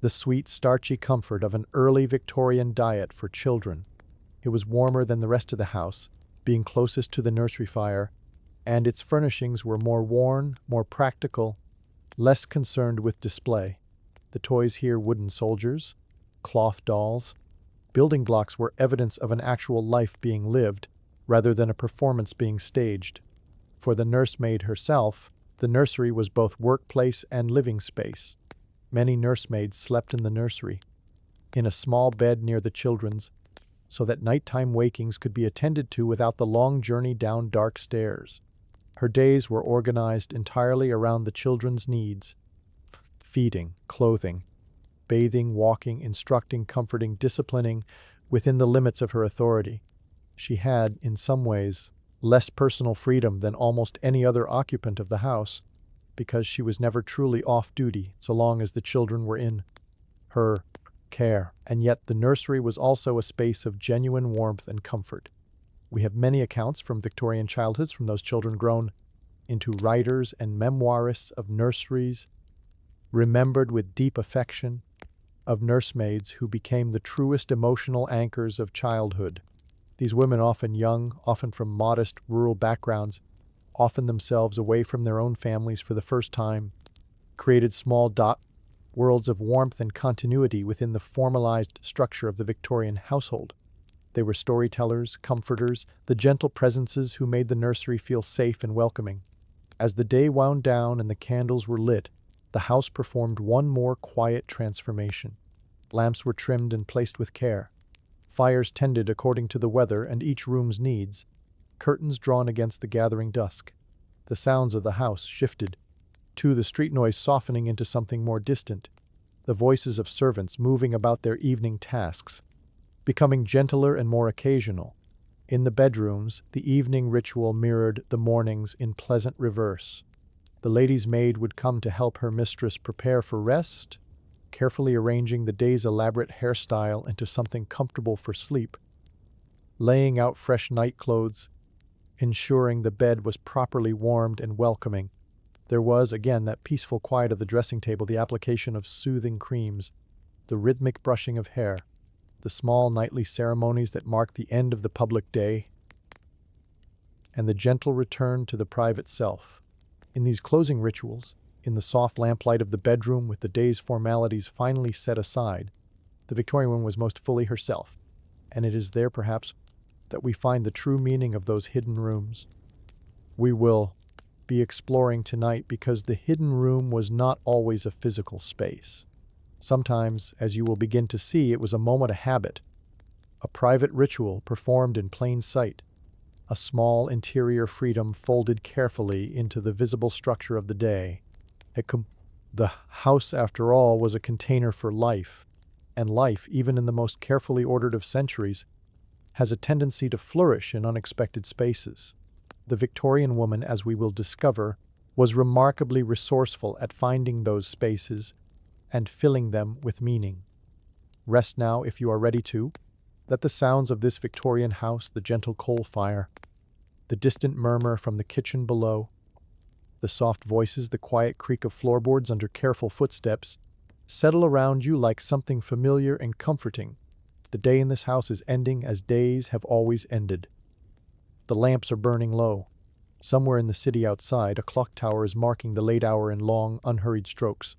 the sweet, starchy comfort of an early Victorian diet for children. It was warmer than the rest of the house, being closest to the nursery fire, and its furnishings were more worn, more practical, less concerned with display. The toys here, wooden soldiers, cloth dolls, building blocks were evidence of an actual life being lived, rather than a performance being staged. For the nursemaid herself, the nursery was both workplace and living space. Many nursemaids slept in the nursery, in a small bed near the children's, so that nighttime wakings could be attended to without the long journey down dark stairs. Her days were organized entirely around the children's needs: feeding, clothing, bathing, walking, instructing, comforting, disciplining, within the limits of her authority. She had, in some ways, less personal freedom than almost any other occupant of the house, because she was never truly off duty so long as the children were in her care. And yet the nursery was also a space of genuine warmth and comfort. We have many accounts from Victorian childhoods from those children grown into writers and memoirists of nurseries, remembered with deep affection, of nursemaids who became the truest emotional anchors of childhood. These women, often young, often from modest rural backgrounds, often themselves away from their own families for the first time, created small worlds of warmth and continuity within the formalized structure of the Victorian household. They were storytellers, comforters, the gentle presences who made the nursery feel safe and welcoming. As the day wound down and the candles were lit, the house performed one more quiet transformation. Lamps were trimmed and placed with care, fires tended according to the weather and each room's needs, curtains drawn against the gathering dusk. The sounds of the house shifted, to the street noise softening into something more distant, the voices of servants moving about their evening tasks, becoming gentler and more occasional. In the bedrooms, the evening ritual mirrored the morning's in pleasant reverse. The lady's maid would come to help her mistress prepare for rest, carefully arranging the day's elaborate hairstyle into something comfortable for sleep, laying out fresh night clothes, ensuring the bed was properly warmed and welcoming. There was, again, that peaceful quiet of the dressing table, the application of soothing creams, the rhythmic brushing of hair, the small nightly ceremonies that marked the end of the public day, and the gentle return to the private self. In these closing rituals, in the soft lamplight of the bedroom with the day's formalities finally set aside, the Victorian woman was most fully herself, and it is there, perhaps, that we find the true meaning of those hidden rooms. We will be exploring tonight because the hidden room was not always a physical space. Sometimes, as you will begin to see, it was a moment of habit, a private ritual performed in plain sight, a small interior freedom folded carefully into the visible structure of the day. The house, after all, was a container for life, and life, even in the most carefully ordered of centuries, has a tendency to flourish in unexpected spaces. The Victorian woman, as we will discover, was remarkably resourceful at finding those spaces and filling them with meaning. Rest now, if you are ready to. Let the sounds of this Victorian house, the gentle coal fire, the distant murmur from the kitchen below, the soft voices, the quiet creak of floorboards under careful footsteps, settle around you like something familiar and comforting. The day in this house is ending as days have always ended. The lamps are burning low. Somewhere in the city outside, a clock tower is marking the late hour in long, unhurried strokes.